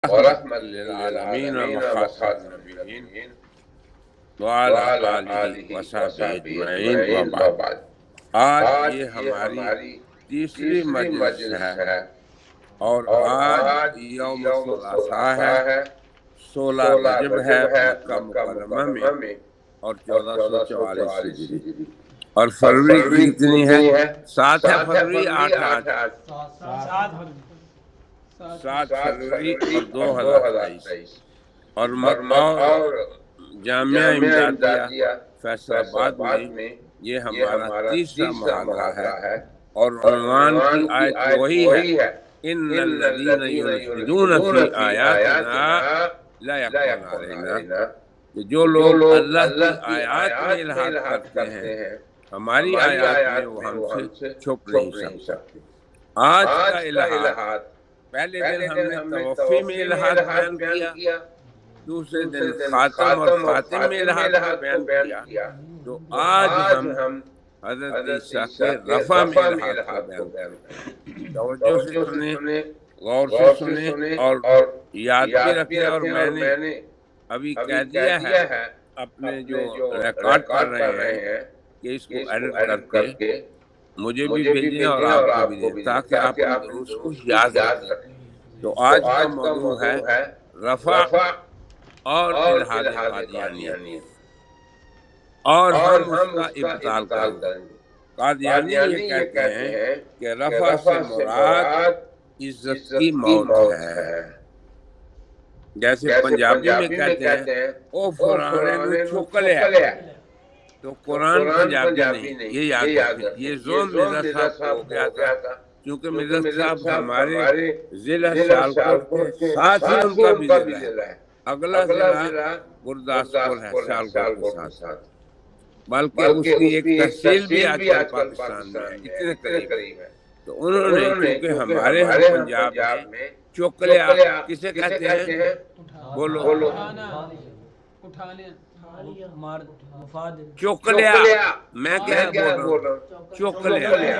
ورحمة للعالمين للعالمين وخاتم وخاتم النبيين النبيين وعلى وعلى آلہ آلہ وصحبہ وصحبہ اجمعین اجمعین وبعد۔ وبعد۔ آج آج یہ یہ ہماری ہماری تیسری تیسری مجلس ہے مجلس ہے اور اور آج آج یوم یوم ثلاثاء ہے، الثلاثاء ہے، 16 16 رجب ہے رجب ہے مکہ مکہ مکرمہ میں، مکرمہ میں اور اور 1444 1444 ہجری، ہجری۔ اور اور فروری کی فروری کی کتنی ہے؟ کتنی ہے؟ 7 ہے 7 ہے فروری، فروری، 8 ہے 8 آج، ہے آج، 7 7 فروری فروری اور اور 2023، 2023۔ اور اور جامعہ جامعہ امدادیہ امدادیہ فیصل فیصل آباد آباد میں میں یہ یہ ہمارا ہمارا تیسرا تیسرا محاضرہ ہے، محاضرہ ہے، اور اور عنوان کی عنوان کی آیت آیت وہی ہے، وہی ہے، ان ان الذین الذین یلحدون یلحدون فی فی آیاتنا آیاتنا لا لا یخفون یخفون علینا، علینا، کہ جو کہ جو لوگ لوگ اللہ کی اللہ کی آیات میں آیات میں الحاد الحاد کرتے ہیں، کرتے ہیں، ہماری ہماری آیات میں آیات وہ میں ہم وہ سے ہم سے چھپ نہیں چھپ نہیں سکتے۔ سکتے۔ آج کا آج کا الحاد، الہاد، پہلے دن پہلے ہم دن نے ہم نے توفی میں توفی میں الحاد الہاد بیان بیان کیا، کیا، دوسرے دن دوسرے دن خاتم اور خاتم اور خاتم میں خاتم میں الحاد کو الہاد کو بیان بیان کیا، کیا، تو تو آج آج ہم ہم حضرت حضرت عیسیٰ کے عیسیٰ کے رفع میں رفع میں الحاد کو الہاد کو بیان بیان کریں۔ کریں۔ توجہ سے توجہ سے سنیں، سنیں، غور سے غور سے سنیں، سنیں، اور اور یاد بھی یاد بھی رکھیں، اور رکھیں۔ میں اور نے میں نے ابھی ابھی کہہ کہہ دیا ہے دیا ہے اپنے جو اپنے جو ریکارڈ کر ریکارڈ رہے کر ہیں رہے ہیں کہ اس کہ کو اس کو ایڈٹ کر ایڈٹ کے کر کے مجھے بھی مجھے بھی بھیجیں اور بھیجیں اور آپ کو بھی آپ کو دیں، بھی دیں، تاکہ آپ تاکہ ان آپ ان دروس کو دروس کو یاد یاد رکھیں۔ رکھیں۔ تو تو آج کا آج کا موضوع ہے موضوع ہے رفع رفع اور اور الحاد الہاد قادیانیت، قادیانیت، اور اور ہم اس ہم کا اس کا ابطال ابطال کریں گے۔ کریں گے۔ قادیانی یہ قادیانی یہ کہتے کہتے ہیں ہیں کہ کہ رفع سے رفع سے مراد مراد عزت کی عزت کی موت موت ہے، ہے۔ جیسے جیسے پنجابی میں پنجابی میں کہتے ہیں کہتے ہیں او او فلانے نو فلانے نو چک لیا، چک لیا۔ تو تو قرآن قرآن پنجابی نہیں، پنجابی نہیں، یہ یہ یاد یاد رکھیں۔ رکھیں۔ یہ یہ زوم زوم مرزا مرزا صاحب کو صاحب ہو کو گیا ہو تھا، گیا تھا، کیونکہ کیونکہ مرزا مرزا صاحب صاحب ہمارے ہمارے ضلع ضلع سیالکوٹ کے سیالکوٹ کے ساتھ ہی ان ساتھ ہی کا ان بھی کا بھی ضلع ہے، ضلع ہے۔ اگلا اگلا ضلع ضلع گرداسپور ہے گرداسپور ہے سیالکوٹ کے سیالکوٹ کے ساتھ، ساتھ، بلکہ اس بلکہ کی اس ایک کی ایک تحصیل بھی تحصیل آج بھی کل آج کل پاکستان میں ہے، پاکستان میں ہے، اتنے اتنے قریب ہے۔ قریب ہے۔ تو تو انہوں نے، انہوں نے چونکہ کیونکہ ہمارے ہاں ہمارے ہاں پنجاب میں پنجاب میں چوکلیا چوکلیا کسے کسے کہتے ہیں؟ کہتے ہیں؟ بولو، بولو۔ چوکلیا، چوکلیا، میں کیا میں کیا بول رہا بول ہوں؟ رہا ہوں؟ چوکلیا، چوکلیا،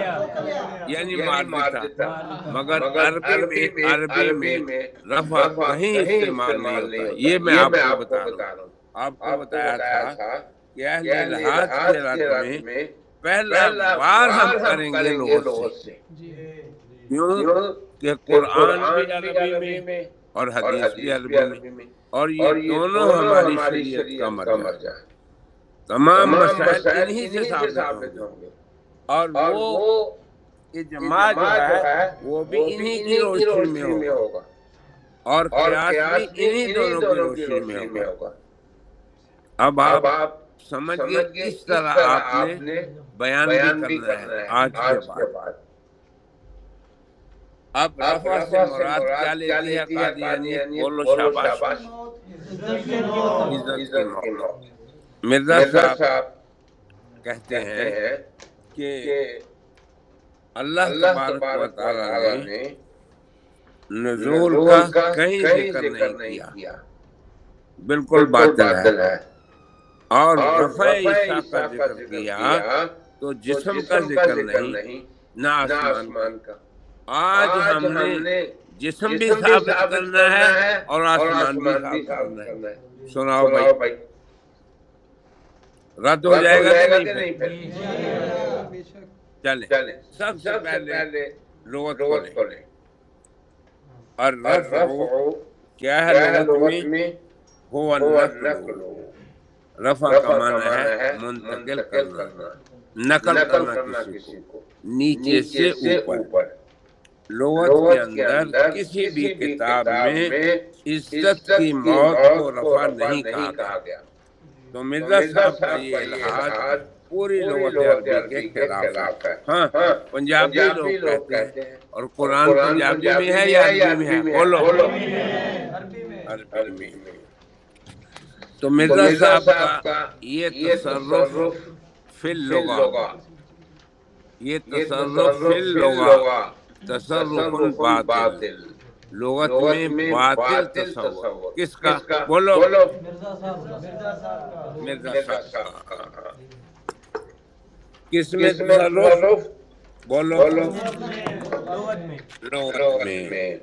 یعنی یعنی مار مار دیتا، دیتا۔ مگر مگر عربی میں عربی میں رفع کہیں کہیں استعمال نہیں استعمال ہوتا، نہیں ہوتا، یہ میں یہ آپ میں کو آپ کو بتا رہا ہوں۔ بتا رہا ہوں۔ آپ کو آپ کو بتایا بتایا تھا تھا کہ اہل کہ اہل الحاد الحاد کے کے علاقے میں علاقے میں پہلا پہلا بار ہم بار ہم کریں گے کریں گے لغت سے، لغت سے، کیوں کیوں کہ کہ قرآن بھی قرآن بھی عربی میں عربی میں اور اور حدیث بھی حدیث بھی عربی میں، عربی میں، اور یہ اور یہ دونوں دونوں ہماری ہماری شریعت کا شریعت کا مرجع ہے۔ مرجع ہے۔ تمام تمام مسائل مسائل انہی سے انہی سے ثابت ہوں ثابت گے، ہوں گے، اور اور وہ وہ اجماع جو اجماع ہے جو ہے وہ بھی وہ بھی انہی کی انہی کی روشنی میں روشنی میں ہوگا، ہوگا، اور اور قیاس بھی قیاس بھی انہی انہی دونوں کی دونوں کی روشنی میں روشنی میں ہوگا۔ ہوگا۔ اب آپ اب آپ سمجھ گئے سمجھ گئے اس کس طرح طرح آپ نے آپ نے بیان بھی بیان بھی کرنا ہے کرنا ہے آج کے آج بعد۔ کے بعد۔ اب اب رفع سے رفع سے مراد مراد کیا کیا لیتی ہے لیتی ہے قادیانیت؟ قادیانیت؟ بولو بولو شاباش، شاباش۔ عزت کی عزت کی موت۔ موت۔ مرزا مرزا صاحب صاحب کہتے کہتے ہیں ہیں کہ کہ اللہ اللہ تبارک و تبارک و تعالی تعالیٰ نے نے نزول کا نزول کا کہیں کہیں ذکر ذکر نہیں نہیں کیا، کیا، بالکل بالکل باطل ہے۔ باطل ہے۔ اور اور رفع رفع عیسیٰ کا عیسیٰ کا ذکر ذکر کیا کیا تو تو جسم کا جسم کا ذکر ذکر نہیں، نہیں، نہ نہ آسمان کا۔ آسمان کا۔ آج آج ہم نے ہم نے جسم بھی جسم بھی ثابت ثابت کرنا کرنا ہے ہے اور اور آسمان بھی آسمان بھی ثابت ثابت کرنا ہے۔ کرنا ہے۔ سناؤ بھائی، سناؤ بھائی، رد ہو رد جائے ہو گا کہ جائے گا نہیں؟ کہ پھر نہیں؟ پھر چلیں، چلیں، سب سے سب سے پہلے پہلے لغت کو لغت لیں۔ کو لیں۔ الرفع الرفع کیا ہے کیا ہے لغت میں؟ لغت میں؟ هو هو النقل۔ النقل، رفع کا رفع کا معنی ہے معنی ہے منتقل منتقل کرنا، کرنا، نقل نقل کرنا کرنا کسی کو کسی کو نیچے نیچے سے سے اوپر۔ اوپر۔ لغت کے لغت کے اندر اندر کسی بھی کسی بھی کتاب کتاب میں میں عزت کی عزت کی موت کو موت کو رفع رفع نہیں کہا نہیں گیا۔ کہا گیا۔ تو تو مرزا مرزا صاحب کا صاحب یہ کا یہ الحاد الحاد پوری پوری لغت لغت عربی کے عربی کے خلاف ہے۔ خلاف ہے۔ ہاں، ہاں، پنجابی لوگ پنجابی کہتے ہیں، کہتے ہیں، اور اور قرآن قرآن پنجابی میں پنجابی ہے میں یا ہے یا عربی میں ہے؟ عربی میں ہے؟ بولو، بولو، عربی میں۔ عربی میں۔ تو تو مرزا مرزا صاحب کا صاحب کا یہ یہ تصرف تصرف فی فی اللغہ، اللغہ، یہ یہ تصرف فی تصرف فی اللغہ اللغہ تصرف تصرف باطل، باطل، لغت میں لغت میں باطل باطل تصور تصور۔ کس کا؟ کس کا؟ بولو، بولو، مرزا مرزا صاحب کا۔ صاحب کا۔ ہاں۔ کس میں کس میں تصرف؟ تصرف؟ بولو، بولو، لغت لغت میں۔ میں۔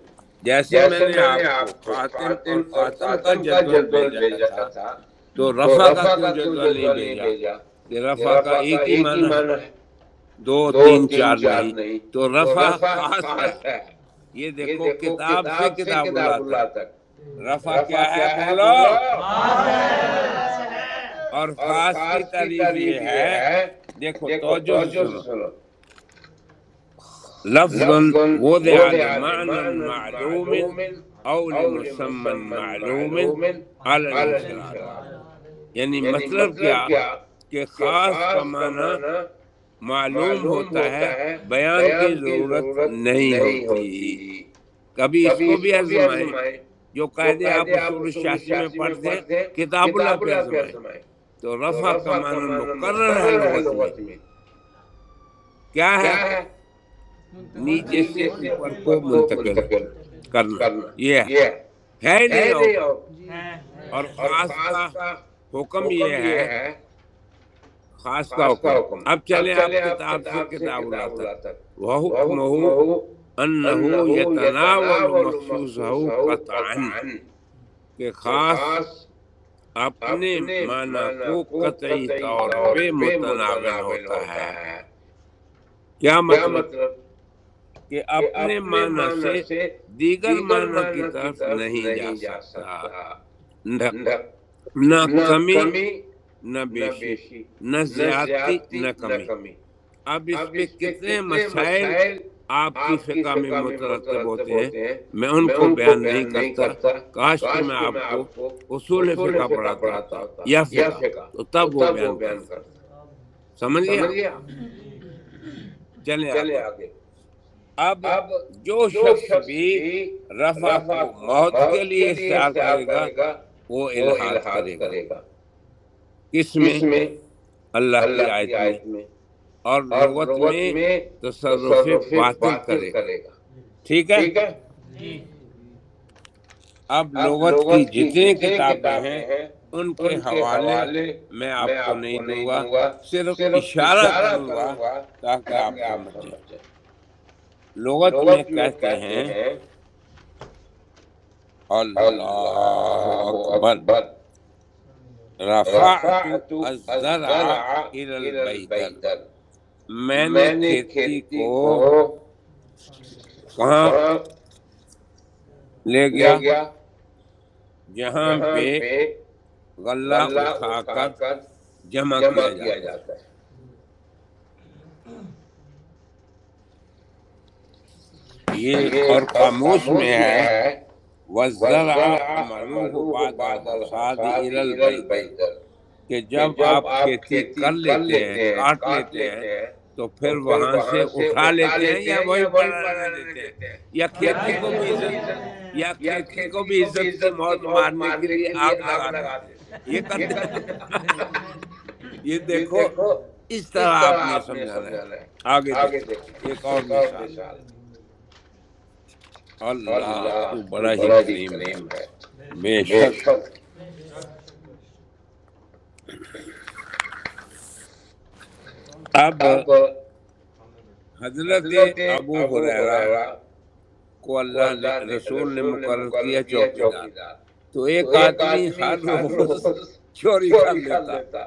جیسے میں نے آپ کو خاتم اور خاتم کا جدول بھیجا تھا تو رفع کا کیوں جدول نہیں بھیجا؟ کہ رفع کا ایک ہی معنی ہے، 2 3 4 نہیں، تو رفع خاص ہے۔ یہ دیکھو کتاب سے کتاب اللہ تک رفع کیا ہے بولو، اور خاص کی تعریف یہ ہے، دیکھو توجہ سے سنو، لفظ وضع لمعنى معلوم او لمسمى معلوم على الانفراد، یعنی مطلب کیا کہ خاص کا معنی معلوم ہوتا ہے، بیان کی ضرورت نہیں ہوتی۔ کبھی اس کو بھی آزمائیں، جو قاعدے آپ اصول الشاسی میں پڑھتے ہیں کتاب اللہ پہ آزمائیں، تو رفع کا معنی مقرر ہے لغت میں، کیا ہے؟ نیچے سے اوپر کو منتقل کرنا، یہ ہے ہی نہیں اور خاص کا حکم یہ ہے، خاص کا حکم۔ اب چلیں آپ کتاب سے کتاب اللہ تک، وَحُكْمُهُ أَنَّهُ يَتَنَاوَلُ مَخْصُوصَهُ قَطْعًا، کہ خاص اپنے معنی کو قطعی طور پہ متناول ہوتا ہے۔ کیا مطلب؟ کہ اپنے معنی سے دیگر معنی کی طرف نہیں جا سکتا، نہ کمی نہ بیشی، نہ زیادتی نہ کمی۔ اب اس پہ کتنے مسائل آپ کی فقہ میں مترتب ہوتے ہیں، میں ان کو بیان نہیں کرتا، کاش کہ میں آپ کو اصول فقہ پڑھاتا ہوتا یا فقہ، تو تب وہ بیان کرتا۔ سمجھ گیا؟ چلیں آگے۔ اب جو شخص بھی رفع کو موت کے لیے استعار کرے گا وہ الحاد کرے گا، کس میں؟ اللہ کی آیت میں، اور لغت میں تصرف باطل کرے گا۔ ٹھیک ہے؟ اب لغت کی جتنی کتابیں ہیں ان کے حوالے میں آپ کو نہیں دوں گا، صرف اشارہ کروں گا تاکہ آپ سمجھیں۔ لغت میں کہتے ہیں اللہ اکبر، رفعت الزرع الى البیتر، میں نے کھیتی کو کہاں لے گیا؟ جہاں پہ غلہ اٹھا کر جمع کیا جاتا ہے۔ یہ اور قاموس میں ہے وَالزَّرْعَ عَمَلُوهُ بَعْدَ الْحَصَادِ إِلَى الْبَيْتَرِ، کہ جب آپ کھیتی کر لیتے ہیں، کاٹ لیتے ہیں، تو پھر وہاں سے اٹھا لیتے ہیں یا وہی پڑا رہنے دیتے ہیں، یا کھیتی کو بھی عزت کی موت مارنے کے لیے آگ لگا دیتے ہیں، یہ کرتے ہیں۔ یہ دیکھو اس طرح آپ نے سمجھانا ہے۔ آگے دیکھیں ایک اور مثال، اللہ تو بڑا ہی کریم ہے، بے شک۔ اب حضرت ابو ہریرہ کو اللہ نے رسول نے مقرر کیا چوکیدار، تو ایک آدمی ہر روز چوری کر لیتا،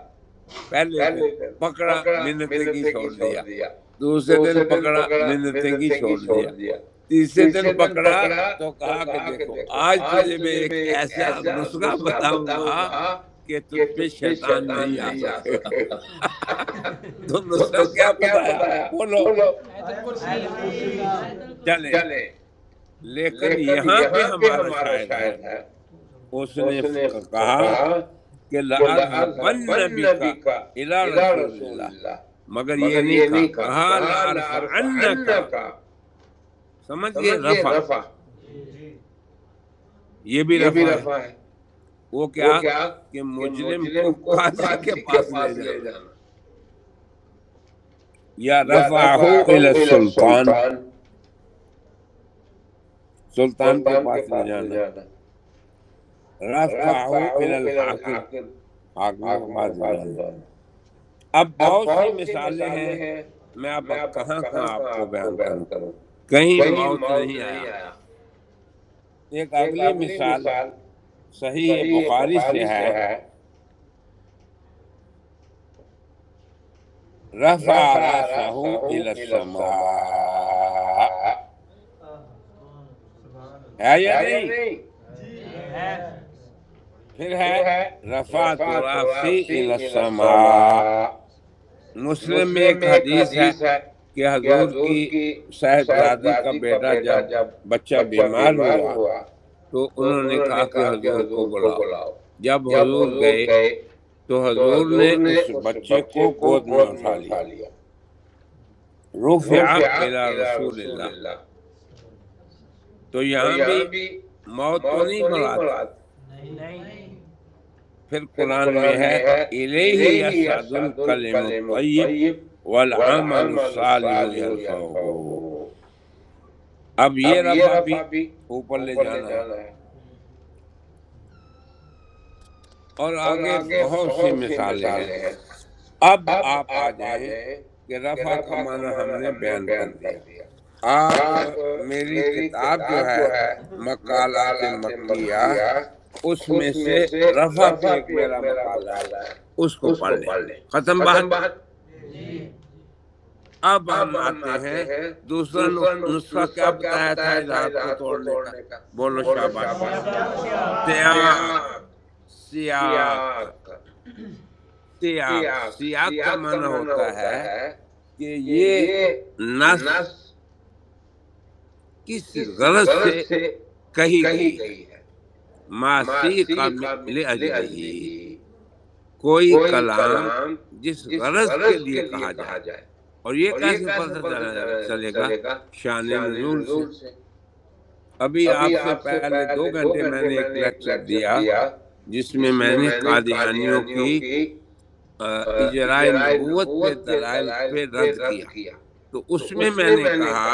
پہلے دن پکڑا منتگی چھوڑ دیا، دوسرے دن پکڑا منتگی چھوڑ دیا، تیسرے دن پکڑا تو کہا کہ دیکھو آج تجھے میں ایک ایسا نسخہ بتاؤں گا کہ تجھ پہ شیطان نہیں آ سکے گا۔ تو نسخہ کیا بتایا؟ بولو۔ چلے، لیکن یہاں پہ ہمارا شاہد ہے، اس نے کہا کہ لَأَذْهَبَنَّ بِكَ إِلَىٰ رَسُولِ اللَّهِ، مگر یہ نہیں کہا لَأَرْفَعَنَّكَ، سمجھ گئے؟ رفع یہ بھی رفع ہے۔ وہ کیا کہ مجرم کو قاضی کے پاس لے جانا، یا رفعہ الی السلطان، سلطان کے پاس لے جانا، رفعہ الی الحاکم، حاکم کے پاس لے جانا۔ اب بہت سی مثالیں ہیں، میں اب کہاں آپ کو بیان کروں، کہیں موت نہیں آیا، ایک اگلی مثال صحیح بخاری سے ہے، رفع راسہ الی السماء، ہے یا نہیں؟ پھر ہے رفعت راسی الی السماء۔ مسلم میں ایک حدیث ہے کہ حضور کی صاحبزادی کا بیٹا جب بچہ بیمار ہوا تو انہوں نے کہا کہ حضور کو بلاؤ۔ جب حضور گئے تو حضور نے اس بچے کو گود میں اٹھا لیا، رفع الی رسول اللہ۔ تو یہاں بھی موت تو نہیں مراد۔ پھر قرآن میں ہے الیہ یصعد الکلم الطیب والعمل الصالح یرفعہ۔ اب یہ رفع بھی اوپر لے جانا ہے، اور آگے بہت سی مثالیں ہیں۔ اب آپ آ جائیں کہ رفع کا معنی ہم نے بیان کر دیا۔ آپ میری کتاب جو ہے مقالات مکیہ، اس میں سے رفع پہ ایک میرا مقالہ ہے، اس کو پڑھ لیں۔ ختم بات۔ اب ہم آتے ہیں دوسرا نسخہ کیا بتایا تھا اظہار کو توڑنے کا؟ بولو شاباش۔ سیاق کا معنی ہوتا ہے کہ یہ نص کس غرض سے کہی گئی ہے، ما سیق لأجلہ، کوئی کلام جس غرض کے لیے کہا جائے۔ اور یہ کیسے پتہ چلے گا؟ شان نزول سے۔ ابھی آپ سے پہلے 2 گھنٹے میں نے ایک لیکچر دیا جس میں میں نے قادیانیوں کی اجراء نبوت کے دلائل پہ رد کیا۔ تو اس میں میں نے کہا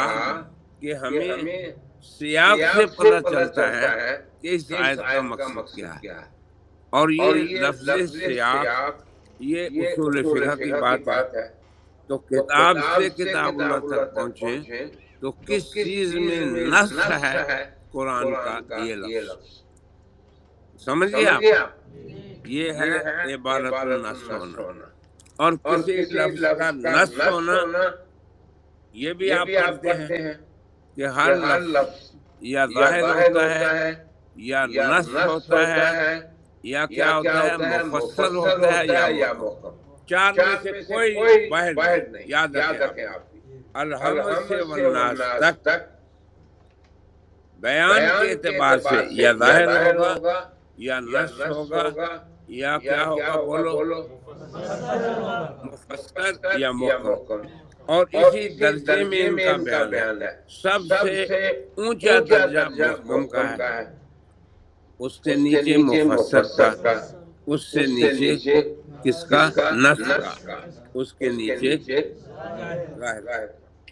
کہ ہمیں سیاق سے پتہ چلتا ہے کہ اس آیت کا مقصد کیا ہے، اور یہ لفظ سیاق یہ اصول فقہ کی بات ہے۔ تو کتاب سے کتاب اللہ تک پہنچیں تو کس چیز میں نص ہے قرآن کا یہ لفظ، سمجھ گئے آپ؟ یہ ہے عبارت النص ہونا، اور کسی لفظ کا نص ہونا یہ بھی آپ پڑھتے ہیں کہ ہر لفظ یا ظاہر ہوتا ہے یا نص ہوتا ہے یا کیا ہوتا ہے، مفسر ہوتا ہے یا محکم۔ 4 میں سے کوئی باہر نہیں، یاد رکھیں آپ۔ الحمد سے والناس تک بیان کے اعتبار سے یا ظاہر ہوگا یا نص ہوگا یا کیا ہوگا، بولو، مفسر یا محکم۔ اور اسی درجے میں ان کا بیان ہے۔ سب سے اونچا درجہ محکم کا ہے، اس سے نیچے مفسر کا، اس سے نیچے کس کا؟ نص کا، اس کے نیچے ظاہر۔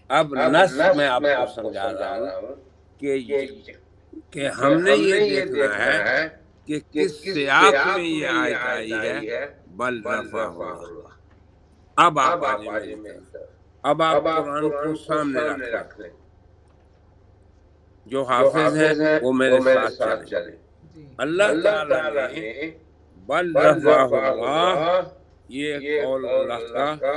اب نص میں آپ کو سمجھا رہا ہوں کہ ہم نے یہ دیکھنا ہے کہ کس سیاق میں یہ آیت آئی ہے، بل رفعہ اللہ۔ اب آپ آ جائیں میری طرف۔ اب آپ قرآن کو سامنے رکھ لیں، جو حافظ ہیں وہ میرے ساتھ چلیں۔ اللہ تعالیٰ نے بل رفعہ اللہ، یہ قول اللہ کا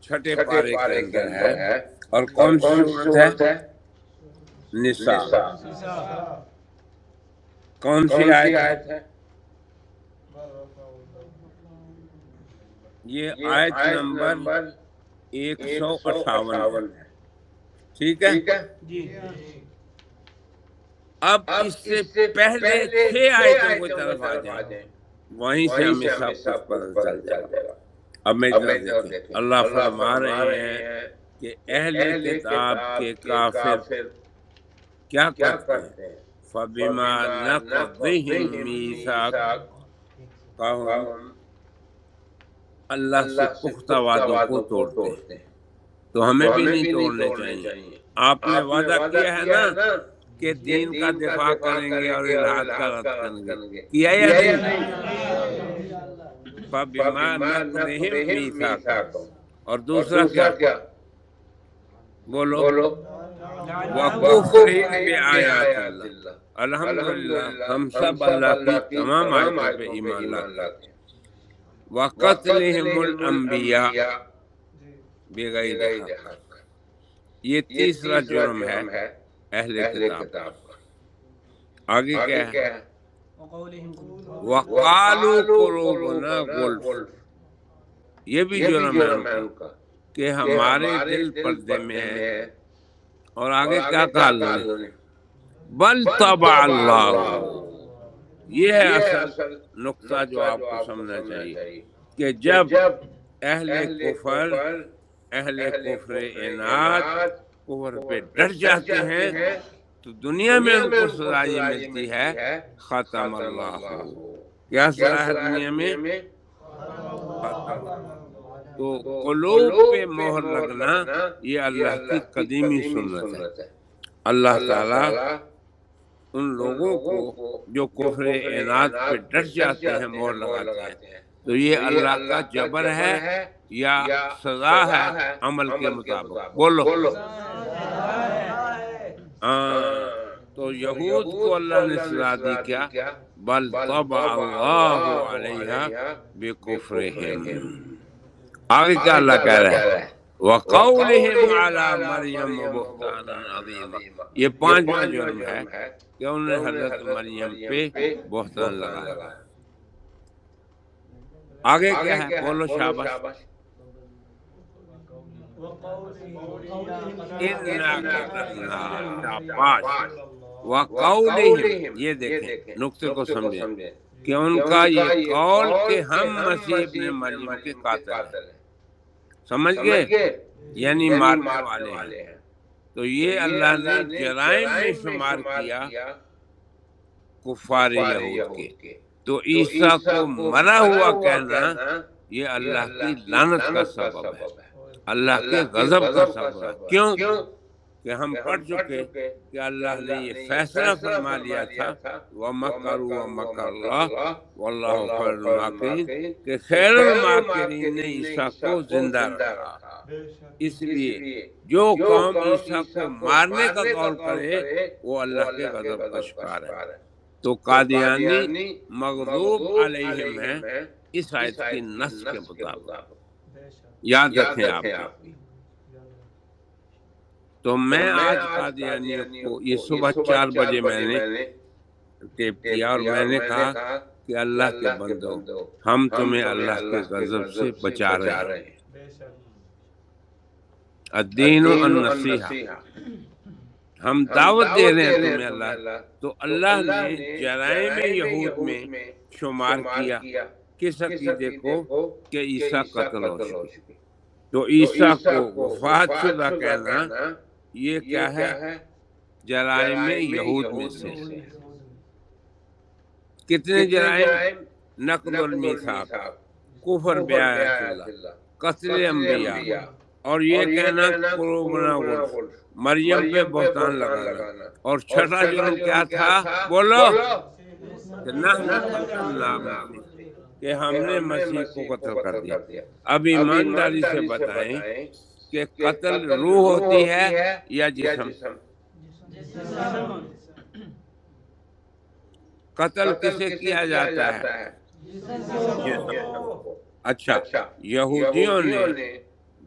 6 پارے کے اندر ہے، اور کون سی صورت ہے؟ نساء۔ کون سی آیت ہے؟ یہ آیت نمبر 158 ہے، ٹھیک ہے؟ اب اس سے پہلے 6 آیتوں کی طرف آ جائیں، وہیں سے ہمیں سب کچھ پتہ چل جائے گا۔ اب میری طرف دیکھیں، اللہ فرما رہے ہیں کہ اہل کتاب کے کافر کیا کرتے ہیں؟ فَبِمَا نَقْضِهِم مِّيثَاقَهُمْ، اللہ سے پختہ وعدوں کو توڑتے ہیں۔ تو ہمیں بھی نہیں توڑنے چاہیے۔ آپ نے وعدہ کیا ہے نا کہ دین کا دفاع کریں گے اور الحاد کا رد کریں گے، کیا یا نہیں؟ فَبِمَا نَقْضِهِم مِّيثَاقَهُمْ۔ اور دوسرا کیا؟ بولو، وکفرہم بآیات اللہ۔ الحمدللہ ہم سب اللہ کی تمام آیتوں پہ ایمان لاتے ہیں۔ وقتلہم الانبیاء بغیر حق، یہ تیسرا جرم ہے اہل کتاب کا۔ آگے کیا ہے؟ وقالوا قلوبنا غلف، یہ بھی جرم ہے ان کا کہ ہمارے دل پردے میں ہے۔ اور آگے کیا کہا اللہ نے؟ بل طبع اللہ، یہ ہے اصل نقطہ جو آپ کو سمجھنا چاہیے کہ جب اہل کفر عناد کفر پہ ڈٹ جاتے ہیں تو دنیا میں ان کو سزا یہ ملتی ہے ختم اللہ۔ کیا سزا ہے دنیا میں؟ ختم۔ تو قلوب پہ مہر لگنا یہ اللہ کی قدیمی سنت ہے۔ اللہ تعالیٰ ان لوگوں کو جو کفر عناد پہ ڈٹ جاتے ہیں مہر لگاتے ہیں، تو یہ اللہ کا جبر ہے یا سزا ہے عمل کے مطابق؟ بولو۔ تو یہود کو اللہ نے سزا دی کیا؟ بل طبع اللہ علیہا بکفرہم۔ آگے کیا اللہ کہہ رہا ہے؟ وقولہم علی مریم بہتانا عظیما، یہ پانچواں جرم ہے کہ انہوں نے حضرت مریم پہ بہتان لگایا۔ آگے کیا ہے؟ بولو شاباش۔ اِنَّا قَتَلْنَا، شاباش۔ وقولہم، یہ دیکھیں نقطے کو سمجھیں کہ ان کا یہ قول کہ ہم مسیح ابن مریم کے قاتل ہیں، سمجھ گئے؟ یعنی مارنے والے ہیں۔ تو یہ اللہ نے جرائم میں شمار کیا کفار یہود کے۔ تو عیسیٰ کو مرا ہوا کہنا یہ اللہ کی لعنت کا سبب ہے، اللہ کے غضب کا سبب ہے۔ کیوں کہ ہم پڑھ چکے کہ اللہ نے یہ فیصلہ فرما لیا تھا وَمَكَرُوا وَمَكَرَ اللَّهُ وَاللَّهُ خَيْرُ الْمَاكِرِينَ کہ خیر الماکرین نے عیسیٰ کو زندہ رکھا۔ اس لیے جو قوم عیسیٰ کو مارنے کا قول کرے وہ اللہ کے غضب کا شکار ہے۔ تو قادیانی مغضوب علیہم ہیں اس آیت کی نص کے مطابق، یاد رکھیں آپ۔ تو میں آج قادیانیوں کو یہ صبح 4 بجے میں نے ٹیپ کیا اور میں نے کہا کہ اللہ کے بندو ہم تمہیں اللہ کے غضب سے بچا رہے ہیں۔ الدین النصیحہ، ہم دعوت دے رہے ہیں تمہیں اللہ۔ تو اللہ نے جرائم یہود میں شمار کیا کس عقیدے کو کہ عیسیٰ قتل ہو چکے۔ تو عیسیٰ کو وفات شدہ کہنا یہ کیا ہے؟ جرائم یہود میں سے۔ کتنے جرائم؟ نقض المیثاق، کفر بآیات اللہ، قتل انبیاء، اور یہ کہنا قلوبنا غلف، مریم پہ بہتان لگانا۔ اور چھٹا جرم کیا تھا؟ بولو۔ کہ ہم نے مسیح کو قتل کر دیا۔ اب ایمانداری سے بتائیں کہ قتل روح ہوتی ہے یا جسم؟ قتل کسے کیا جاتا ہے؟ اچھا، یہودیوں نے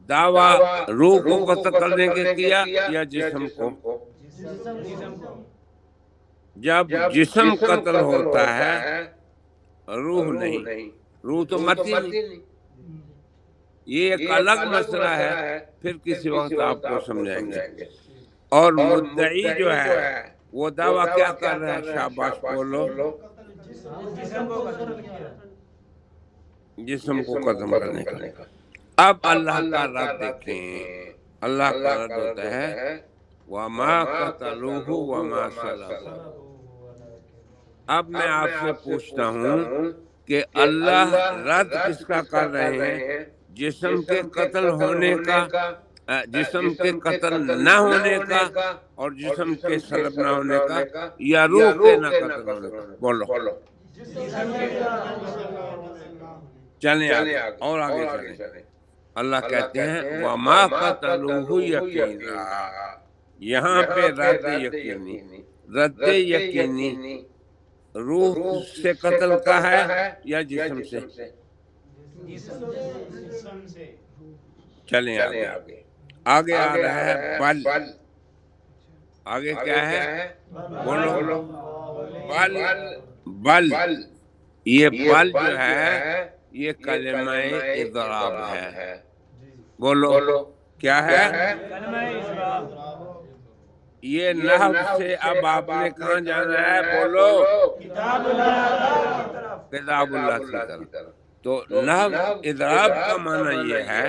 دعویٰ روح کو قتل کرنے کے کیا یا جسم کو؟ جب جسم قتل ہوتا ہے روح نہیں، روح تو مرتی نہیں۔ یہ ایک الگ مسئلہ ہے، پھر کسی وقت آپ کو سمجھائیں گے۔ اور مدعی جو ہے وہ دعویٰ کیا کر رہا ہے؟ شاباش بولو۔ جسم کو ختم کرنے کا۔ اب اللہ کا رد دیکھیں، اللہ کا رد ہوتا ہے وَمَا قَتَلُوهُ وَمَا صَلَبُوهُ۔ اب میں آپ سے پوچھتا ہوں کہ اللہ رد کس کا کر رہے ہیں؟ جسم کے قتل ہونے کا، جسم کے قتل نہ ہونے کا اور جسم کے سلب نہ ہونے کا، یا روح کے نہ قتل ہونے کا؟ بولو۔ چلیں آگے، اور آگے چلیں۔ اللہ کہتے ہیں وَمَا قَتَلُوهُ یقینا، یہاں پہ رد یقینی، رد یقینی روح سے قتل کا ہے یا جسم سے؟ چلیں آگے، آگے آ رہا ہے بل، آگے کیا ہے بولو؟ بل، بل، یہ بل جو ہے یہ کلمہ اضراب ہے، بولو کیا ہے؟ یہ نحو سے اب آپ نے کہاں جانا ہے؟ بولو کتاب اللہ کی طرف۔ تو نحو اضراب کا معنی یہ ہے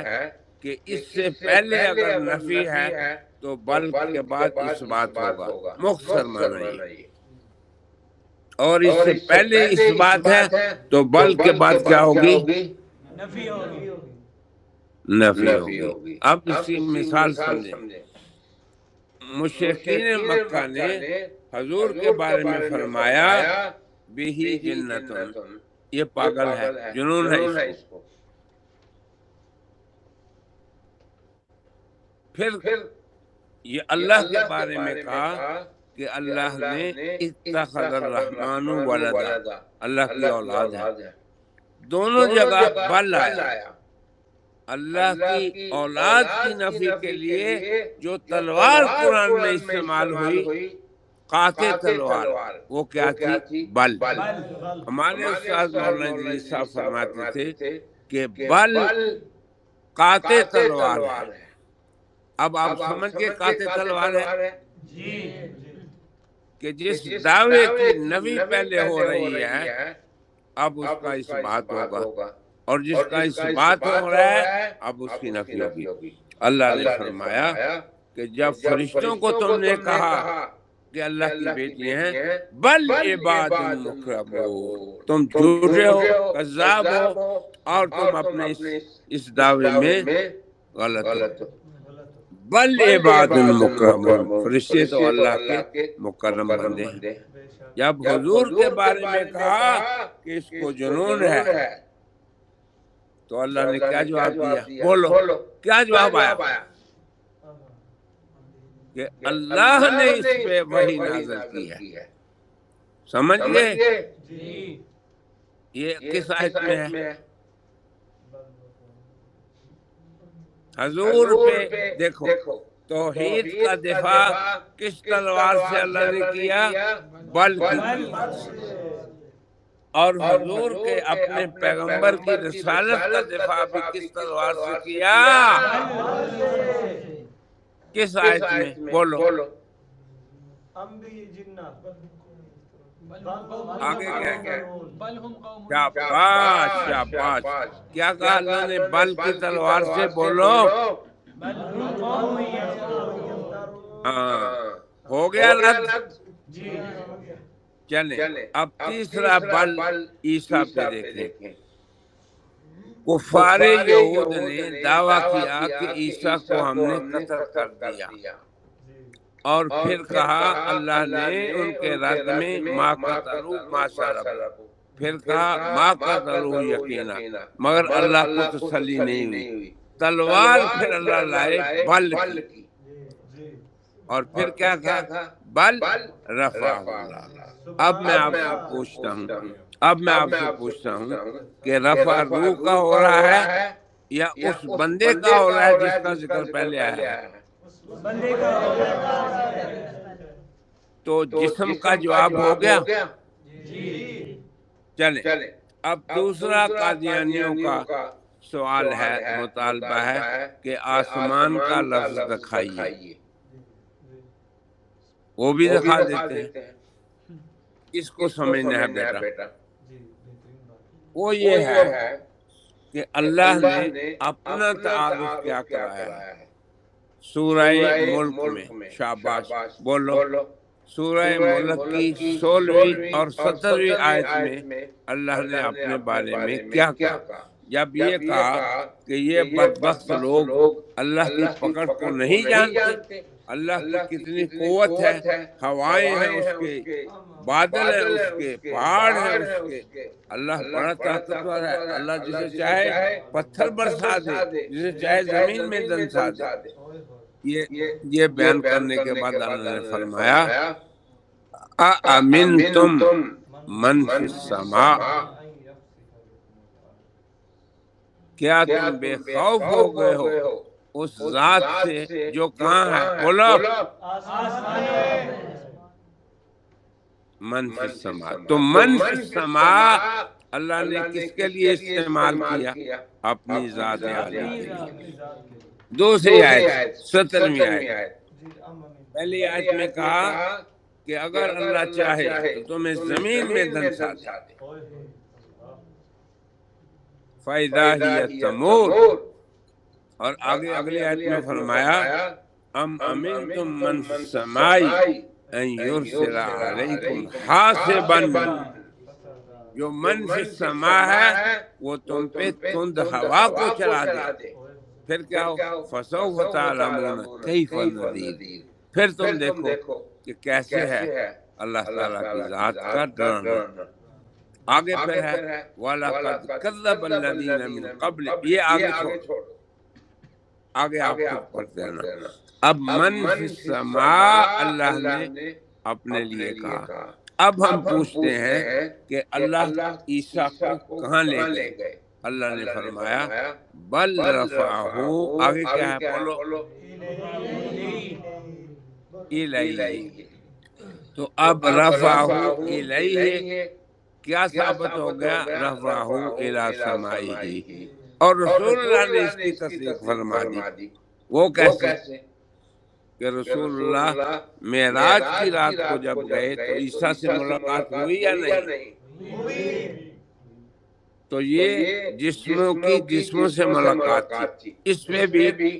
کہ اس سے پہلے اگر نفی ہے تو بل کے بعد اس بات ہوگا، مختصر معنی یہ، اور اس سے پہلے اس بات ہے تو بل کے بعد کیا ہوگی؟ نفی ہوگی۔ اب اس کی مثال سمجھیں، مشرکین مکہ نے حضور کے بارے میں فرمایا بِهِ جنتن، یہ پاگل ہے، جنون ہے اس کو۔ پھر یہ اللہ کے بارے میں کہا کہ اللہ نے اتخذ الرحمن ولدا، اللہ کی اولاد ہے۔ دونوں جگہ بل آیا، اللہ کی اولاد کی نفی کے لیے جو تلوار قرآن میں استعمال ہوئی، قاطع تلوار، وہ کیا تھی؟ بل۔ ہمارے استاد مولانا ادریس صاحب فرماتے تھے کہ بل قاطع تلوار ہے۔ اب آپ سمجھ کے قاطع تلوار ہے کہ جس دعوے کی نفی پہلے ہو رہی ہے اب اس کا اس بات ہوگا، اور جس کا اس بات ہو رہا ہے اب اس کی نفی ہوگی۔ اللہ نے فرمایا کہ جب فرشتوں کو تم نے کہا کہ اللہ کی بیٹی ہیں، بل عباد مکرمون، تم جھوٹے ہو، کذاب ہو، اور تم اپنے اس دعوے میں غلط ہو۔ بل عباد مکرمون، فرشتے تو اللہ کے مکرم بندے ہیں۔ جب حضور کے بارے میں کہا کہ اس کو جنون ہے تو اللہ نے کیا جواب دیا؟ بولو کیا جواب آیا؟ کہ اللہ نے اس پہ وحی نازل کی ہے۔ سمجھ گئے؟ یہ کس آیت میں ہے؟ حضور پہ دیکھو، توحید کا دفاع کس تلوار سے اللہ نے کیا؟ بل کی تلوار سے۔ اور حضور کے اپنے پیغمبر کی رسالت کا دفاع بھی کس تلوار سے کیا؟ کس آیت میں؟ بولو آگے کیا ہے؟ شاباش شاباش، کیا کہا اللہ نے بل کی تلوار سے؟ بولو ہاں، ہو گیا رد؟ چلیں اب تیسرا بل عیسیٰ پہ دیکھیں۔ کفار یہود نے دعویٰ کیا کہ عیسیٰ کو ہم نے قتل کر دیا، اور پھر کہا اللہ نے ان کے رد میں ما قتلوا ما صلبوا، پھر کہا ما قتلوا یقینا، مگر اللہ کو تسلی نہیں ہوئی، تلوار پھر اللہ لائے بل کی، اور پھر کیا کہا؟ بل رفعہ اللہ۔ اب میں آپ سے پوچھتا ہوں کہ رفع روح کا ہو رہا ہے یا اس بندے کا ہو رہا ہے جس کا ذکر پہلے آیا ہے؟ تو جسم کا جواب ہو گیا۔ چلیں اب دوسرا قادیانیوں کا سوال ہے، مطالبہ ہے کہ آسمان کا لفظ دکھائیے، وہ بھی دکھا دیتے ہیں۔ اس کو سمجھنا ہے بیٹا، وہ یہ ہے کہ اللہ نے اپنا تعارف کیا کرایا ہے سورہ ملک میں۔ شاباش، بولو سورہ ملک کی 16ویں اور 17ویں آیت میں اللہ نے اپنے بارے میں کیا کہا؟ جب یہ کہا کہ یہ بدبخت لوگ اللہ کی پکڑ کو نہیں جانتے، اللہ کی کتنی قوت ہے، ہوائیں ہیں اس کے، بادل ہیں اس کے، پہاڑ ہیں اس کے، اللہ بڑا طاقتور ہے، اللہ جسے چاہے پتھر برسا دے، جسے چاہے زمین میں دنسا دے۔ یہ بیان کرنے کے بعد اللہ نے فرمایا اَأَمِنْتُمْ مَنْ فِي السَّمَاءِ، کیا تم بے خوف ہو گئے ہو اس ذات سے جو کہاں ہے؟ بولو من فی السماء۔ تو من فی السماء اللہ نے کس کے لیے استعمال کیا؟ اپنی ذات عالی کے لیے۔ دوسری آیت 17ویں آیت، پہلی آیت میں کہا کہ اگر اللہ چاہے تو تمہیں زمین میں دھنسا دے، فَإِذَا هِيَ تَمُورُ، اور آگے اگلی آیت میں فرمایا ام امنتم من فی السماء ان یرسل علیکم حاسبا، جو من فی السماء ہے وہ تم پہ تند ہوا کو چلا دے، پھر کیا ہو؟ فسوف تعلمون کیف نذیر، پھر تم دیکھو کہ کیسے ہے اللہ تعالیٰ کی ذات کا ڈرانا۔ آگے پھر ہے وَلَقَدْ كَذَّبَ الَّذِينَ مِن قَبْلِ، یہ آگے چھوڑ، آگے آپ خود پڑھتے رہنا۔ اب من فی السماء اللہ نے اپنے لیے کہا، اب ہم پوچھتے ہیں کہ اللہ عیسیٰ کو کہاں لے گئے؟ اللہ نے فرمایا بل رفعہ، آگے کیا ہے بولو؟ الیہ، تو اب رفعہ الیہ کیا ثابت ہو گیا؟ رفعہ الی سمائہ، اور رسول اللہ نے اس کی تصدیق فرما دی۔ وہ کیسے؟ کہ رسول اللہ معراج کی رات کو جب گئے تو عیسیٰ سے ملاقات ہوئی یا نہیں؟ تو یہ جسموں سے ملاقات تھی۔ اس میں بھی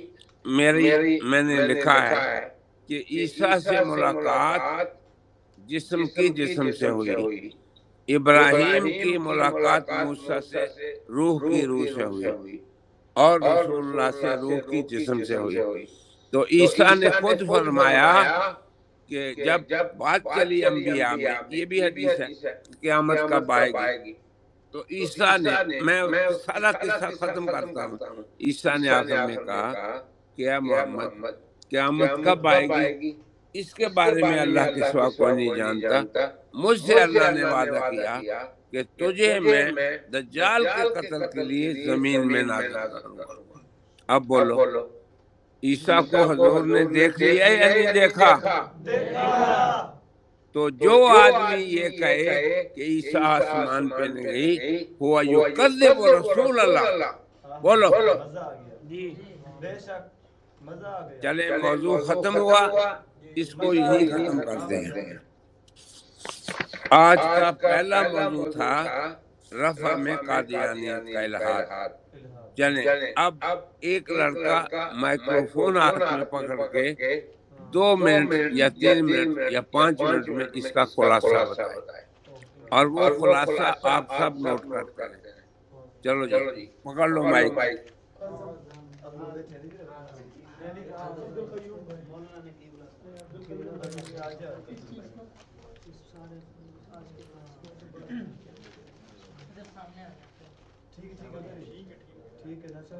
میں نے لکھا ہے کہ عیسیٰ سے ملاقات جسم سے ہوئی، ابراہیم کی ملاقات موسیٰ سے روح سے ہوئی، اور رسول اللہ سے روح کی جسم سے ہوئی۔ تو عیسیٰ نے خود فرمایا کہ جب بات چلی انبیاء میں، یہ بھی حدیث ہے، قیامت کب آئے گی، تو عیسیٰ نے، میں سارا قصہ ختم کرتا ہوں، عیسیٰ نے آخر میں کہا کہ اے محمد قیامت کب آئے گی اس کے بارے میں اللہ کے سوا کوئی نہیں جانتا، مجھ سے اللہ نے وعدہ کیا کہ تجھے میں دجال کے قتل کے لیے زمین میں نازل کروں گا۔ اب بولو عیسیٰ کو حضور نے دیکھ لیا یا نہیں دیکھا؟ تو جو آدمی یہ کہے کہ عیسیٰ آسمان پہ نہیں ہوا یکذب رسول اللہ، بولو چلے موضوع ختم ہوا، اس کو یہی ختم کرتے ہیں۔ آج کا پہلا موضوع تھا رفع میں قادیانیت کا الحاد۔ چلیں اب ایک لڑکا مائکروفون ہاتھ میں پکڑ کے 2 منٹ یا 3 منٹ یا 5 منٹ میں اس کا خلاصہ بتائے، اور وہ خلاصہ آپ سب نوٹ کرتے ہیں۔ چلو جی پکڑ لو مائک۔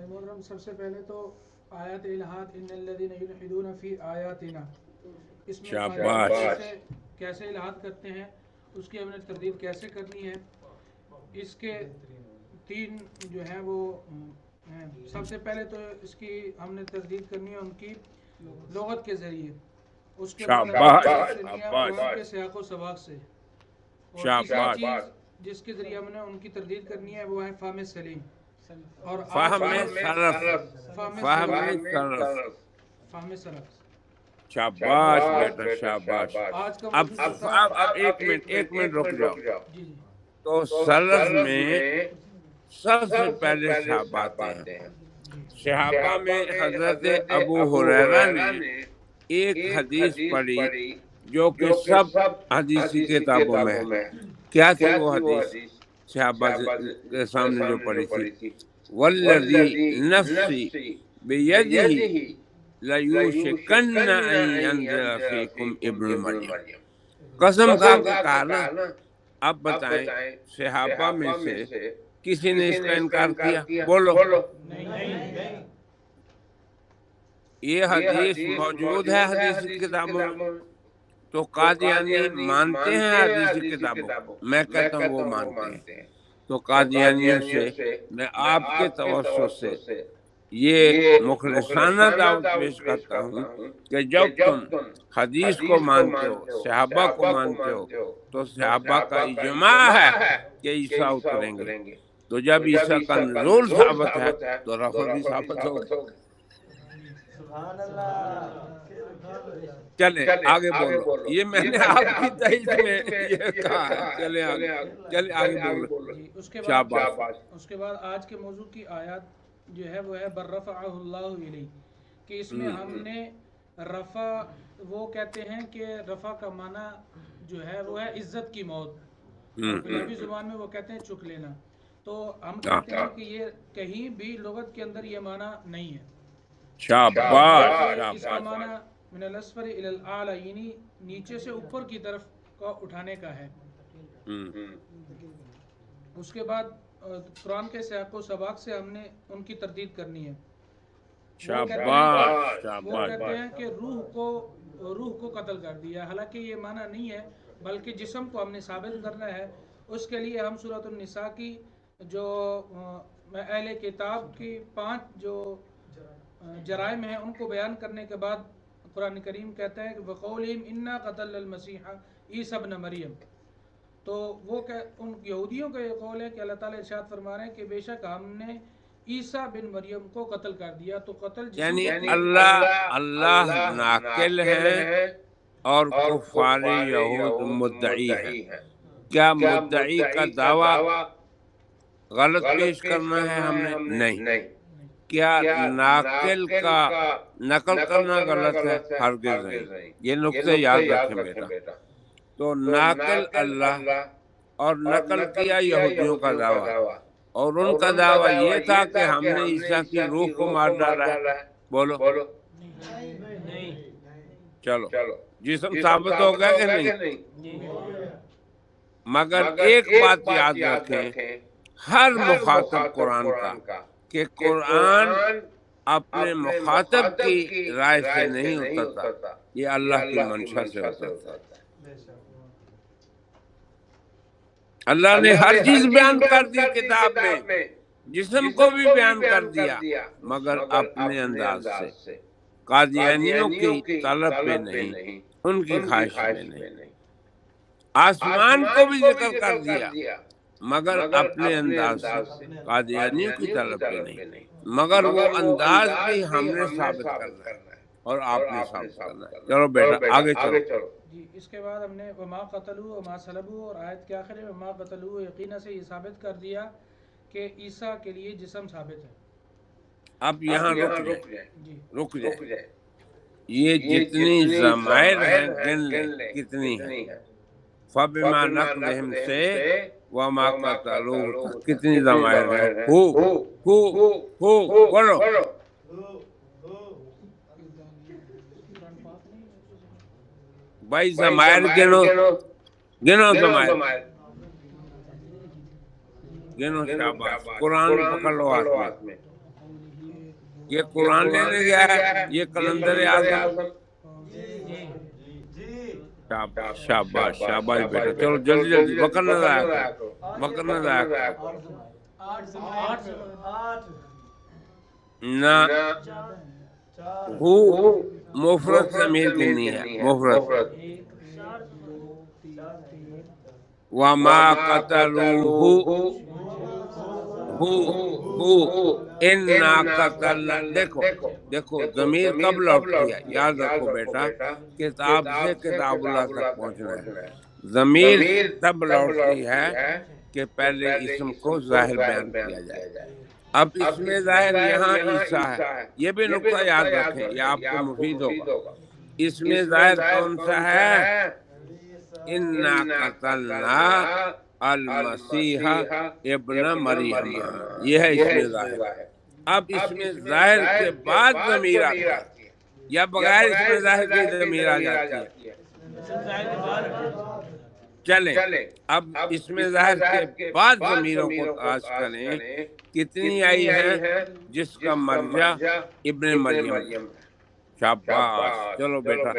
محترم، سب سے پہلے تو آیات الہاد ان الذین یلحدون فی آیاتنا، اس میں کیسے الہاد کرتے ہیں، اس کی ہم نے تردید کیسے کرنی ہے، اس کے 3 جو ہیں وہ ہیں۔ سب سے پہلے تو اس کی ہم نے تردید کرنی ہے ان کی لغت کے ذریعے، اس کے قرآن کے سیاق و سباق سے، اور تیسری چیز جس کے ذریعے ہم نے ان کی تردید کرنی ہے وہ ہے فہم سلیم، اور فہم سلف۔ شاباش بیٹا شاباش۔ اب ایک منٹ رک جاؤ۔ تو سلف میں سب سے پہلے صحابہ آتے ہیں۔ صحابہ میں حضرت ابو ہریرہ نے ایک حدیث پڑھی جو کہ سب حدیثی کتابوں میں ہے۔ کیا تھی وہ حدیث صحابہ کے سامنے جو پڑھی تھی؟ والذی نفسی بیدہ لیوشکن ان ینزل فیکم ابن مریم، قسم کھا کے کہا نا۔ اب بتائیں صحابہ میں سے کسی نے اس کا انکار کیا؟ بولو۔ یہ حدیث موجود ہے حدیث کی کتابوں میں، تو قادیانی مانتے ہیں حدیث کی کتابوں کو، میں کہتا ہوں وہ مانتے ہیں، تو قادیانیوں سے میں آپ کے توسط سے یہ مخلصانہ دعوت پیش کرتا ہوں کہ جب تم حدیث کو مانتے ہو، صحابہ کو مانتے ہو، تو صحابہ کا اجماع ہے کہ عیسیٰ اتریں گے، تو جب عیسیٰ کا نزول ثابت ہے تو رفع بھی ثابت ہوگا۔ چلیں آگے بولو، یہ میں نے آپ کی تائید میں یہ کہا ہے، چلیں آگے بولو۔ جی شاباش۔ اس کے بعد آج کے موضوع کی آیات جو ہے وہ ہے برفعہ اللہ الیہ، کہ اس میں ہم نے رفع، وہ کہتے ہیں کہ رفع کا معنی جو ہے وہ ہے عزت کی موت، پنجابی زبان میں وہ کہتے ہیں چک لینا، تو ہم کہتے ہیں کہ یہ کہیں بھی لغت کے اندر یہ معنی نہیں ہے۔ شاباش اس کا معنی من الاسفل الی الاعلی، یعنی نیچے سے اوپر کی طرف کا اٹھانے کا ہے۔ اس کے بعد قرآن کے سیاق و سباق سے ہم نے ان کی تردید کرنی ہے۔ وہ کہتے ہیں کہ روح کو قتل کر دیا، حالانکہ یہ معنی نہیں ہے، بلکہ جسم کو ہم نے ثابت کرنا ہے۔ اس کے لیے ہم سورۃ النساء کی جو اہل کتاب کی 5 جو جرائم ہیں ان کو بیان کرنے کے بعد قرآن کریم کہتا ہے کہ وَقَوْلِهِمْ إِنَّا قَتَلْنَا الْمَسِيحَ عِيسَى ابْنَ مریم، تو وہ ان یہودیوں کا یہ قول ہے کہ اللہ تعالیٰ ارشاد فرما رہے ہیں کہ بے شک ہم نے عیسیٰ بن مریم کو قتل کر دیا، تو قتل یعنی اللہ ناقل ہے اور کفار یہود مدعی ہے۔ کیا مدعی کا دعویٰ غلط پیش کرنا ہے ہم نے؟ نہیں۔ کیا ناقل کا نقل کرنا غلط ہے؟ ہرگز نہیں۔ یہ نقطہ یاد رکھیں بیٹا۔ تو ناقل اللہ اور نقل کیا یہودیوں کا دعویٰ، اور ان کا دعویٰ یہ تھا کہ ہم نے عیسیٰ کی روح کو مار ڈالا ہے۔ بولو چلو جسم ثابت ہو گیا کہ نہیں؟ مگر ایک بات یاد رکھیں، ہر مخاطب قرآن کا، کہ قرآن اپنے مخاطب کی رائے سے نہیں اترتا، یہ اللہ کی منشا سے اترتا ہے۔ اللہ نے ہر چیز بیان کر دی کتاب میں، جسم کو بھی بیان کر دیا، مگر اپنے انداز سے، قادیانیوں کی طلب پہ نہیں، ان کی خواہش میں نہیں۔ آسمان کو بھی ذکر کر دیا، مگر اپنے انداز سے، قادیانیوں کی طلب پہ نہیں، مگر وہ انداز بھی ہم نے ثابت کرنا ہے اور آپ نے ثابت کرنا ہے۔ چلو بیٹا آگے چلو۔ جی اس کے بعد ہم نے وما قتلوا وما صلبوا، اور آیت کے آخر میں وما قتلوا، یقینا سے یہ ثابت کر دیا کہ عیسیٰ کے لیے جسم ثابت ہے۔ اب یہاں رک جائے، یہ جتنی ضمائر ہیں گن لیں کتنی ہیں۔ فَبِمَا نَقْضِهِمْ سے وَمَا قَتَلُوهُ تک کتنی ضمائر ہیں؟ ہو بولو۔ بھائی ضمائر گنو ضمائر گنو۔ شاباش، قرآن پکڑ لو ہاتھ میں، یہ قرآن لینے گیا ہے، یہ کلندر اعظم۔ شاباش شاباش بیٹا، چلو جلدی وقت نہ ضائع کرو۔ نہ ہو مفرد ضمیر گننی ہے، مفرد۔ وما قتلوه انا قتلنا، دیکھو ضمیر کب لوٹتی ہے، یاد رکھو بیٹا، کتاب سے کتاب اللہ تک پہنچنا ہے۔ ضمیر تب لوٹتی ہے کہ پہلے اسم کو ظاہر بیان کیا جائے۔ اب اس میں ظاہر یہاں عیسیٰ ہے، یہ بھی نقطہ یاد رکھیں، یہ آپ کو مفید ہوگا۔ اس میں ظاہر کون سا ہے؟ انا قتلنا المسیح ابن مریم، یہ ہے اس میں ظاہر۔ اب اس میں ظاہر کے بعد ضمیر آتی ہے یا بغیر اس میں ظاہر کے ضمیر آ جاتی ہے؟ چلیں اب اس میں ظاہر کے بعد ضمیروں کو تلاش کریں، کتنی آئی ہیں؟ جس کا مرجع ابن مریم ہے، شاباش، چلو بیٹا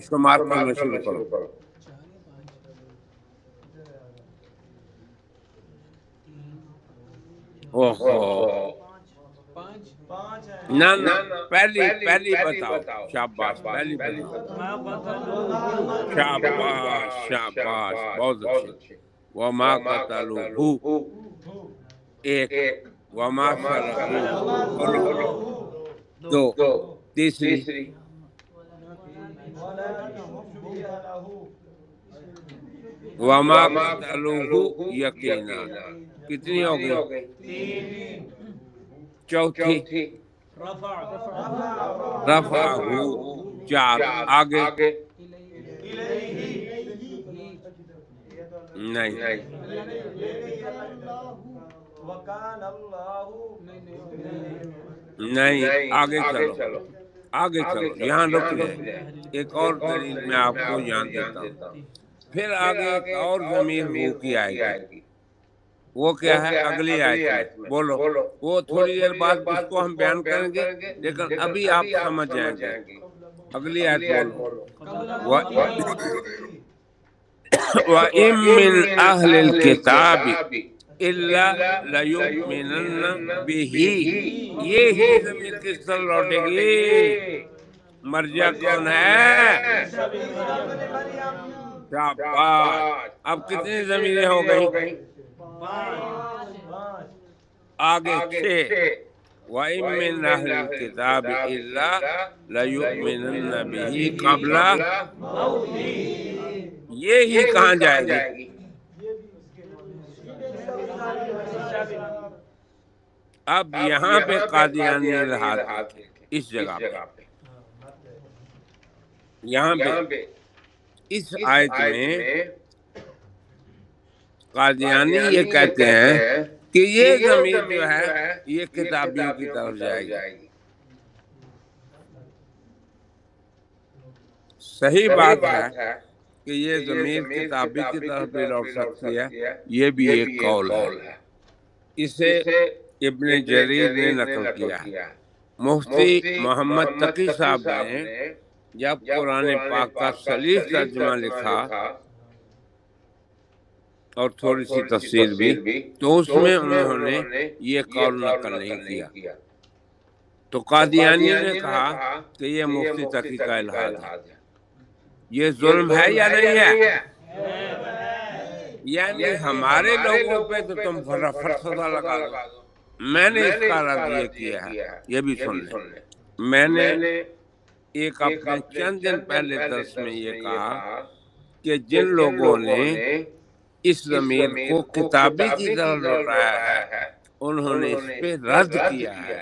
شمار کرنا شروع کرو. اوہو نہ پہلی بتاؤ. شاباش، پہلی بتاؤ. شاباش بہت اچھے. وما قتلوہ ایک، وما صلبوہ دو، تیسری وما قتلوہ یقینا. کتنی ہو گئی؟ چوتھی رفعہ چار. آگے نہیں. نہیں، آگے چلو آگے چلو، یہاں رک جائیں. ایک اور دلیل میں آپ کو یہاں دیتا ہوں. پھر آگے ایک اور ضمیر ہو کی آئے گی. وہ کیا ہے؟ اگلی آیت میں. بولو. وہ تھوڑی دیر بعد اس کو ہم بیان کریں گے، لیکن ابھی آپ سمجھ جائیں گے. اگلی آیت بولو. وَإِن مِّنْ أَهْلِ الْكِتَابِ إِلَّا لَيُؤْمِنَنَّ بِهِ. یہی ضمیر کس طرح لوٹے گی؟ مرجع کون ہے؟ شاباش. اب کتنی ضمیریں ہو گئی؟ آگے چھ. وَإِن مِّنْ أَهْلِ الْكِتَابِ إِلَّا لَيُؤْمِنَنَّ بِهِ قَبْلَ. یہی کہاں جائے گی؟ اب یہاں پہ قادیانی الحاد دیکھیں اس جگہ پہ. یہاں پہ اس آیت میں قادیانی یہ کہتے ہیں کہ یہ ضمیر جو ہے یہ کتابیوں کی طرف جائے گی. صحیح بات ہے کہ یہ ضمیر کتابی کی طرف بھی لوٹ سکتی ہے. یہ بھی ایک قول ہے. اسے ابن جریر نے نقل کیا ہے. مفتی محمد تقی صاحب نے جب قرآن پاک کا صحیح ترجمہ لکھا اور تھوڑی سی تفسیر بھی، تو اس میں انہوں نے یہ قول نقل نہیں کیا. تو قادیانی نے کہا کہ یہ مفتی تقی کا الحاد ہے. یہ ظلم ہے یا نہیں ہے؟ یعنی ہمارے لوگوں پہ تو تم فرصدہ لگا دو. میں نے اس کا رد یہ کیا ہے. یہ بھی سن لیں. میں نے ایک اپنے چند دن پہلے درس میں یہ کہا کہ جن لوگوں نے اس ضمیر کو کتابی کی طرف لوٹایا ہے انہوں نے اس پہ رد کیا ہے.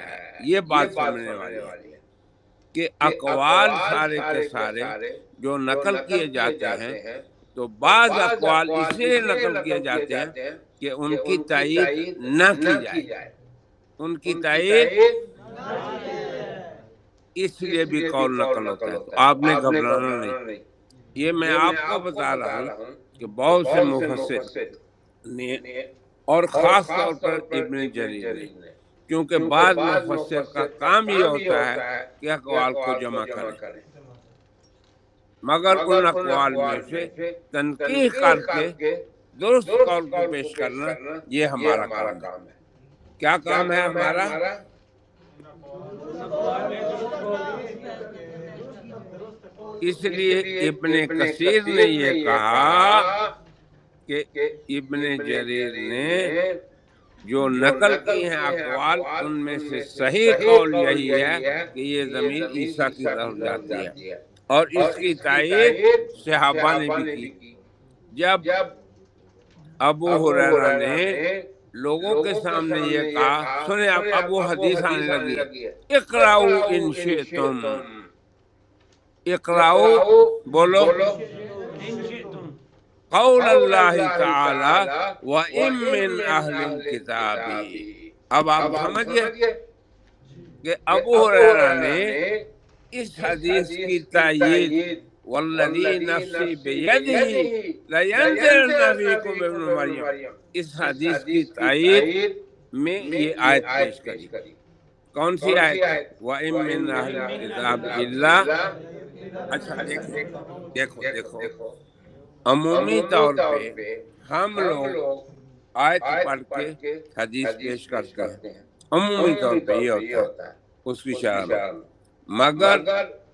یہ بات سمجھنے والی ہے کہ اقوال سارے کے سارے جو نقل کیے جاتے ہیں تو بعض اقوال اس لیے نقل کیے جاتے ہیں کہ ان کی تائید نہ کی جائے. ان کی تائید اس لیے بھی قول نقل ہوتا ہے. تو آپ نے گھبرانا نہیں. یہ میں آپ کو بتا رہا ہوں کہ بہت سے مفسر نے اور خاص طور پر ابن جریر نے، کیونکہ بعض مفسر کا کام یہ ہوتا ہے کہ اقوال کو جمع کریں، مگر ان اقوال میں سے تنقیح کر کے درست قول کو پیش کرنا یہ ہمارا کام ہے. کیا کام ہے ہمارا؟ اس لیے ابن کثیر نے یہ کہا کہ ابن جریر نے جو نقل کی ہیں اقوال ان میں سے صحیح قول یہی ہے کہ یہ ضمیر عیسیٰ کی طرف جاتی ہے، اور اس کی تائید صحابہ نے بھی کی. جب ابو ہریرہ نے لوگوں کے سامنے یہ کہا، سنیں اب وہ حدیث آنے لگی ہے، اقرأوا ان شئتم. اقرأوا بولو قول اللہ تعالی وَإِن مِّنْ أَهْلِ الْكِتَابِ. اب آپ سمجھئے کہ ابو ہریرہ نے اس حدیث کی تائید وَالَّذِي نَفْسِي بِيَدِهِ لَيَنزِلَنَّ فِيكُمْ ابن مریم، اس حدیث کی تائید میں یہ آیت پیش کری. کون سی آیت ہے؟ وَإِن مِّنْ أَهْلِ الْكِتَابِ إِلَّا، اچھا دیکھو عمومی طور پہ ہم لوگ آیت پڑھ کے حدیث پیش کرتے ہیں، عمومی طور پہ یہ ہوتا ہے اس کی شرح میں، مگر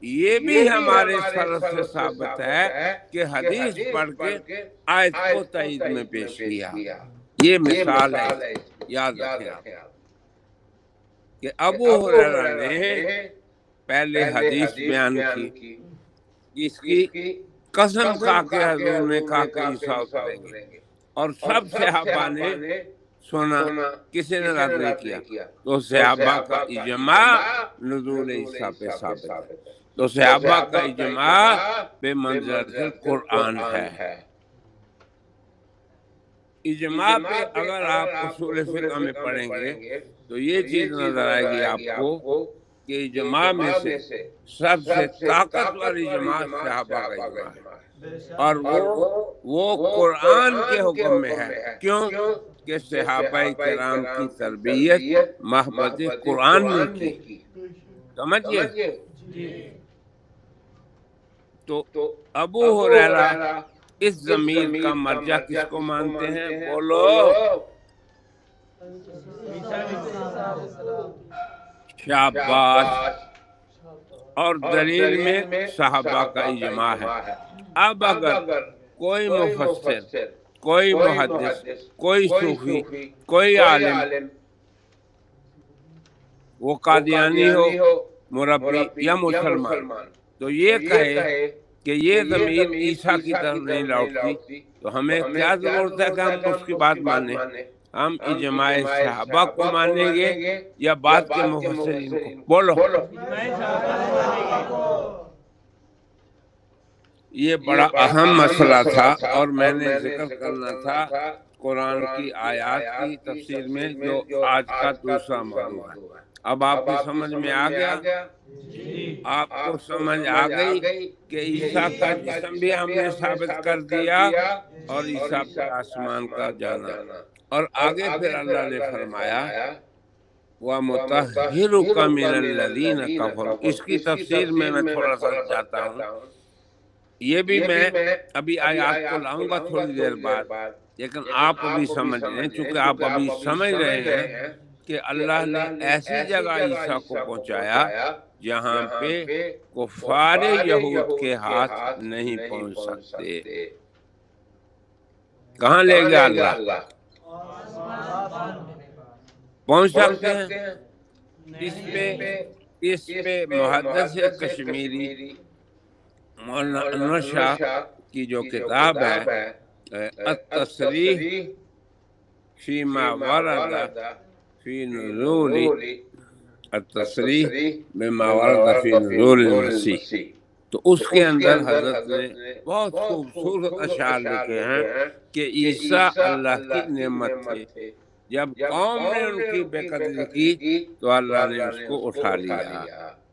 یہ بھی ہمارے سلف سے ثابت ہے کہ حدیث پڑھ کے آیت کو تائید میں پیش کیا۔ یہ مثال ہے، یاد رکھیں آپ کہ ابو ہریرہ نے پہلے حدیث بیان کی، اس کی قسم کھا کے حضور نے کہا کہ عیسیٰ اتریں گے، اور سب صحابہ نے سنا، کسی نے رد نہیں کیا، تو صحابہ کا اجماع نزول عیسیٰ پہ ثابت ہے، تو صحابہ کا اجماع بے منزلۃ القرآن ہے۔ اجماع پہ اگر آپ اصول فقہ میں پڑھیں گے تو یہ چیز نظر آئے گی آپ کو کہ اجماع میں سے سب سے طاقتور اجماع صحابہ کا اجماع ہے، اور وہ قرآن کے حکم میں ہے۔ کیوں کہ صحابہ کرام کی تربیت محبت قرآن نے کی، سمجھئے؟ تو ابو ہریرہ اس ضمیر کا مرجع کس کو مانتے ہیں؟ بولو، شاباش، اور دلیل میں صحابہ کا اجماع ہے۔ اب اگر کوئی مفسر، کوئی محدث، کوئی صوفی، کوئی عالم، وہ قادیانی ہو، مربی یا مسلمان، تو یہ کہے کہ یہ ضمیر عیسیٰ کی طرف نہیں لوٹتی، تو ہمیں کیا ضرورت ہے کہ ہم اس کی بات مانیں؟ ہم اجماع صحابہ کو مانیں گے یا بعد کے مفسرین کو؟ بولو، یہ بڑا اہم مسئلہ تھا، اور میں نے ذکر کرنا تھا قرآن کی آیات کی تفسیر میں، جو آج کا دوسرا موضوع ہے۔ اب آپ کی سمجھ میں آ گیا؟ آپ کو سمجھ آ گئی کہ عیسیٰ کا جسم بھی ہم نے ثابت کر دیا، اور عیسیٰ پہ آسمان کا جانا، اور آگے پھر اللہ نے فرمایا وَمُطَهِّرُكَ مِنَ الَّذِينَ كَفَرُوا۔ اس کی تفسیر میں تھوڑا سا جاتا ہوں، یہ بھی میں ابھی آیات کو لاؤں گا تھوڑی دیر بعد، لیکن آپ ابھی سمجھ لیں، چونکہ آپ ابھی سمجھ رہے ہیں کہ اللہ نے ایسی جگہ عیسیٰ کو پہنچایا جہاں پہ کفار یہود کے ہاتھ نہیں پہنچ سکتے۔ کہاں لے گیا اللہ؟ پہنچ سکتے ہیں۔ اس پہ محدث کشمیری مولانا انور شاہ کی جو کتاب ہے التصریح فیما ورد فی نزول، التصریح بما ورد فی نزول المسیح، تو اس کے اندر حضرت نے بہت خوبصورت اشعار لکھے ہیں کہ عیسیٰ اللہ کی نعمت تھے، جب قوم نے ان کی بے قدری کی تو اللہ نے اس کو اٹھا لیا۔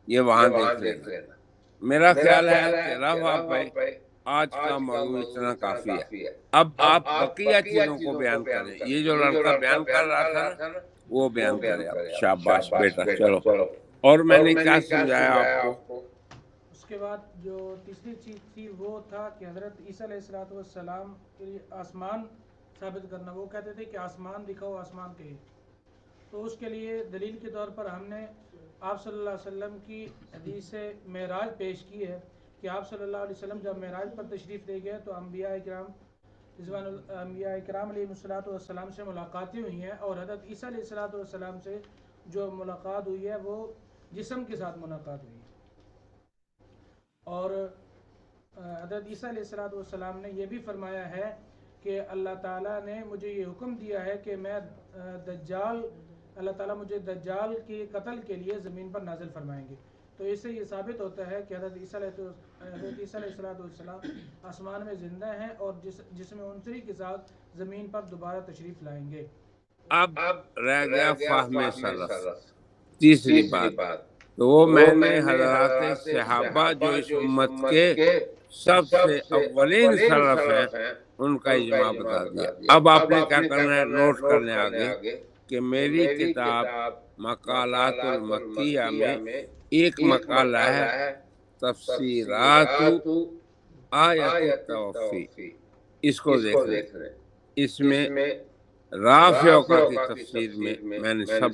یہ وہاں دیکھ لینا۔ میرا خیال ہے کہ رفع پہ آج کا موضوع اتنا کافی ہے۔ اب آپ بقیہ چیزوں کو بیان کریں، یہ جو لڑکا بیان کر رہا تھا نا وہ بیان کریں آپ۔ شاباش بیٹا، چلو۔ اور میں نے کیا سمجھایا آپ کو؟ اس کے بعد جو تیسری چیز تھی وہ تھا کہ حضرت عیسیٰ علیہ السلام کے لیے آسمان ثابت کرنا۔ وہ کہتے تھے کہ آسمان دکھاؤ، آسمان کہے، تو اس کے لیے دلیل کے طور پر ہم نے آپ صلی اللہ علیہ وسلم کی حدیث معراج پیش کی ہے کہ آپ صلی اللہ علیہ وسلم جب معراج پر تشریف لے گئے تو انبیاء کرام علیہ السلام سے ملاقاتیں ہوئی ہیں، اور حضرت عیسیٰ علیہ السلام سے جو ملاقات ہوئی ہے وہ جسم کے ساتھ ملاقات ہوئی ہے، اور حضرت عیسیٰ علیہ السلام نے یہ بھی فرمایا ہے کہ اللہ تعالیٰ نے مجھے یہ حکم دیا ہے کہ میں اللہ تعالیٰ مجھے دجال کے قتل کے لیے زمین پر نازل فرمائیں گے۔ تو اس سے یہ ثابت ہوتا ہے کہ حضرت عیسیٰ علیہ السلام آسمان میں زندہ ہیں اور جسم انصری کے ساتھ زمین پر دوبارہ تشریف لائیں گے۔ اب رہ گیا فہم سلف، تیسری بات، تو وہ میں نے حضرات صحابہ جو اس امت کے سب سے اولین سلف ہیں ان کا اجماع بتا دیا۔ اب آپ نے کیا کرنا ہے؟ نوٹ کرنے آگے کہ میری کتاب مقالات المکیہ میں ایک مقالہ ہے تفسیرات آیت التوفی، اس کو دیکھ لیں۔ اس میں رافع اوقات کی تفسیر میں نے سب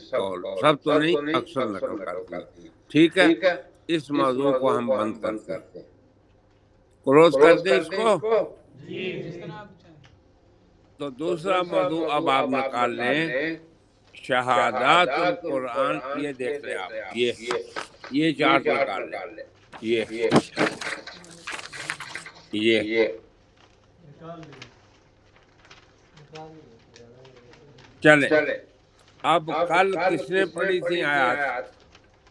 تو نہیں اکثر نقل کر دی، ٹھیک ہے۔ اس موضوع کو ہم بند کرتے ہیں، کلوز کر دیں اس کو۔ تو دوسرا موضوع اب آپ نکال لیں، شہادات القرآن۔ یہ دیکھ لیں آپ، یہ چارٹ نکال لیں، یہ چلے۔ اب کل کس نے پڑھی تھی آیات؟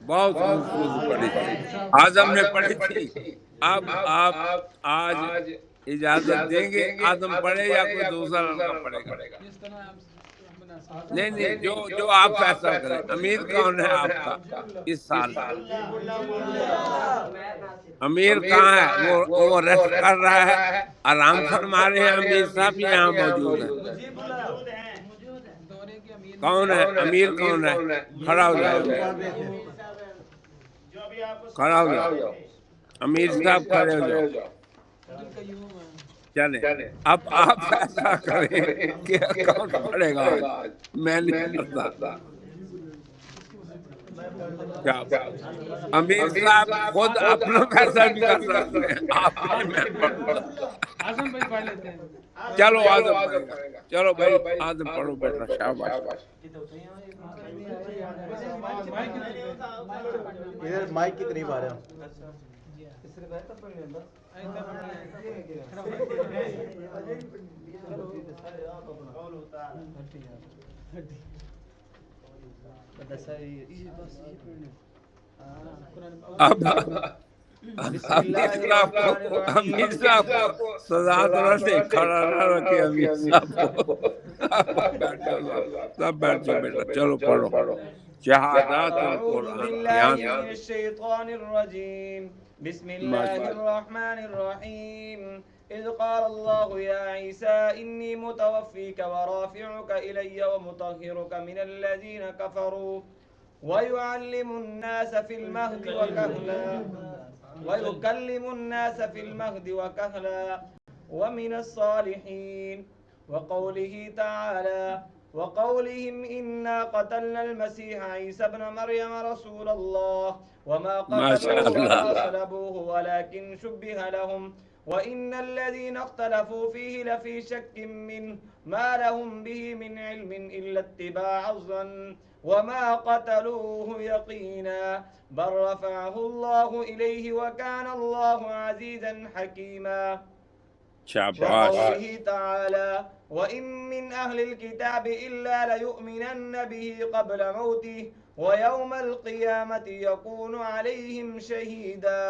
بہت خوبصورت پڑھی تھی، اعظم نے پڑھی تھی۔ اب آپ آج اجازت دیں گے اعظم پڑھے یا کوئی دوسرا لڑکا پڑھے گا؟ نہیں، جو آپ فیصلہ کریں۔ امیر کون ہے آپ کا اس سال؟ امیر کہاں ہے؟ وہ ریسٹ کر رہا ہے، آرام فرما رہے ہیں۔ امیر صاحب یہاں موجود ہیں۔ کون ہے امیر؟ کون ہے؟ کھڑا ہو جاؤ، کھڑا ہو جاؤ، امیر صاحب کھڑے ہو جاؤ۔ چلیں اب آپ فیصلہ کریں کہ کون پڑھے گا آج، میں نہیں کرتا۔ امیر صاحب خود اپنا فیصلہ بھی کر سکتے ہیں، آپ میں پڑھوں گا۔ چلو آدم پڑھے گا، چلو بھائی آدم پڑھو بیٹا، شاباش۔ ادھر مائک کے قریب آ رہا ہوں۔ اب امیر صاحب کو سزا تو نہ دے، کھڑا نہ رکھے امیر صاحب کو۔ سب بیٹھو بیٹا، چلو پڑھو۔ شہادات القرآن، یہاں من الشیطان الرجیم، بسم اللہ الرحمن الرحیم۔ اذ قال اللہ یا عیسیٰ انی متوفیک ورافعک الی ومطہرک من الذین کفروا ويعلم الناس في المهد وكهلا ويكلم الناس في المهد وكهلا ومن الصالحين، وقوله تعالى وقولهم إنا قتلنا المسيح عيسى ابن مريم رسول الله وما قتلوه وما صلبوه ولكن شبه لهم وإن الذين اختلفوا فيه لفي شك منه ما لهم به من علم إلا اتباع الظن وما قتلوه يقينا بل رفعه الله إليه وكان الله عزيزا حكيما. وقوله تعالى وإن من أهل الكتاب إلا ليؤمنن به قبل موته ويوم القيامة يكون عليهم شهيدا.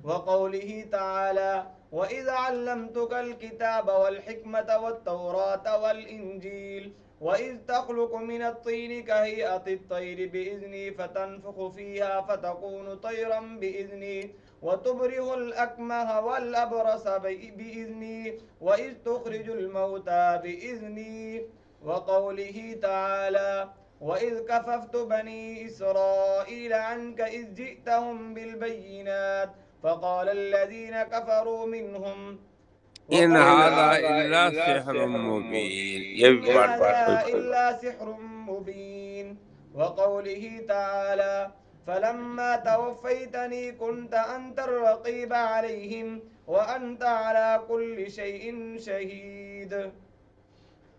وقوله تعالى وإذ علمتك الكتاب والحكمة والتوراة والإنجيل وإذ تخلق من الطين كهيئة الطير بإذني فتنفخ فيها فتكون طيرا بإذني وتبرئ الأكمه والأبرص بإذني وإذ تخرج الموتى بإذني. وقوله تعالى وإذ كففت بني إسرائيل عنك إذ جئتهم بالبينات فقال الذين كفروا منهم إن هذا إلا سحر مبين. سحر مبين. وقوله تعالى فلما توفيتني كنت أنت الرقيب عليهم وأنت على كل شيء شهيد.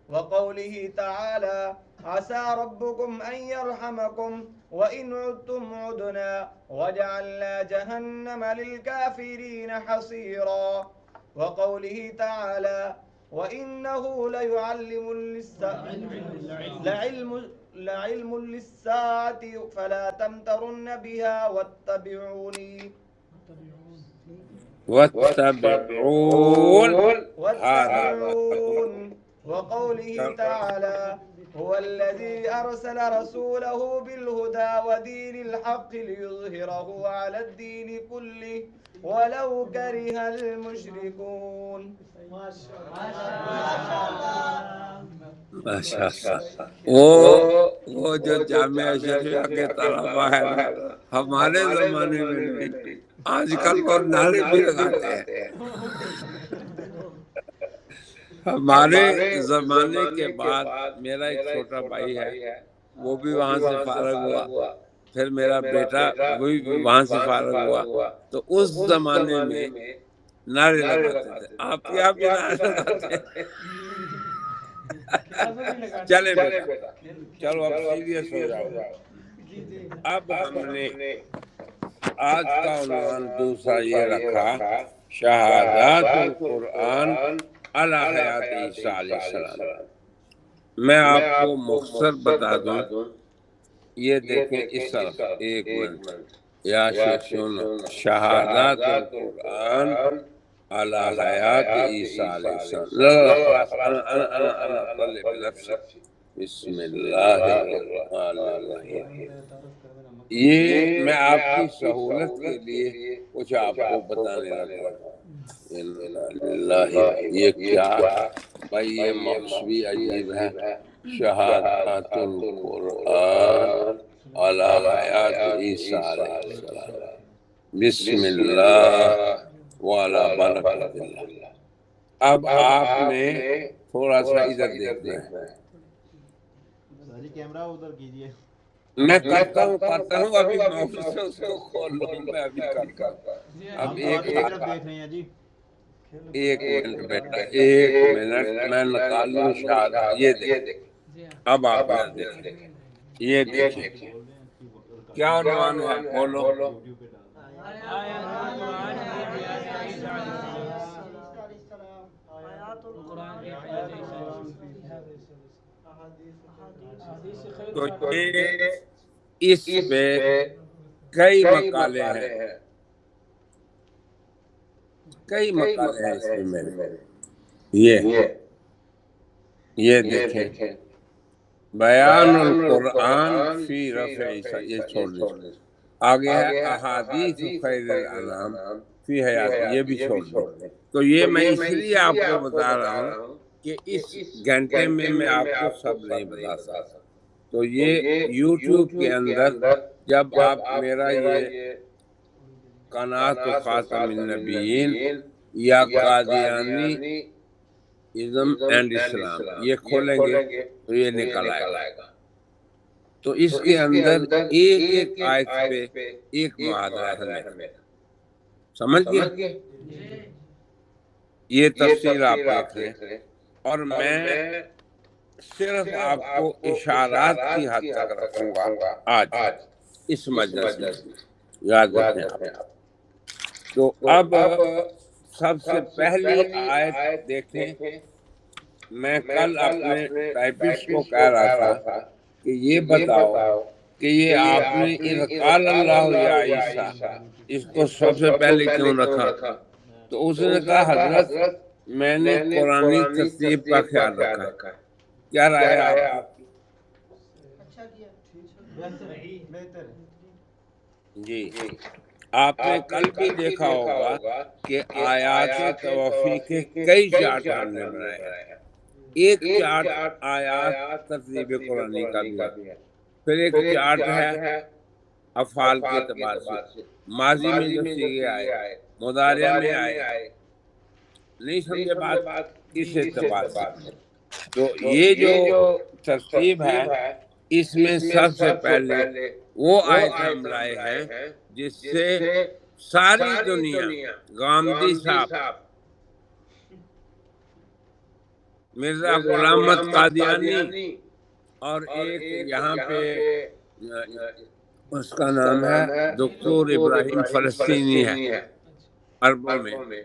وقوله تعالى عسى ربكم أن يرحمكم وإن عدتم عدنا وجعلنا جهنم للكافرين حصيرا. وقوله تعالى وإنه لعلم للساعة فلا تمترن بها واتبعوني. وقوله تعالى هو الذي أرسل رسوله بالهدى ودين الحق ليظهره على الدين كله ولو كره المشركون. ماشاء اللہ، وہ جو جامعہ اشرفیہ کے طلبا ہے نا، ہمارے زمانے میں نہیں، آج کل وہ نعرے بھی لگاتے ہیں۔ ہمارے زمانے کے بعد میرا ایک چھوٹا بھائی ہے، وہ بھی وہاں سے فارغ ہوا، پھر میرا بیٹا وہی وہاں سے فارغ ہوا، تو اس زمانے میں نعرے لگاتے تھے۔ آپ یہاں بھی نعرے لگاتے ہیں؟ چلے بیٹا، چلو اب سیریس ہو جاؤ۔ اب ہم نے آج کا عنوان دوسرا یہ رکھا، شہادات القرآن علی حیات عیسیٰ علیہ السلام۔ میں آپ کو مختصر بتا دوں، یہ دیکھیں اس طرف، ایک منٹ، یا شیخ سنو، شہادات القرآن علی حیات عیسیٰ علیہ السلام۔ لا لا خلاص، انا اطلع بنفسی، بسم اللہ الرحمن الرحیم۔ یہ میں آپ کی سہولت کے لیے کچھ آپ کو بتانے لگا ہوں۔ یہ کیا بھائی، یہ مقصوی عجیب ہے، شہادات القرآن علی حیات عیسیٰ علیہ السلام، بسم اللہ وعلی برکت اللہ۔ اب آپ نے تھوڑا سا ادھر دیکھنا ہے، کیمرہ ادھر کیجیے۔ میں کرتا ہوں ابھی میں سے اس کو کھول لوں، میں ابھی کرتا ہوں۔ اب ایک طرف دیکھ رہے ہیں جی۔ ایک منٹ بیٹا، ایک منٹ، میں نکال لوں شہادت۔ یہ دیکھیں، اب آپ ادھر دیکھیں، یہ دیکھیں کیا عنوان ہے، بولو۔ تو یہ اس پہ کئی مقالے ہیں، کئی مقالے ہیں اس میں میرے۔ یہ دیکھیں، بیان القرآن فی رفع عیسیٰ، یہ چھوڑ دیں۔ آگے ہے احادیث خیر الانام فی حیات، یہ بھی چھوڑ دیں۔ تو یہ میں اس لیے آپ کو بتا رہا ہوں کہ اس گھنٹے میں آپ کو سب نہیں بتا سکتا۔ تو یہ یوٹیوب کے اندر جب آپ میرا یہ قناۃ خاتم النبیین یا قادیانی ازم اینڈ اسلام یہ کھولیں گے تو یہ نکل آئے گا۔ تو اس کے اندر ایک ایک آیت پہ ایک محاضرہ ہے میرا، سمجھ گئے؟ یہ تفصیل آپ دیکھ لیں، اور میں صرف آپ کو اشارات کی حد تک رکھوں گا آج اس مجلس میں، یاد رکھیں آپ۔ تو اب سب سے پہلی آیت دیکھیں۔ میں کل اپنے ٹائپسٹ کو کہہ رہا تھا کہ یہ بتاؤ کہ یہ آپ نے اذ قال اللہ یا عیسیٰ اس کو سب سے پہلے کیوں رکھا؟ تو اس نے کہا حضرت میں نے قرآنی ترتیب کا خیال رکھا ہے۔ کیا رائے ہے آپ کی؟ جی، آپ نے کل بھی دیکھا ہوگا کہ آیات توفیق کے کئی چارٹ ہم نے بنائے ہیں۔ ایک چارٹ آیات ترتیب قرآنی کا بھی ہے، پھر ایک چارٹ ہے افعال کے اعتبار سے، ماضی میں جو صیغے آئے، مضارع میں آئے، نہیں سمجھے بات، اس اعتبار سے۔ تو یہ جو ترتیب ہے اس میں سب سے پہلے وہ آیت ہم لائے ہیں جس سے ساری دنیا، گامدی صاحب، مرزا غلام احمد قادیانی، اور ایک یہاں پہ اس کا نام ہے دکتور ابراہیم فلسطینی ہے عربوں میں،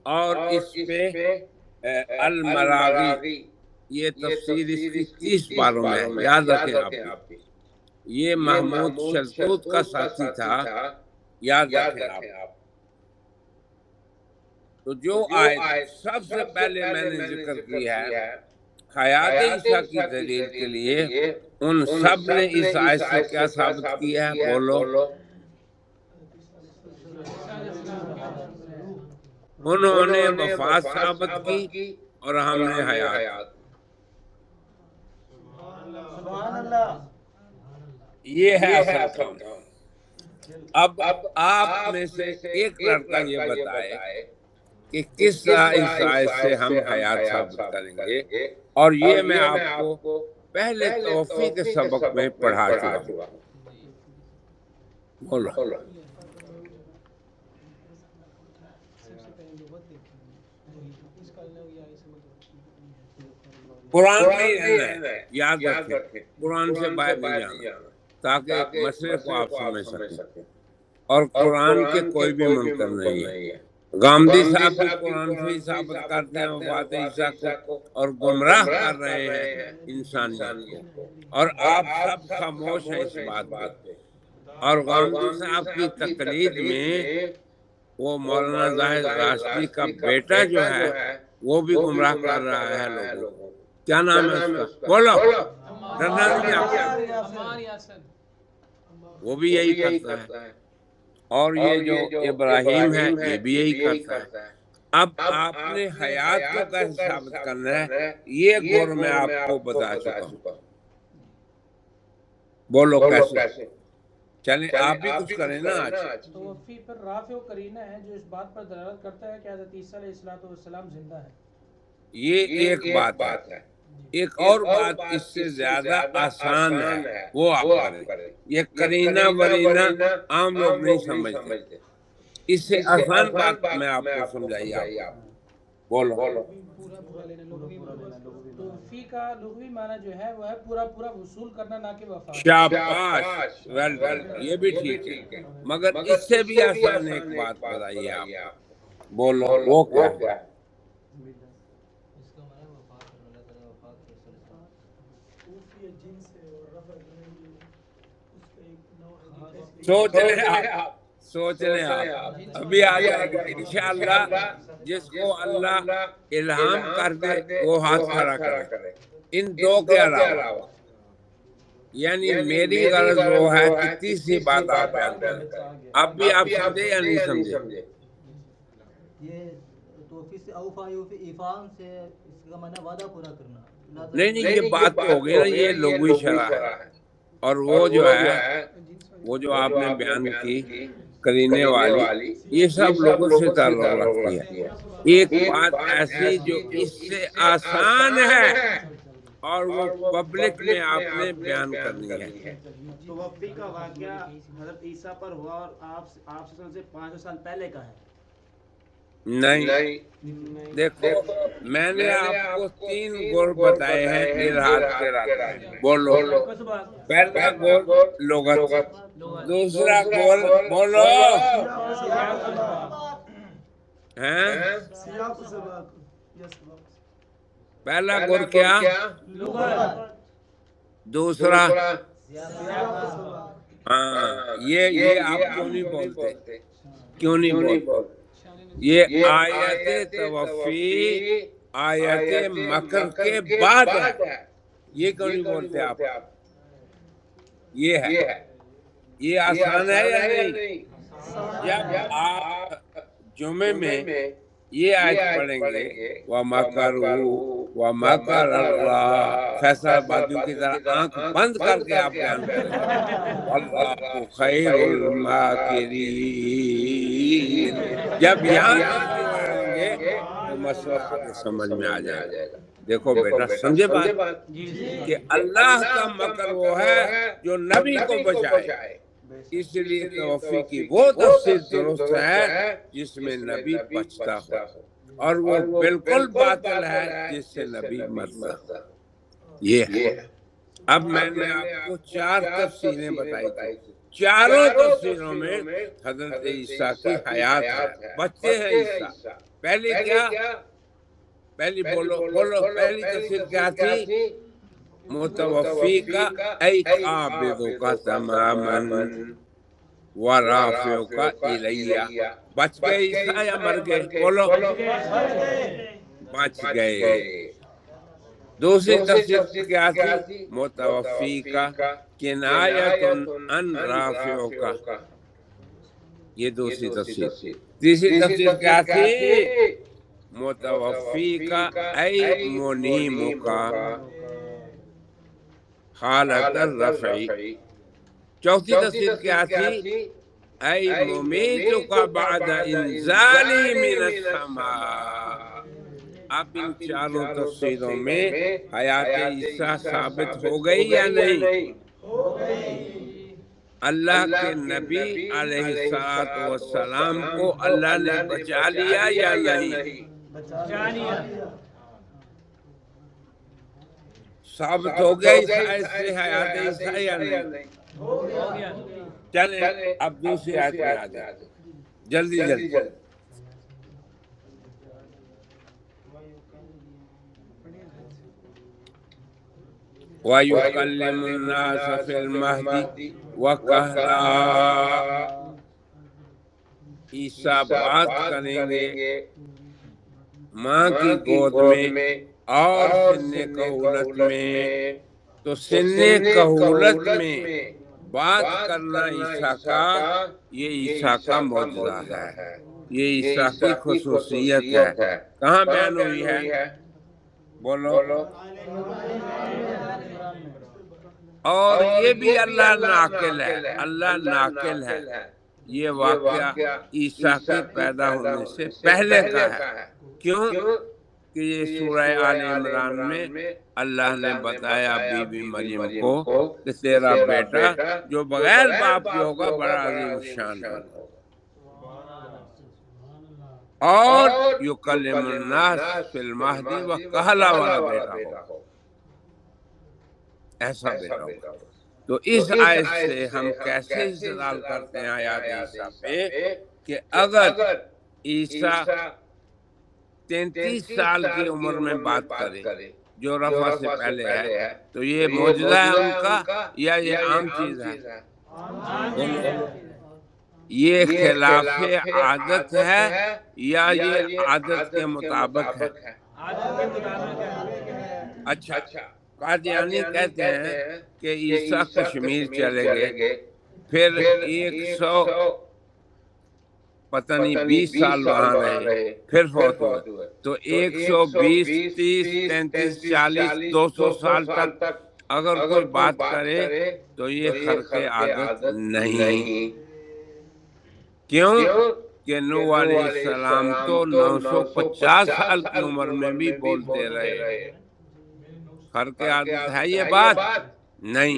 اور اس پہ المراغی، یہ تفسیر اس کی 30 پاروں میں ہے، یاد رکھیں آپ۔ یہ محمود شلتوت کا ساتھی تھا، یاد رکھیں آپ۔ تو جو آیت سب سے پہلے میں نے ذکر کی ہے حیات عیسیٰ کی دلیل کے لیے، ان سب نے اس آیت سے کیا ثابت کیا ہے، بولو۔ انہوں نے وفات ثابت کی اور ہم نے حیات۔ سبحان اللہ. یہ ہے اصل کام. اب آپ میں سے ایک لڑکا یہ بتائے کہ کس طرح اس آیت سے ہم حیات ثابت کریں گے، اور یہ میں آپ کو پہلے توفیق کے سبق میں پڑھا چکا ہوں. بولو. قرآن میں ہی رہنا ہے، یاد رکھیں، قرآن سے باہر نہیں جانا تاکہ مسئلے کو آپ سمجھ سکیں. اور قرآن کے کوئی بھی منکر نہیں ہے. غامدی صاحب بھی قرآن سے ہی ثابت کرتے ہیں وفات عیسیٰ کو، اور گمراہ کر رہے ہیں انسانیت کو، اور آپ سب خاموش ہیں اس بات پہ. اور غامدی صاحب کی تقلید میں وہ مولانا زاہد راشدی کا بیٹا جو ہے وہ بھی گمراہ کر رہا ہے لوگوں کو. کیا نام ہے اس کا؟ بولو. ڈرنا نہیں آپ کو. وہ بھی یہی کرتا ہے. اور یہ جو ابراہیم ہے یہ بھی یہی کرتا ہے. اب آپ نے حیات کو کیسے ثابت کرنا ہے یہ غور میں آپ کو بتا چکا ہوں. بولو کیسے. چلیں آپ بھی کچھ کریں نا آج. توفی پر رافع و قرینہ ہے جو اس بات پر دلالت کرتا ہے کہ حضرت عیسیٰ علیہ السلام زندہ ہے. یہ ایک بات ہے. ایک اور بات اس سے زیادہ آسان ہے، وہ آپ کریں. یہ قرینہ ورینہ عام لوگ نہیں سمجھتے. اس سے آسان بات میں آپ کو سمجھائی. آپ بولو. توفی کا لغوی معنی جو ہے وہ ہے پورا پورا وصول کرنا، نہ کہ وفا. شاباش. Well done. یہ بھی ٹھیک ہے، مگر اس سے بھی آسان ایک بات بتائیے آپ. بولو وہ کیا ہے؟ سوچ لیں آپ. ابھی آ جائے گا انشاءاللہ. جس کو اللہ الہام کر دے وہ ہاتھ کھڑا کرے. ان دو کے علاوہ یعنی میری غرض وہ ہے کہ تیسری بات آپ بیان کریں. اب بھی آپ سمجھے یا نہیں سمجھے؟ یہ توفی سے اوفا ایفان سے اس کا معنی وعدہ پورا کرنا. نہیں یہ بات تو ہو گئی نا، یہ لغوی شرح ہے. اور وہ جو ہے وہ جو آپ نے بیان کی کرینے والی، یہ سب لوگوں سے تعلق رکھتی ہے. ایک بات ایسی جو اس سے آسان ہے اور وہ پبلک میں آپ نے بیان کرنی ہے. توفی کا واقعہ حضرت عیسیٰ پر ہوا اور آپ سے 500 سال پہلے کا ہے. نہیں دیکھو، میں نے آپ کو 3 گول بتائے ہیں الہاد کے راستے میں. بولو. پہلا گول لغت، دوسرا گول بولو ہیں. پہلا گول کیا؟ دوسرا ہاں یہ آپ کیوں نہیں بولتے؟ یہ آیت توفی آیت مکر کے بعد ہے. یہ کیوں نہیں بولتے آپ؟ یہ ہے. یہ آسان ہے یا نہیں؟ جب آپ جمعے میں یہ آیت پڑھیں گے وَمَكَرُوا وَمَكَرَ اللَّهُ، فیصل آبادیوں کی طرح آنکھ بند کر کے آپ بیان کریں وَاللَّهُ خَيْرُ الْمَاكِرِينَ. جب یہاں تک پڑھیں گے تو مسئلہ آپ کو سمجھ میں آ جائے گا. دیکھو بیٹا، سمجھے بات کہ اللہ کا مکر وہ ہے جو نبی کو بچائے. اس لیے توفی کی وہ تفسیر درست ہے جس میں نبی بچتا ہو، اور وہ بالکل باطل ہے جس سے نبی مرتا. یہ ہے. اب میں نے آپ کو 4 تفسیریں بتائی تھی. چاروں تفسیروں میں حضرت عیسیٰ کی حیات ہے، بچے ہیں عیسیٰ. پہلی کیا؟ پہلی بولو پہلی تفسیر کیا تھی؟ متوفی کا ای قابض کا تماماً ورافع کا الیہ. بچ گئے عیسیٰ یا مر گئے؟ بولو. بچ گئے. دوسری تفسیر کیا تھی؟ متوفی کا کنایۃ عن رافع کا. یہ دوسری تفسیر. تیسری تفسیر کیا تھی؟ متوفی کا ای منیم کا. حالت الرفع. چوتھی تفسیر کیا تھی؟ اے ممیتک بعد انزالی من السماء. اب ان چاروں تفسیروں میں حیات عیسیٰ ثابت ہو گئی یا نہیں؟ اللہ کے نبی علیہ الصلوۃ والسلام کو اللہ نے بچا لیا یا نہیں؟ ثابت ہو گیا اس آیت سے حیات عیسیٰ یا نہیں؟ چلیں اب دوسری آیت میں آ جائیں جلدی جلدی. وَيُكَلِّمُ النَّاسَ فِي الْمَهْدِ وَكَهْلًا. عیسیٰ بات کریں گے ماں کی گود میں اور سن کہولت میں. تو سن کہولت میں بات کرنا عیسیٰ کا، یہ عیسیٰ کا معجزہ ہے، یہ عیسیٰ کی خصوصیت ہے. کہاں بیان ہوئی ہے؟ بولو. اور یہ بھی اللہ ناقل ہے، اللہ ناقل ہے. یہ واقعہ عیسیٰ کے پیدا ہونے سے پہلے کا ہے. کیوں کہ یہ سورہ آل عمران میں اللہ نے بتایا بی بی مریم کو کہ تیرا بیٹا جو بغیر باپ کے ہوگا بڑا عظیم شان ہوگا. اور یکلم الناس فی المہد وکہلا والا بیٹا ہوگا، ایسا بیٹا ہوگا. تو اس آیت سے ہم کیسے استدلال کرتے ہیں آیات عیسیٰ پہ کہ اگر عیسیٰ 33 سال کی عمر میں بات کرے جو رفع سے پہلے ہے، تو یہ معجزہ ہے ان کا یا یہ عام چیز ہے؟ یہ خلاف عادت ہے یا یہ عادت کے مطابق ہے؟ اچھا، قادیانی کہتے ہیں کہ عیسیٰ کشمیر چلے گئے، پھر 100 پتہ نہیں 20 سال وہاں رہے، پھر فوت ہوئے. تو 120 30 33 40 200 سال تک اگر کوئی بات کرے تو یہ خرق عادت نہیں. کیوں کہ نوح علیہ السلام تو 950 سال کی عمر میں بھی بولتے رہے. خرق عادت ہے یہ بات؟ نہیں.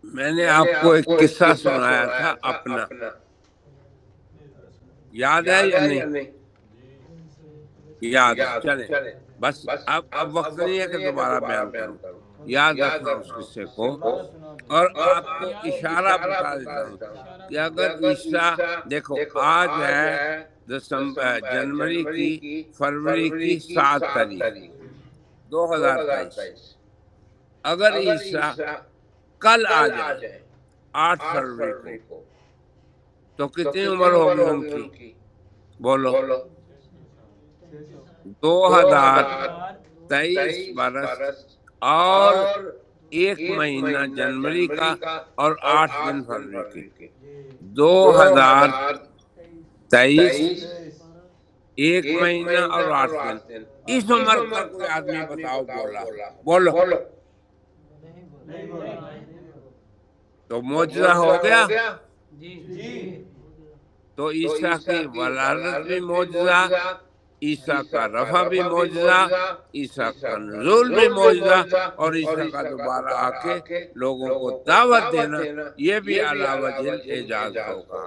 میں نے آپ کو ایک قصہ سنایا تھا اپنا، یاد ہے یا نہیں؟ یاد ہے. چلیں بس اب وقت نہیں ہے کہ دوبارہ بیان کروں. یاد رکھنا اس قصے کو. اور آپ کو اشارہ بتا دیتا ہوں کہ اگر عیسیٰ دیکھو آج ہے جنوری کی فروری کی 7 تاریخ 2023. اگر عیسیٰ کل آ جائے 8 فروری کو تو کتنی عمر ہوگی ان کی؟ بولو. 2023 برس اور 1 مہینہ جنوری کا اور 8 دن فروری کی. 2023 1 مہینہ اور 8 دن. اس عمر پر کوئی آدمی بتاؤ بولو. تو معجزہ ہو گیا. تو عیسیٰ کی ولادت بھی معجزہ، عیسیٰ کا رفع بھی معجزہ، عیسیٰ کا نزول بھی معجزہ، اور عیسیٰ کا دوبارہ آ کے لوگوں کو دعوت دینا یہ بھی علی وجہ الاعجاز ہوگا.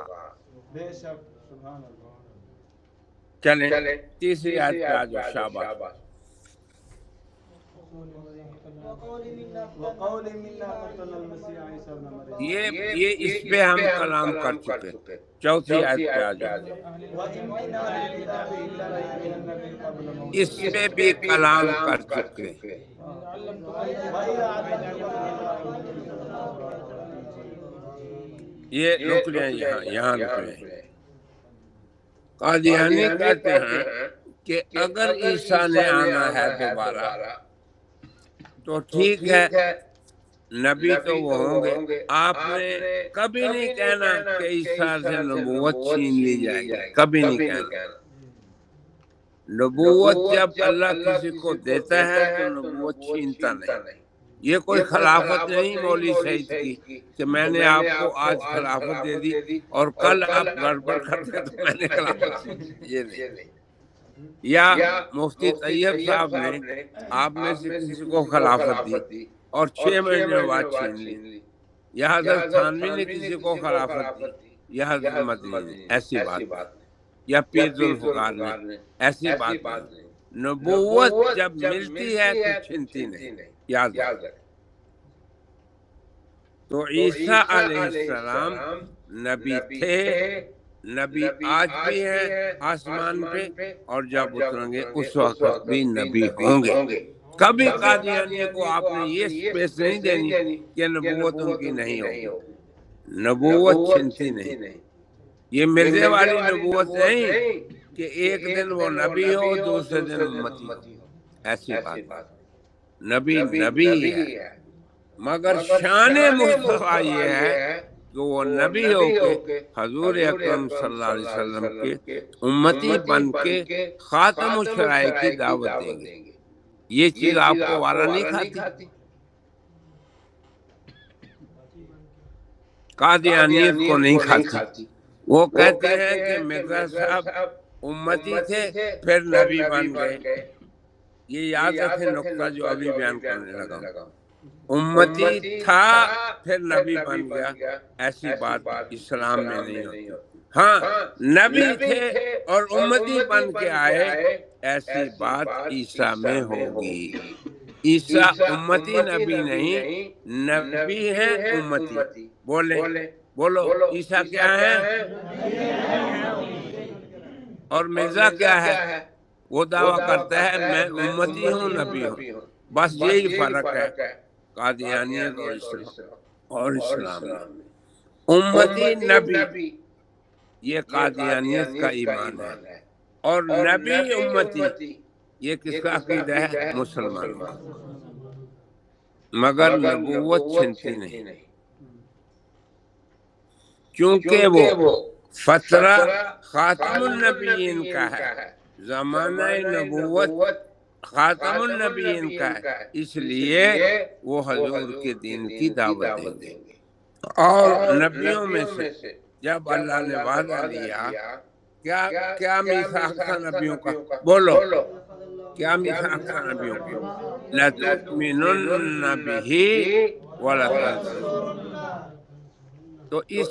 چلیں تیسری آیت پہ آ جاؤ. شاباش. یہ اس پہ ہم کلام کر چکے. چوتھی آیت پہ آ جاؤ. اس پہ بھی کلام کر چکے. یہ رک لیں، یہاں رک لیں. قادیانی کہتے ہیں کہ اگر عیسیٰ نے آنا ہے دوبارہ تو ٹھیک ہے، نبی تو وہ ہوں گے. آپ نے کبھی نہیں کہنا کہ عیسیٰ سے نبوت چھین لی جائے گی، کبھی نہیں کہنا. نبوت جب اللہ کسی کو دیتا ہے تو نبوت چھینتا نہیں. یہ کوئی خلافت نہیں مولوی سعید کی کہ میں نے آپ کو آج خلافت دے دی اور کل آپ گڑبڑ کرتے تو میں نے خلافت دی. یہ نہیں. یا مفتی طیب صاحب نے آپ میں سے کسی کو خلافت دی اور 6 مہینے بعد چھین لی. یا حضرت تھانوی نے کسی کو خلافت دی یا حضرت مدنی نے. ایسی بات نہیں. یا پیر ذوالفقار نے. ایسی بات نہیں. نبوت جب ملتی ہے تو چھنتی نہیں. یاد رکھیں. تو عیسیٰ علیہ السلام نبی تھے، نبی آج بھی ہیں آسمان پہ، اور جب اتریں گے اس وقت بھی نبی ہوں گے. کبھی قادیانی کو آپ نے یہ سپیس نہیں دینی کہ نبوت ان کی نہیں ہوگی. نبوت چھنتی نہیں. یہ مرزے والی نبوت نہیں کہ ایک دن وہ نبی ہو دوسرے دن امتی ہو. ایسی بات نبی نبی ہے، مگر شان مصطفیٰ یہ ہے کہ وہ نبی ہو کے حضور اکرم صلی اللہ علیہ وسلم کے امتی بن کے خاتم الشرائع کی دعوت دیں گے. یہ چیز آپ کو وارا نہیں کھاتی. قادیانیت کو نہیں کھاتی. وہ کہتے ہیں کہ مرزا صاحب امتی تھے پھر نبی بن گئے. یہ یاد رکھیں نقطہ جو ابھی بیان کرنے لگا. امتی تھا پھر نبی بن گیا، ایسی بات اسلام میں نہیں ہوتی. ہاں نبی تھے اور امتی بن کے آئے، ایسی بات عیسیٰ میں ہوگی. عیسیٰ امتی نبی نہیں، نبی ہیں امتی. بولو عیسیٰ کیا ہے اور مرزا کیا ہے؟ وہ دعویٰ کرتا ہے میں امتی ہوں نبی ہوں. بس یہی فرق ہے قادیانیت اور اسلام میں. امتی نبی یہ قادیانیت کا ایمان ہے، اور نبی امتی یہ کس کا عقیدہ ہے؟ مسلمانوں کا. مگر نبوت چھنتی نہیں، کیونکہ وہ فترہ خاتم النبیین کا ہے. زمانہ نبوت خاتم النبیین کا ہے، اس لیے وہ حضور کے دین کی دعوت دیں گے. اور نبیوں میں سے جب اللہ نے وعدہ لیا، کیا میثاق تھا نبیوں کا؟ بولو کیا میثاق تھا نبیوں کا؟ لَتُؤْمِنُنَّ بِهِ وَلَتَنصُرُنَّهُ. تو اس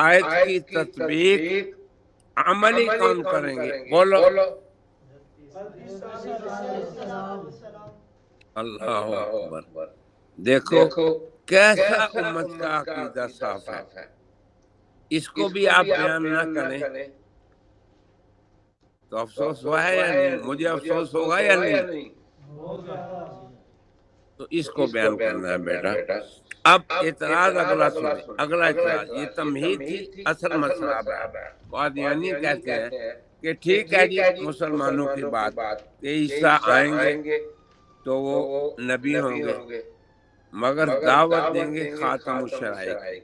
آیت کی تطبیق عملی کون کریں گے؟ بولو اللہ اکبر. دیکھو کیسا امت کا عقیدہ صاف ہے. اس کو بھی آپ بیان نہ کریں تو افسوس ہوا ہے یا نہیں؟ مجھے افسوس ہوگا یا نہیں؟ تو اس کو بیان کرنا ہے بیٹا. اب اعتراض اگلا سنیں. اگلا اعتراض یہ تمہید تھی، اصل مسئلہ اب ہے. قادیانی کہتے ہیں کہ ٹھیک ہے جی مسلمانوں کی بات کہ عیسیٰ آئیں گے تو وہ نبی ہوں گے، مگر دعوت دیں گے خاتم الشرائع کی.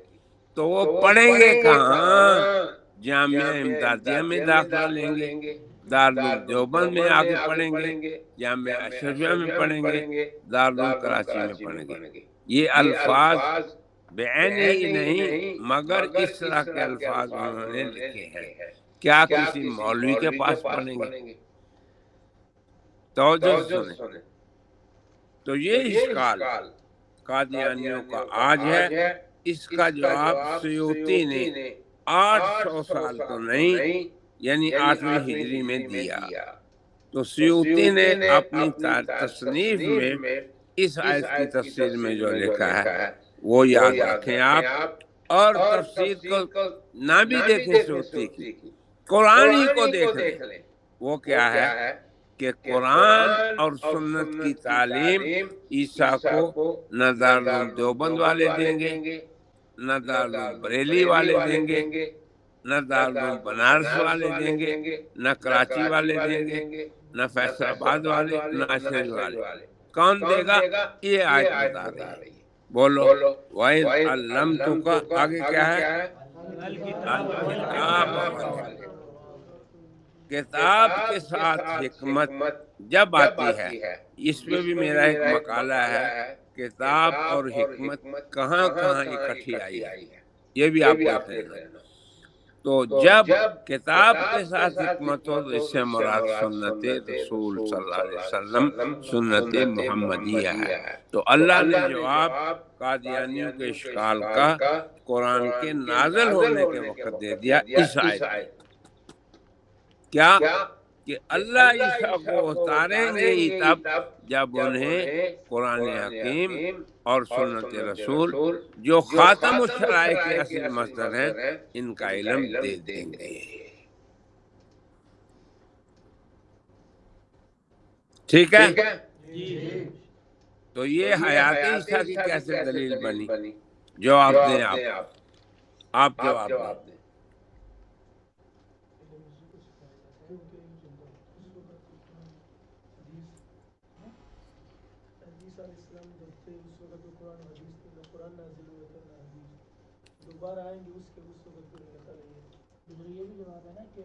تو وہ پڑھیں گے کہاں؟ جامعہ امدادیہ میں داخلہ لیں گے، دارالعلوم دیوبند میں آگے پڑھیں گے، جامعہ اشرفیہ میں پڑھیں گے، دارالعلوم کراچی میں پڑھیں گے. یہ الفاظ بعین ہی نہیں مگر اس طرح کے الفاظ انہوں نے لکھے ہیں. کیا کسی مولوی کے پاس پڑھیں گے؟ توجہ سنیں. تو یہ اشکال قادیانیوں کا آج ہے. اس کا جواب سیوطی نے 800 سال تو نہیں یعنی 8ویں ہجری میں دیا. تو سیوطی نے اپنی تصنیف میں اس آیت کی تفسیر میں جو لکھا ہے وہ یاد رکھیں آپ، اور تفسیر کو نہ بھی دیکھیں سیوطی کی، قرآن ہی کو دیکھ لیں. وہ کیا ہے کہ قرآن اور سنت کی تعلیم عیسیٰ کو نہ دارالعلوم دیوبند والے دیں گے، نہ دارالعلوم بریلی والے دیں گے، نہ دارالعلوم بنارس والے دیں گے، نہ کراچی والے دیں گے، نہ فیصل آباد والے، نہ اشرف والے. کون دے گا؟ یہ آیت بتا رہی ہے. بولو وَإِذْ عَلَّمْتُكَ، آگے کیا ہے؟ الکتاب. کتاب کے ساتھ حکمت جب آتی ہے، اس پہ بھی میرا ایک مقالہ ہے، کتاب اور حکمت کہاں کہاں اکٹھی آئی ہے، یہ بھی آپ دیکھ لینا۔ تو جب کتاب کے ساتھ حکمت ہو تو اس سے مراد سنت رسول صلی اللہ علیہ وسلم، سنت محمدیہ ہے۔ تو اللہ نے جواب قادیانیوں کے اشکال کا قرآن کے نازل ہونے کے وقت دے دیا اس آیت میں۔ کیا کہ اللہ عیسیٰ کو اتاریں گے ہی تب جب انہیں قرآن حکیم اور سنت رسول جو خاتم الشرائع کے اصل مصدر ہیں ان کا علم دے دیں گے۔ ٹھیک ہے؟ تو یہ حیات عیسیٰ کی کیسے دلیل بنی؟ جواب دیں آپ جواب دیں۔ دوبارہ آئیں گے اس کے اس وقت پھر پتہ لگے گا۔ دوسرا یہ بھی جواب ہے نا کہ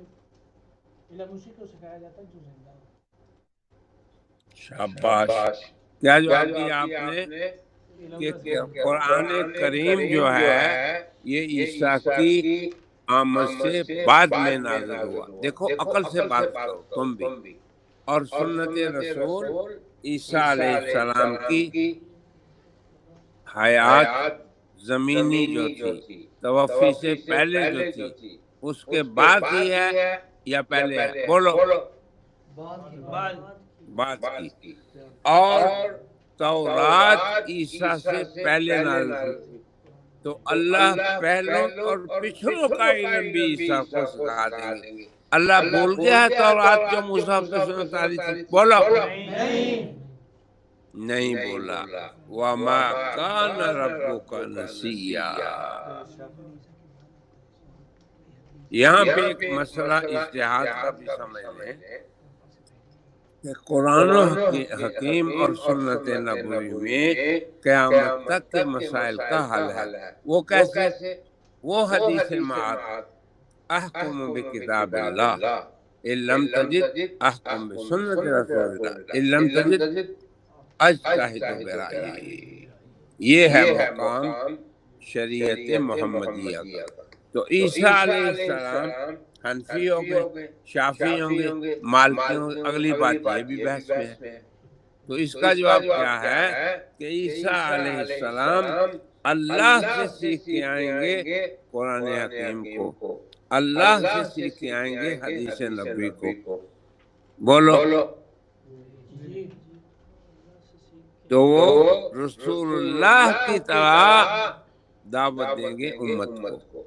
علم اسی کو سکھایا جاتا ہے جو زندہ ہو۔ شاباش، کیا جواب دیا آپ نے کہ قرآن کریم جو ہے یہ عیسیٰ کی آمد سے بعد میں نازل ہوا۔ دیکھو عقل سے بات کرو تم بھی۔ اور سنت رسول عیسیٰ علیہ السلام کی حیات زمینی جو تھی، توفی سے پہلے جو تھی، اس کے بعد ہی ہے یا پہلے ہے؟ بولو۔ بات کی۔ اور تورات عیسیٰ سے پہلے نازل ہوئی، تو اللہ پہلوں اور پچھلوں کا علم بھی عیسیٰ کو سکھا دیں گے۔ اللہ بھول گیا ہے تورات جو مصحف پہ سنت اتاری تھی؟ بولو۔ نہیں بولا۔ وَمَا كَانَ رَبُّكَ نَسِيًّا۔ یہاں پہ ایک مسئلہ اجتہاد کا بھی سمجھ لیں کہ قرآن حکیم اور سنت نبوی میں قیامت تک کے مسائل کا حل ہے۔ وہ کیسے؟ وہ حدیث معاد احکم بکتاب اللہ ان لم تجد احکم بسنت رسول اللہ ان لم تجد اجتہد برائے۔ یہ ہے مقام شریعت محمدیہ کا۔ تو عیسیٰ علیہ السلام حنفی ہوں گے، شافعی ہوں گے، مالکی ہوں گے، اگلی بات یہ بھی بحث میں ہے۔ تو اس کا جواب کیا ہے کہ عیسیٰ علیہ السلام اللہ سے سیکھ کے آئیں گے قرآن حکیم کو، اللہ سے سیکھ کے آئیں گے حدیث نبوی کو۔ بولو۔ تو وہ رسول اللہ کی طرح دعوت دیں گے امت کو۔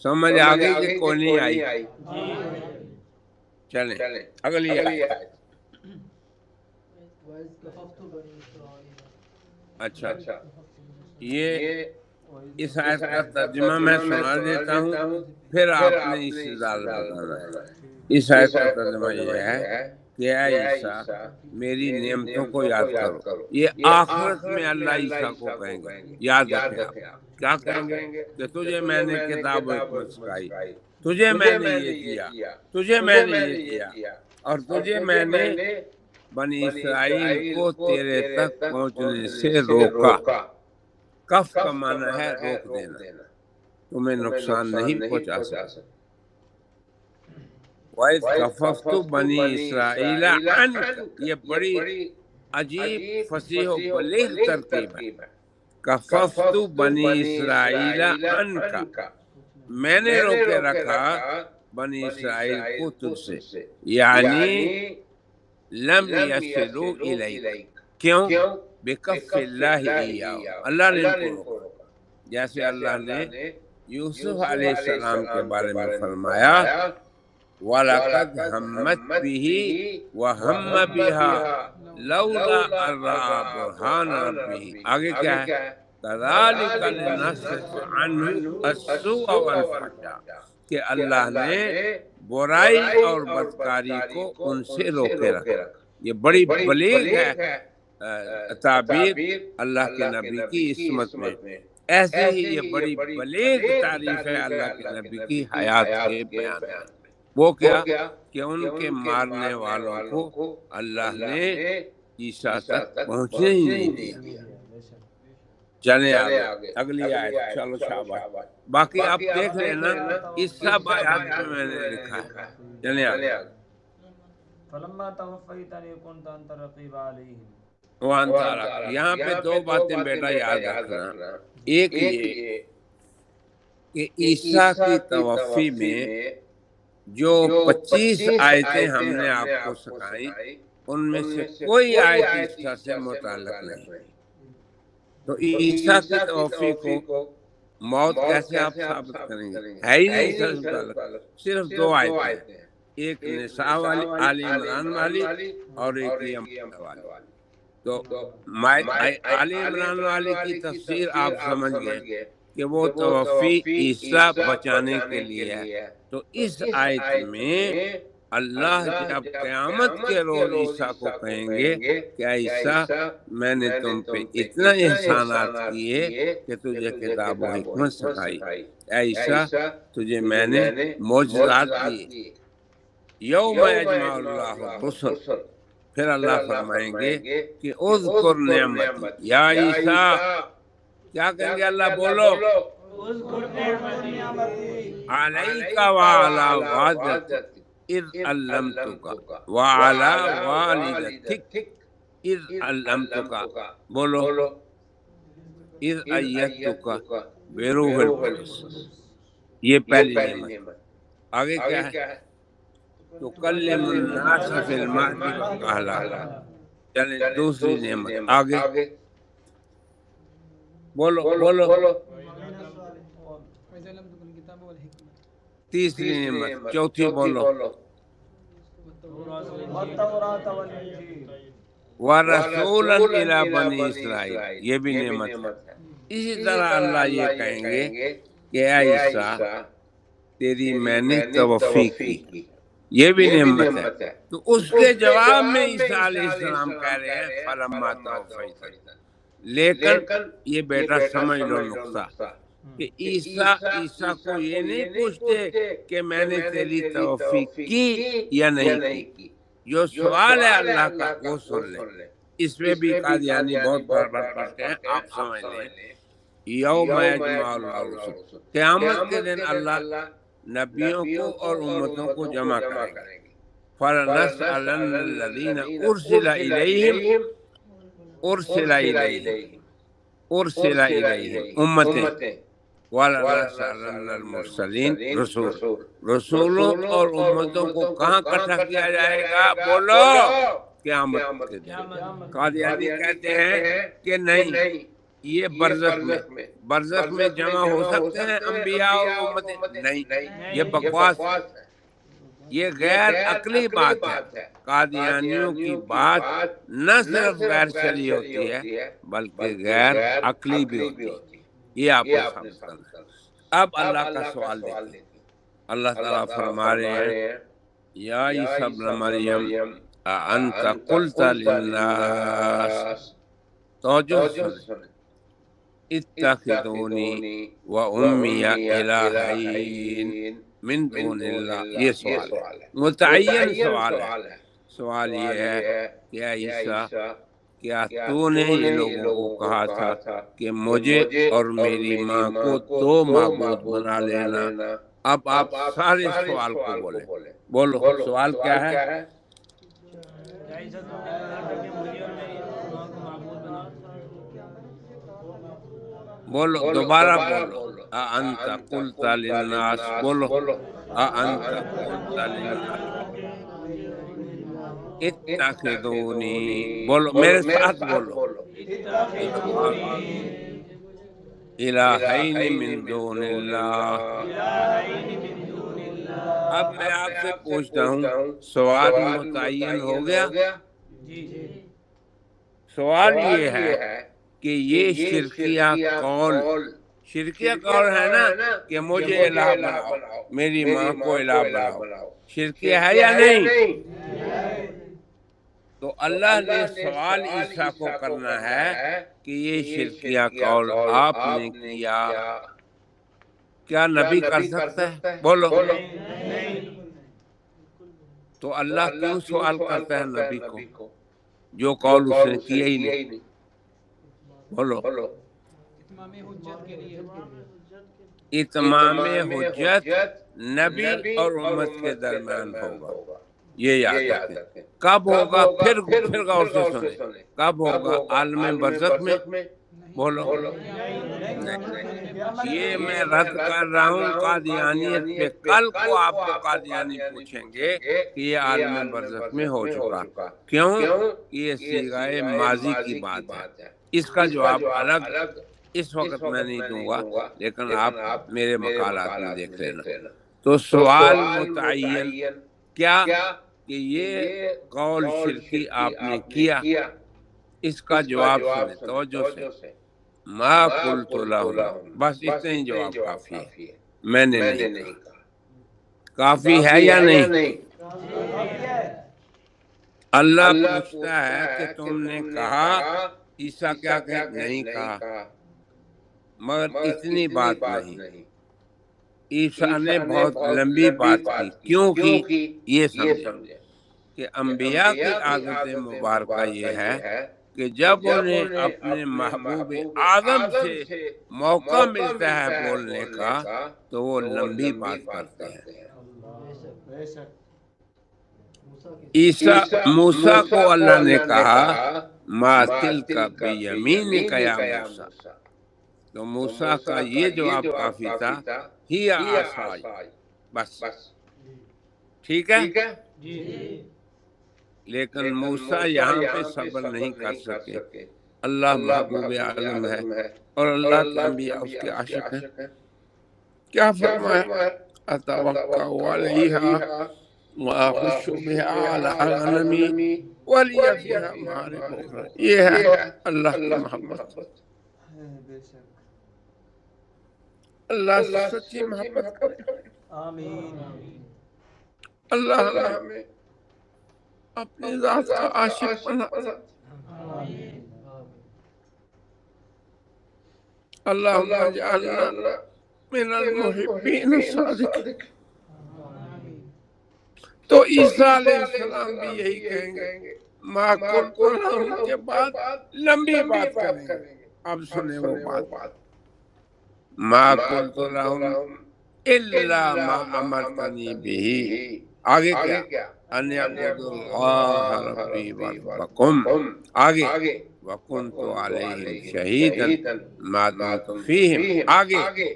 سمجھ آ گئی کہ کوئی نہیں آئی؟ چلیں اگلی آیت۔ اچھا، یہ اس آیت کا ترجمہ میں سنا دیتا ہوں، پھر آپ نے استدلال بتانا ہے۔ اس آیت کا ترجمہ یہ ہے کہ اے عیسیٰ میری نعمتوں کو یاد کرو۔ یہ آخرت میں اللہ عیسیٰ کو کہیں گے، یاد رکھیں آپ۔ کیا کہیں گے؟ کہ تجھے میں نے کتاب و حکمت سکھائی، تجھے میں نے یہ کیا، تجھے میں نے یہ کیا، اور تجھے میں نے بنی اسرائیل کو تیرے تک پہنچنے سے روکا۔ کف کا معنی ہے روک دینا، تمہیں نقصان نہیں پہنچا سکتا۔ وَإِذْ كَفَفْتُ بَنِي إِسْرَائِيلَ عَنْكَ، یہ بڑی عجیب فصیح و بلیغ ترکیب ہے۔ کففت بنی اسرائیل عنک، میں نے روکے رکھا بنی اسرائیل کو تجھ سے، یعنی لم یصلوا الیک۔ کیوں؟ بکف اللہ ایاہ، اللہ نے ان کو روکا۔ جیسے اللہ نے یوسف علیہ السلام کے بارے میں فرمایا وَلَقَدْ هَمَّتْ بِهِ وَهَمَّ بِهَا لَوْلَا أَن رَأَىٰ بُرْهَانَ رَبِّهِ۔ آگے کیا ہے؟ كَذَلِكَ لِنَصْرِفَ عَنْهُ السُّوءَ وَالْفَحْشَاءَ، کہ اللہ نے برائی اور بدکاری کو ان سے روکے رکھا۔ یہ بڑی بلیغ ہے تعبیر اللہ کے نبی کی عصمت میں۔ ایسے ہی یہ بڑی بلیغ تعریف ہے اللہ کے نبی کی حیات کے بیان میں۔ وہ کیا کہ ان کے مارنے والوں کو اللہ نے عیسیٰ تک پہنچنے ہی نہیں دیا۔ چلیں آگے اگلی آیت، چلو شاباش۔ باقی آپ دیکھ لینا، اس سب آیات میں نے لکھا ہے۔ چلیں آگے۔ فلما توفیتنی کنت انت الرقیب علیہم۔ یہاں پہ دو باتیں بیٹا یاد رکھنا، ایک یہ کہ عیسیٰ کی توفی میں جو 25 آیتیں ہم نے آپ کو سکھائیں ان میں سے کوئی آیت عیسیٰ سے متعلق نہیں۔ تو عیسیٰ کی توفی کو موت کیسے آپ ثابت کریں گے؟ ہے ہی نہیں عیسیٰ سے متعلق، صرف دو آیتیں ہیں، ایک نساء والی، آل عمران والی، اور ایک یہ مائدہ والی۔ تو آل عمران والی کی تفسیر آپ سمجھ گئے کہ وہ توفی عیسیٰ بچانے کے لیے ہے۔ تو اس آیت میں اللہ جب قیامت کے روز عیسیٰ کو کہیں گے کہ عیسیٰ میں نے تم پہ اتنا احسانات کیے کہ تجھے کتاب و حکمت سکھائی، عیسیٰ تجھے میں نے معجزات دیے، یوم یجمع اللہ الرسل، پھر اللہ فرمائیں گے کہ اذکر نعمتی یا عیسیٰ، کیا کہیں گے اللہ بولو، علیک وعلی والدتک اذ علمتک وعلی والدتک اذ علمتک، بولو اذ ایدتک بروح القدس، یہ پہلی نعمت۔ آگے کیا ہے؟ تکلم الناس فی المہد وکہلا، چلیں دوسری نعمت آگے بولو بولو، تیسری نعمت، چوتھی بولو، والتوراۃ والانجیل، ورسولا الی بنی اسرائیل، یہ بھی نعمت ہے۔ اسی طرح اللہ یہ کہیں گے کہ اے عیسیٰ تیری میں نے توفیق کی، یہ بھی نعمت ہے۔ تو اس کے جواب میں عیسیٰ علیہ السلام کہہ رہے ہیں فلما توفیتنی، لیکن یہ بیٹا سمجھ لو نقطہ کہ عیسیٰ کو یہ نہیں پوچھتے کہ میں نے تیری توفیق کی یا نہیں کی، جو سوال ہے اللہ کا وہ سن لیں۔ اس میں بھی قادیانی بہت گڑبڑ کرتے ہیں، آپ سمجھ لیں یوم یجمع اللہ الرسل، قیامت کے دن اللہ نبیوں کو اور امتوں کو جمع کریں گے، فَلَنَسْأَلَنَّ الَّذِينَ أُرْسِلَ إِلَيْهِمْ امتیں، وَلَنَسْأَلَنَّ الْمُرْسَلِينَ رسولوں اور امتوں کو کہاں اکٹھا کیا جائے گا؟ بولو قیامت کے دن۔ قادیانی کہتے ہیں کہ نہیں، یہ برزخ میں جمع ہو سکتے ہیں انبیاء اور امتیں، نہیں، یہ بکواس ہے، یہ غیر عقلی بات ہے۔ قادیانیوں کی بات نہ صرف غیر شرعی ہوتی ہے بلکہ غیر عقلی بھی ہوتی ہے، یہ آپ کو ثابت کرنا ہے۔ اب اللہ کا سوال دیکھیں، اللہ تعالیٰ فرما رہے ہیں یا عیسیٰ ابن مریم اانت قلت للناس، توجہ سنیں، اتخذونی و امی الہین من دون اللہ، یہ سوال ہے، متعین سوال ہے۔ سوال یہ ہے کہ عیسیٰ کیا تو نے یہ لوگوں کو کہا تھا کہ مجھے اور میری ماں کو دو معبود بنا لینا؟ اب آپ سارے سوال کو بولو سوال کیا ہے؟ بولو دوبارہ بولو، اانت قلت للناس، بولو اانت قلت للناس اتخذونی، بولو میرے ساتھ بولو، الہین من دون اللہ۔ اب میں آپ سے پوچھتا ہوں، سوال متعین ہو گیا؟ سوال یہ ہے کہ یہ شرکیہ قول ہے نا کہ مجھے الہ بناؤ، میری ماں کو الہ بناؤ، شرکیہ ہے یا نہیں؟ تو اللہ نے سوال عیسیٰ کو کرنا ہے کہ یہ شرکیہ قول آپ نے کیا، کیا نبی کر سکتا ہے؟ بولو تو اللہ کیوں سوال کرتا ہے نبی کو جو قول اس نے کیا ہی نہیں؟ بولو، اتمام حجت کے لیے اتمام حجت نبی اور امت کے درمیان ہوگا، یہ یاد رکھیں۔ کب ہوگا؟ پھر غور سے سنیں، کب ہوگا؟ عالم برزخ میں؟ بولو، یہ میں رد کر رہا ہوں قادیانیت پہ۔ کل کو آپ کو قادیانی پوچھیں گے کہ یہ عالم برزخ میں ہو چکا، کیوں؟ یہ صیغہ ماضی کی بات ہے، اس کا جواب الگ اس وقت میں نہیں دوں گا، لیکن آپ میرے مقالات میں دیکھ لینا۔ تو سوال متعین کیا کہ یہ قول شرکی آپ نے کیا، اس کا جواب سنیں توجہ سے۔ ما قلت لہم، بس اتنا ہی جواب کافی ہے، میں نے نہیں کہا۔ کافی ہے یا نہیں؟ اللہ پوچھتا ہے کہ تم نے کہا عیسیٰ کیا کہ نہیں کہا، مگر اتنی بات نہیں۔ عیسیٰ نے بہت لمبی بات کی، کیوں کی؟ یہ سمجھیں کہ انبیاء کی عادت مبارکہ یہ ہے کہ جب انہیں اپنے محبوب آدم سے موقع ملتا ہے بولنے کا تو وہ لمبی بات کرتے ہیں۔ عیسیٰ موسیٰ کو اللہ نے کہا ما تلک بیمینک یا موسیٰ، تو موسیٰ کا یہ جواب کافی تھا، ہی عصائی، بس ٹھیک ہے۔ لیکن موسیٰ یہاں پہ صبر نہیں کر سکے، اللہ محبوب عالم ہے اور اللہ کے انبیاء اس کے عاشق ہیں۔ کیا فرمایا؟ اتوکا علیہا واخش بها علی غنمی ولی فیہا معارب اخری، یہ ہے اللہ کی محبت، اللہ سے سچی محبت کریں۔ آمین۔ اللہ ہمیں اپنی ذات کا عاشق بنا، اللہم اجعلنا من المحبین الصادقین۔ تو عیسیٰ علیہ السلام بھی یہی کہیں گے، ما قلت لہم کے بعد لمبی بات کریں گے۔ اب سنیں وہ بات، ما قلت لہم الا ما امرتنی بہ، آگے کیا؟ ان اعبدوا اللہ ربی وربکم، آگے وکنت علیہم شہیدا ما دمت فیہم، آگے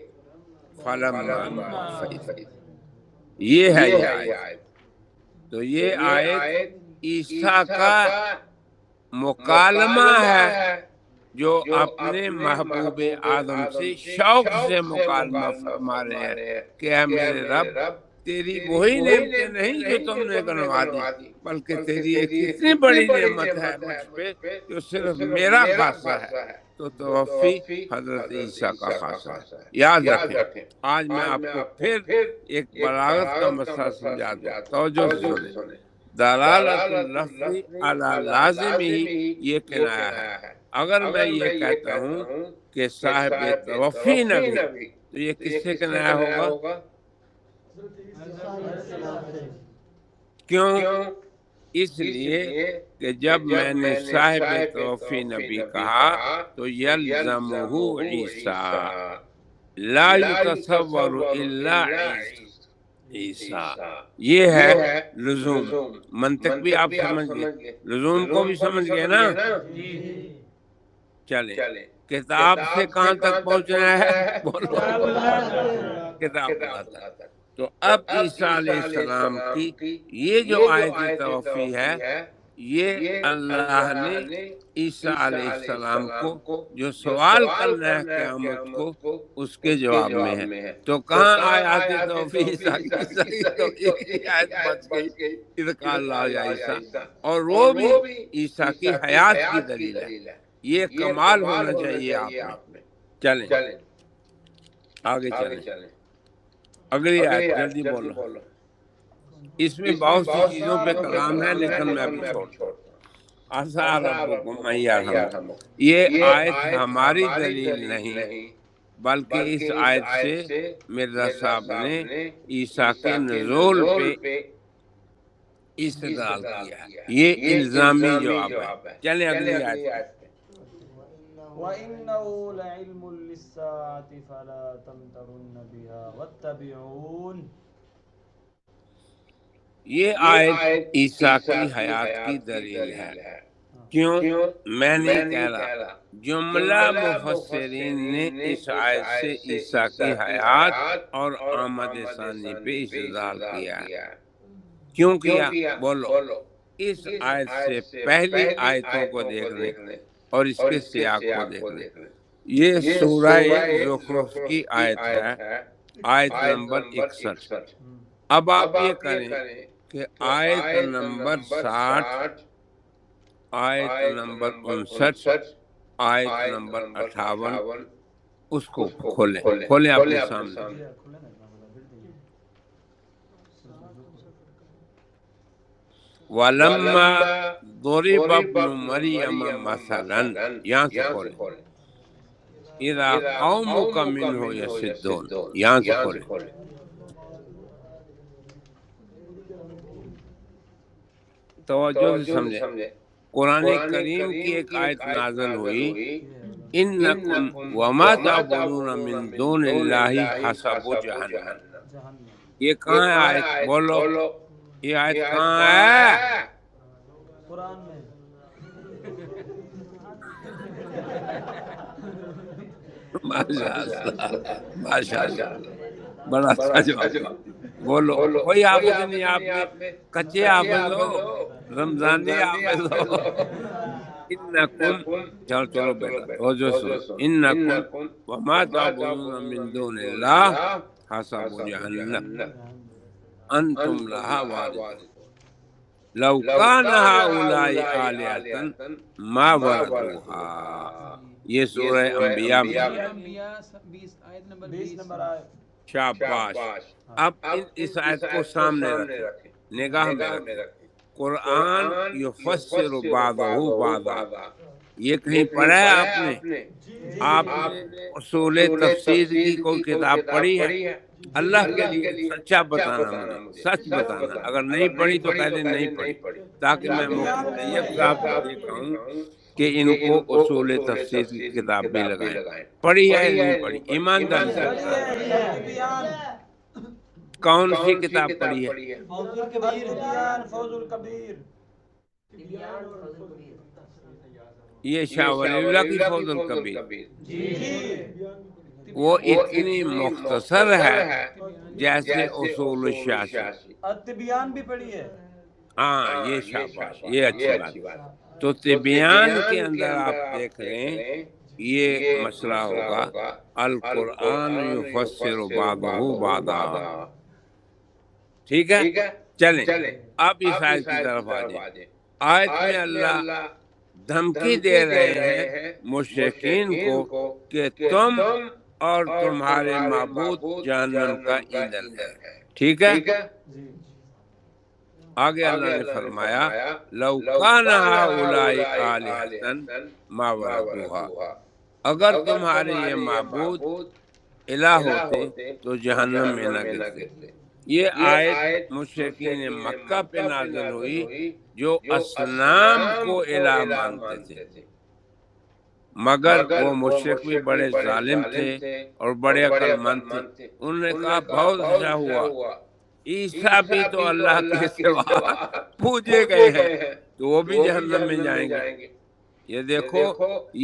فلما توفیت۔ یہ ہے یہ آیت۔ تو یہ آیت عیسیٰ کا مکالمہ ہے جو اپنے محبوب آدم سے شوق سے مکالمہ فرما رہے ہیں کہ اے میرے رب، تیری وہی نعمتیں نہیں جو تم نے گنوا دی، بلکہ تیری ایک اتنی بڑی نعمت ہے مجھ پہ جو صرف میرا خاصہ ہے۔ تو توفی حضرت عیسیٰ کا خاصہ ہے، یاد رکھیں۔ آج میں آپ کو پھر ایک بلاغت کا مسئلہ سمجھا دوں، توجہ سے سنیں۔ دلالت اللفظ علی لازم ہی یہ کنایہ ہے۔ اگر میں یہ کہتا ہوں کہ صاحب توفی نبی، تو یہ کس سے کنایہ ہوگا؟ کیوں؟ اس لیے کہ جب میں نے صاحب توفی نبی کہا تو یلزمہ عیسیٰ لا یتصور الا عیسیٰ، یہ ہے لزوم۔ منطق بھی آپ سمجھ گئے، لزوم کو بھی سمجھ گئے نا؟ چلیں کتاب سے کہاں تک پہنچنا ہے؟ بولو، کتاب اللہ تک۔ تو اب عیسیٰ علیہ السلام کی یہ جو آیت توفی ہے، یہ اللہ نے عیسیٰ علیہ السلام کو جو سوال کرنا ہے قیامت کو، اس کے جواب میں ہے۔ تو کہاں آیات توفی عیسیٰ کی؟ تو یہ آیت بچ گئی، اذ قال اللہ یا عیسیٰ، اور وہ بھی عیسیٰ کی حیات کی دلیل ہے۔ یہ کمال ہونا چاہیے آپ میں۔ چلیں آگے چلیں، اگلی آیت جلدی بولو۔ اس میں بہت سی چیزوں پہ کلام ہے لیکن میں ابھی چھوڑتا ہوں۔ عسیٰ ربکم ان یرحمکم، یہ آیت ہماری دلیل نہیں بلکہ اس آیت سے مرزا صاحب نے عیسیٰ کے نزول پہ استدلال کیا ہے، یہ الزامی جواب ہے۔ چلیں اگلی آیت پہ۔ وَإِنَّهُ لَعِلْمٌ لِلسَّاعَةِ فَلَا تَمْتَرُنَّ بِهَا وَاتَّبِعُونِ۔ یہ آیت عیسیٰ کی حیات کی دلیل ہے۔ کیوں؟ میں نہیں کہہ رہا، جملہ مفسرین نے اس آیت سے عیسیٰ کی حیات اور آمد ثانی پہ استدلال کیا ہے۔ کیوں کیا؟ بولو۔ اس آیت سے پہلی آیتوں کو دیکھنے اور اس کے سیاق کو دیکھنے۔ یہ سورہ زخرف کی آیت ہے، آیت نمبر 61۔ اب آپ یہ کریں کہ آیت نمبر 60، آیت نمبر 59، آیت نمبر 58 اس کو کھولیں اپنے سامنے۔ وَلَمَّا ضُرِبَ ابْنُ مَرْيَمَ مَثَلًا، یہاں سے کھولیں۔ اِذَا قَوْمُكَ مِنْهُ يَصِدُّونَ، یہاں سے کھولیں۔ توجہ سے سمجھیں، قرآن کریم کی ایک آیت نازل ہوئی، اِنَّكُمْ وَمَا تَعْبُدُونَ مِن دُونِ اللَّهِ حَسَبُ جَهَنَّمَ۔ یہ کہاں ہے آیت؟ بولو، یہ آیت کہاں ہے؟ قرآن میں۔ ماشاءاللہ، بڑا اچھا جواب۔ بولو، کوئی حافظ نہیں، آپ میں کچے حافظ ہو، رمضانی حافظ ہو۔ انکم، چلو بیٹا توجہ سنو، انکم وما تعبدون من دون اللہ حسب جہنم انتم لها واردون لو کان هؤلاء آلہۃ ما وردوها۔ یہ سورہ انبیاء میں۔ انبیاء 20 آیت نمبر 20 نمبر آیت۔ شاباش۔ اب اس آیت کو سامنے رکھیں، نگاہ میں رکھیں۔ قرآن یفسر بعضہ بعضا، یہ کہیں پڑھا ہے آپ نے؟ آپ نے اصول تفسیر کی کوئی کتاب پڑھی ہے؟ اللہ کے لیے سچا بتانا، مجھے سچ بتانا، اگر نہیں پڑھی تو کہہ دیں نہیں پڑھی، تاکہ میں مفتی طیب صاحب کو یہ کہوں کہ ان کو اصول تفسیر کی کتاب بھی لگائیں۔ پڑھی ہے نہیں پڑھی؟ ایمانداری سے کون سی کتاب پڑھی ہے؟ فوز الکبیر، فوز الکبیر۔ یہ شاہ ولی اللہ کی فوز الکبیر، وہ اتنی مختصر ہے جیسے اصول الشاشی۔ الطبیان بھی پڑھی ہے۔ ہاں، یہ شاباش، یہ اچھی بات۔ تو طبیان کے اندر آپ دیکھ لیں، یہ مسئلہ ہوگا القرآن یفسر بعضہ بعضا۔ ٹھیک ہے، چلیں اب اس آیت کی طرف آ جائیں۔ آیت میں اللہ دھمکی دے رہے ہیں مشرکین کو کہ تم اور تمہارے معبود جہنم کا ایندھن ہے۔ ٹھیک ہے، آگے اللہ نے فرمایا لو کان ہؤلاء آلہۃ ما وردوها، اگر تمہارے یہ معبود الہ ہوتے تو جہنم میں نہ گرتے۔ یہ آیت مشرکین مکہ پہ نازل ہوئی جو اصنام کو الہ مانتے تھے، مگر وہ مشرک بھی بڑے ظالم تھے اور بڑے عقل مند تھے۔ انہوں نے کہا بہت اچھا ہوا، عیسیٰ بھی تو اللہ کے سوا پوجے گئے ہیں تو وہ بھی جہنم میں جائیں گے۔ یہ دیکھو،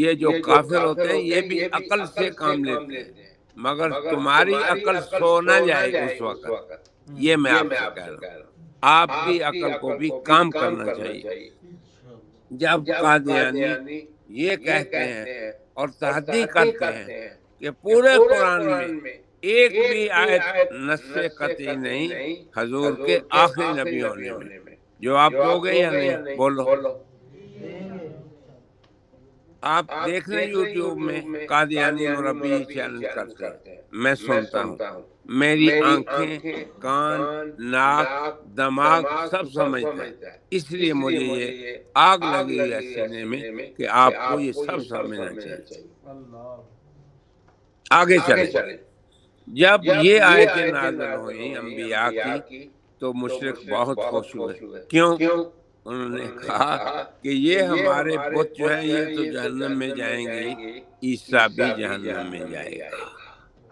یہ جو کافر ہوتے ہیں یہ بھی عقل سے کام لیتے ہیں، مگر تمہاری عقل سو نہ جائے اس وقت۔ یہ میں آپ سے کہہ رہا ہوں، آپ کی عقل کو بھی کام کرنا چاہیے۔ جب قادیانی یہ کہتے ہیں اور تحدید کرتے ہیں کہ پورے قرآن میں ایک بھی آیت نص قطعی نہیں حضور کے آخری نبی ہونے میں، جواب دو گے یا نہیں؟ بولو۔ آپ دیکھ لیں یوٹیوب میں قادیانی مربی چیلنج کرتے ہیں، میں سنتا ہوں، میری آنکھیں، کان، ناک، دماغ سب سمجھتا ہے، اس لیے مجھے یہ آگ لگی ہے سینے میں کہ آپ کو یہ سب سمجھنا چاہیے۔ آگے چلیں، جب یہ آیتیں نازل ہوئیں انبیاء کی تو مشرک بہت خوش ہوئے. کیوں؟ انہوں نے کہا کہ یہ ہمارے بت جو ہیں یہ تو جہنم میں جائیں گے، عیسیٰ بھی جہنم میں جائے گا.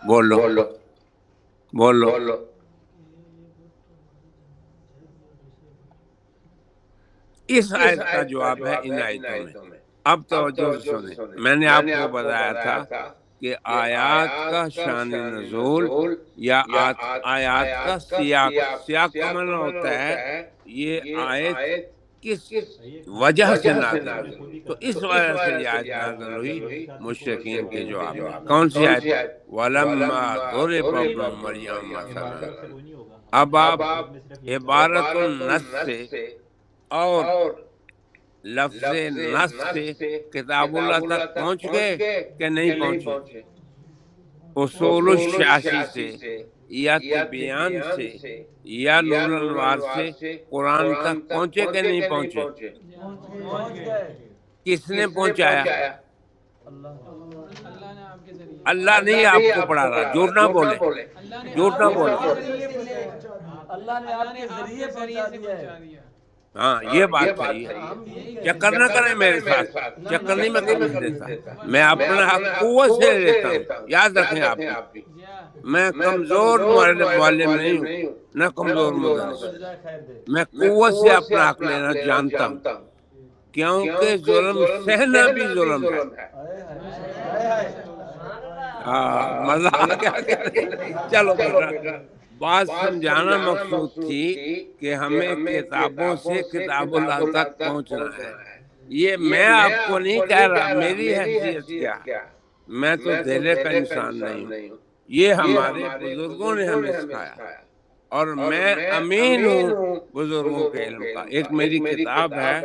بولو بولو. اس آیت کا جواب ہے ان آیتوں میں. اب توجہ سے سنیں. میں نے آپ کو بتایا تھا کہ آیات کا شان نزول یا آیات کا سیاق کا معنی ہوتا ہے یہ آیت کس وجہ سے نازل ہوئی. تو اس وجہ سے یہ آیت نازل ہوئی مشرکین کے جواب میں. کون سی آیت؟ وَلَمَّا ضُرِبَ ابْنُ مَرْیَمَ مَثَلًا. اب آپ عبارت النص سے اور لفظ نص سے کتاب اللہ تک پہنچ گئے کہ نہیں پہنچے؟ اصول الشاشی سے یا طبیان سے یا نور الانوار سے قرآن تک پہنچے کہ نہیں پہنچے؟ پہنچ گئے. کس نے پہنچایا؟ اللہ نے آپ کے ذریعے. اللہ نہیں آپ کو پڑھا رہا. جھوٹ نہ بولے، جھوٹ نہ بولے. اللہ نے آپ کے ذریعے پہنچا دیا ہے. ہاں یہ بات صحیح ہے. چکر نہ کریں میرے ساتھ. چکر نہیں میں کبھی دیتا. میں اپنا حق قوت سے لیتا ہوں. یاد رکھیں آپ بھی. میں کمزور معلم نہیں ہوں نہ کمزور مدرس. میں قوت سے اپنا حق لینا جانتا ہوں کیونکہ ظلم سہنا بھی ظلم ہے. مزہ آ گیا. چلو بیٹا بات سمجھانا مقصود تھی کہ ہمیں کتابوں سے کتاب اللہ تک پہنچنا ہے. یہ میں آپ کو نہیں کہہ رہا میری حیثیت کیا، میں تو دہلے کا انسان نہیں ہوں. یہ ہمارے بزرگوں نے ہمیں سکھایا اور میں امین ہوں بزرگوں کے علم کا. ایک میری کتاب ہے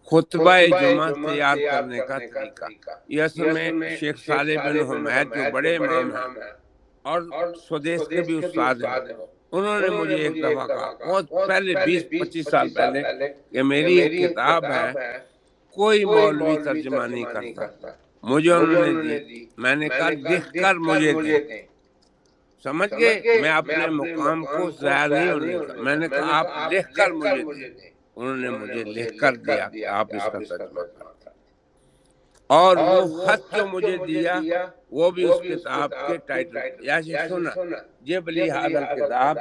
خطبہ جمعہ تیار کرنے کا طریقہ. یہ اصل میں شیخ صالح بن حمید جو بڑے امام ہیں اور سودیس کے بھی استاد ہیں، انہوں نے مجھے ایک دفعہ کہا بہت پہلے 20-25 سال پہلے کہ میری ایک کتاب ہے کوئی مولوی ترجمہ نہیں کرتا. مجھے انہوں نے دی. میں نے کہا لکھ کر مجھے دیں. سمجھ گئے؟ میں اپنے مقام کو ضائع نہیں ہونے کا. میں نے کہا آپ لکھ کر مجھے دیں. انہوں نے مجھے لکھ کر دیا کہ آپ اس کا ترجمہ کریں. اور وہ خط جو مجھے دیا وہ بھی اس کتاب کے ٹائٹل یاشی سنا جبلی حاضر کتاب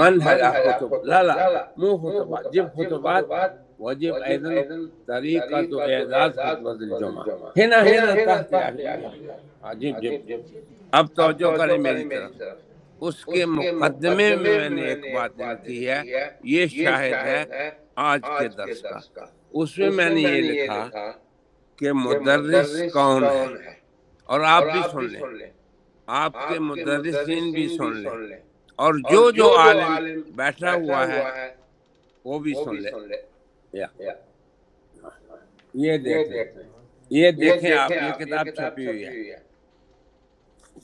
منہج خطب لالا مو خطبات جب خطبات وجب ایضاً طریقۃ اعداد خطبۃ الجمعہ ہنا تحت عجیب. اب توجہ کریں میری طرف. اس کے مقدمے میں میں نے ایک بات لکھی ہے، یہ شاہد ہے آج کے درس کا. اس میں میں نے یہ لکھا کہ مدرس کون ہے، اور آپ بھی سن لیں، آپ کے مدرسین بھی سن لیں، اور جو عالم بیٹھا ہوا ہے وہ بھی سن لے. یہ دیکھیں آپ، یہ کتاب چھپی ہوئی ہے.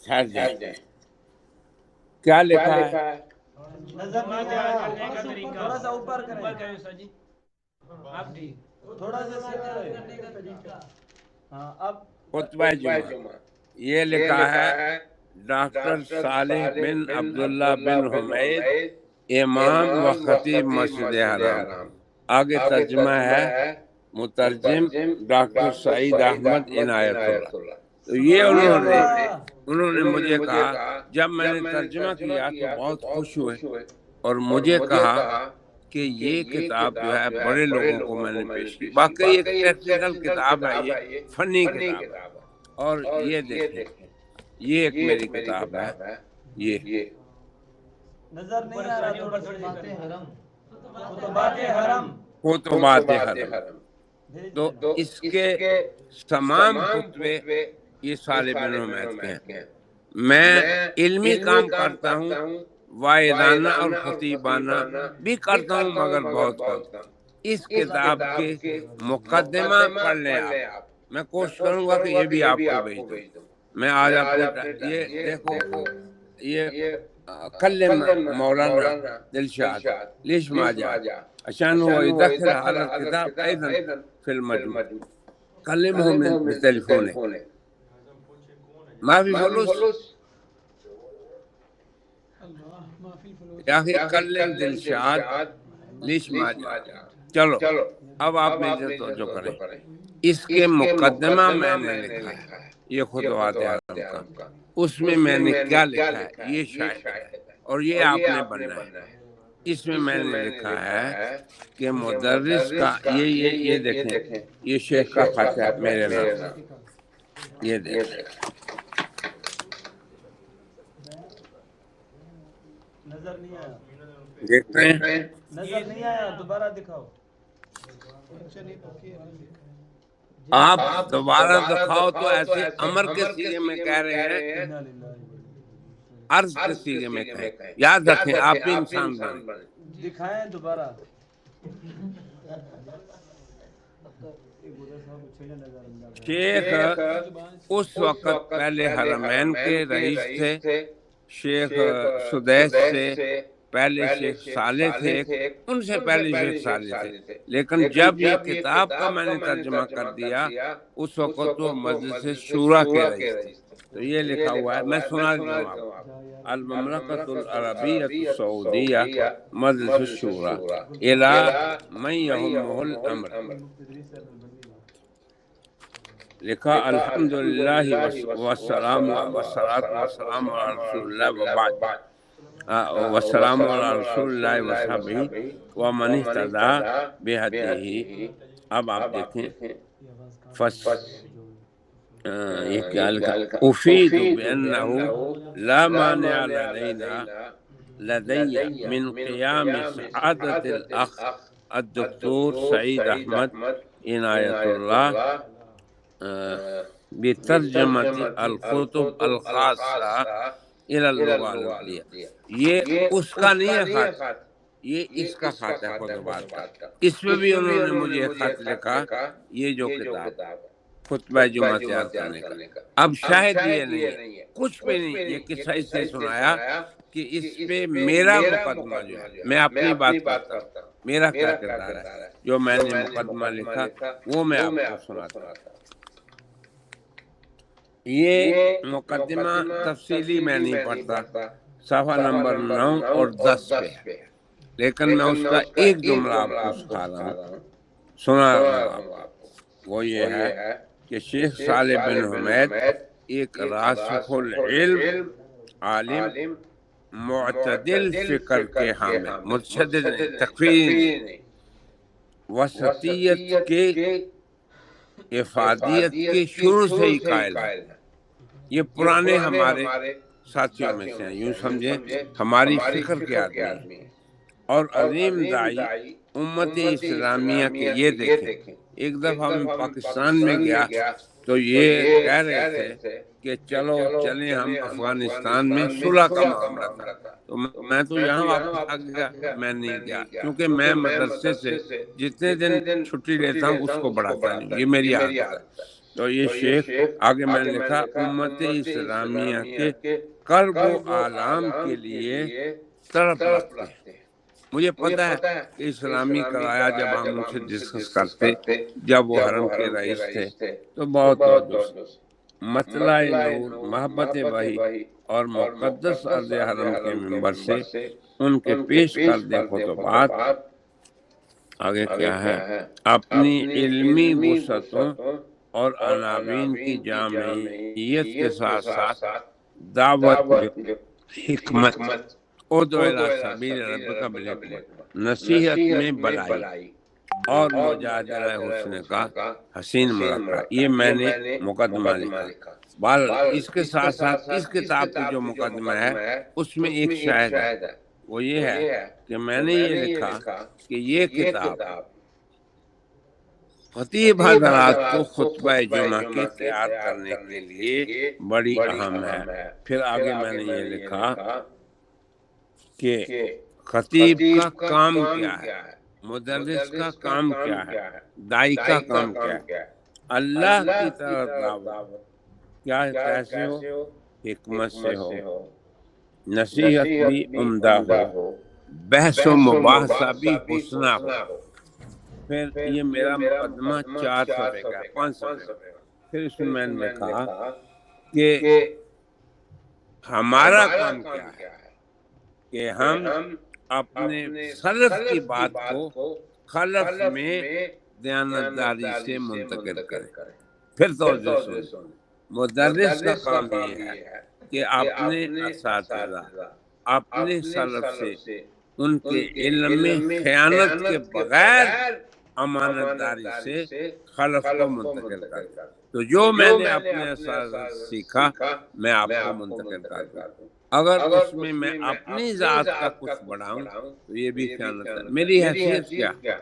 ٹھہر جائیں. کیا لکھا ہے؟ نظر نہیں آ رہا. تھوڑا سا اوپر کریں. آپ ٹھیک تھوڑا سا. ہاں اب خطبہ جمعہ. یہ لکھا ہے ڈاکٹر صالح بن عبداللہ بن حمید امام و خطیب مسجد حرام. آگے ترجمہ ہے مترجم ڈاکٹر سعید احمد عنایت اللہ. تو یہ انہوں نے مجھے کہا جب میں نے ترجمہ کیا تو بہت خوش ہوئے اور مجھے کہا کہ یہ کتاب جو ہے بڑے لوگوں کو میں نے پیش کی. واقعی ایک ٹیکنیکل کتاب ہے، یہ فنی کتاب ہے. اور یہ دیکھیں یہ ایک میری کتاب ہے. یہ نظر نہیں آ رہا. خطبات حرم. تو اس کے تمام خطبے یہ صالح بن حمید کے ہیں. میں علمی کام کرتا ہوں، واعظانہ اور خطیبانہ بھی کرتا ہوں، مگر بہت کم. اس کتاب کے مقدمہ پڑھ لیں آپ. میں کوشش کروں گا کہ یہ بھی آپ کو بھیج دوں. میں آج آپ کو یہ دیکھو یہ کلم مولانا دلشاد لیش ماجا عشان هو يدخل هذا الكتاب ايضا في المجموع. كلمهم بالتليفون. ما في فلوس. ما في الفلوس یا کہ کلن دلشاد لیش ماجا. چلو اب آپ میری توجہ کریں. اس کے مقدمہ میں نے لکھا ہے یہ خطوات اعظم کا، اس میں میں نے کیا لکھا ہے یہ شاہد ہے اور یہ آپ نے بننا ہے. اس میں میں نے لکھا ہے کہ مدرس کا یہ دیکھیں، یہ شیخ کا خط ہے میرے نام، یہ دیکھیں. نظر نہیں آیا، دیکھتے ہیں نظر نہیں آیا، دوبارہ دکھاؤ. آپ دوبارہ دکھاؤ تو ایسے امر کے سیغے میں کہہ رہے ہیں، عرض کے سیغے میں کہیں. یاد رکھیں آپ بھی انسان بنیں. دکھائیں دوبارہ. شیخ اس وقت پہلے حرمین کے رئیس تھے، شیخ سدیس سے پہلے شیخ صالح تھے، ان سے پہلے شیخ صالح تھے. لیکن جب یہ کتاب کا میں نے ترجمہ کر دیا اس وقت وہ مجلس شورا کے رئیس تھے. تو یہ لکھا ہوا ہے، میں سنا دیتا ہوں آپ کو. المملکۃ العربیۃ السعودیہ مجلس الشورا الی من یہمہ الامر. لکھا الحمدللہ والسلام والصلاۃ والسلام علی رسول اللہ وبعد والسلام علی رسول اللہ وصحبہ ومن اہتدی بہدیہ. اب آپ دیکھیں یہ کیا لکھا، افید بانہ لا مانع لدی من قیام سعادت الاخ الدکتور سعید احمد عنایت اللہ بترجمۃ الکتب الخاصہ الی اللغہ العربیہ. یہ اس کا نہیں ہے خط، یہ اس کا خط ہے خطبات کا. اس میں بھی انہوں نے مجھے خط لکھا، یہ جو کتاب خطبہ جمعہ تیار کرنے کا. اب شاہد یہ نہیں ہے، کچھ پہ نہیں. یہ قصہ اس نے سنایا کہ اس پہ میرا مقدمہ جو ہے، میں اپنی بات کرتا ہوں، میرا کیا کردار ہے، جو میں نے مقدمہ لکھا وہ میں آپ کو سناتا ہوں. یہ مقدمہ تفصیلی میں نہیں پڑھتا، صفحہ نمبر 9 اور 10 پہ ہے، لیکن میں اس کا ایک جملہ آپ کو سکھا رہا ہوں، سنا رہا ہوں آپ کو. وہ یہ ہے کہ شیخ صالح بن حمید ایک راسخ العلم عالم معتدل فکر کے حامل، متشدد تکفیر وسطیت کے افادیت کے شروع سے ہی قائل ہے. یہ پرانے ہمارے ساتھیوں میں سے ہیں، یوں سمجھیں ہماری فکر کے آدمی ہیں. اور عظیم داعی امت اسلامیہ کے. یہ دیکھیں ایک دفعہ میں پاکستان میں گیا تو یہ کہہ رہے تھے کہ چلیں ہم افغانستان میں صلح کا معاملہ تھا. تو میں تو یہاں واپس آ گیا، میں نہیں گیا کیونکہ میں مدرسے سے جتنے دن چھٹی لیتا ہوں اس کو بڑھاتا نہیں ہوں، یہ میری عادت ہے. تو یہ شیخ آگے میں نے لکھا امت اسلامیہ کے کرب و آلام کے لیے تڑپ رکھتے ہیں. مجھے پتا ہے کہ اسلامی قضایا جب ہم ان سے ڈسکس کرتے جب وہ حرم کے رئیس تھے تو بہت دوست مطلع نور محبت وحی اور مقدس ارض حرم کے منبر سے ان کے پیش کردہ خطبات آگے کیا ہے اپنی علمی وسعتوں اور عناوین کی جامعیت کے ساتھ ساتھ دعوت حکمت ادعو الی سبیل ربک بالحکمت، نصیحت میں بلائی اور مجادلہ حسن کا حسین مذاکرہ. یہ میں نے مقدمہ لکھا. اس کے ساتھ ساتھ اس کتاب پہ جو مقدمہ ہے اس میں ایک شاہد ہے، وہ یہ ہے کہ میں نے یہ لکھا کہ یہ کتاب خطیب حضرات کو خطبہ جمعہ کے تیار کرنے کے لیے بڑی اہم ہے. پھر آگے میں نے یہ لکھا کہ خطیب کا کام کیا ہے، مدرس کا کام کیا ہے، دائی کا کام کیا ہے. اللہ کی طرف دعوت کیا کیسے ہو، حکمت سے ہو، نصیحت بھی عمدہ ہو، بحث و مباحثہ بھی حسنہ ہو. پھر یہ میرا مقدمہ 4 صفحے کا ہے، 5 صفحے کا. پھر اس میں نے لکھا کہ ہمارا کام کیا ہے، کہ ہم اپنے سلف کی بات کو خلف میں دیانتداری سے منتقل کریں. پھر توجہ سن، مدرس کا کام یہ ہے کہ اپنے اساتذہ، اپنے سلف سے ان کے علم میں خیانت کے بغیر امانت داری سے خلف کو منتقل کریں. تو جو میں نے اپنے اساتذہ سے سیکھا میں آپ کو منتقل کر دوں. اگر اس میں میں اپنی ذات کا کچھ بڑھاؤں تو یہ بھی خیانت ہے. میری حیثیت کیا؟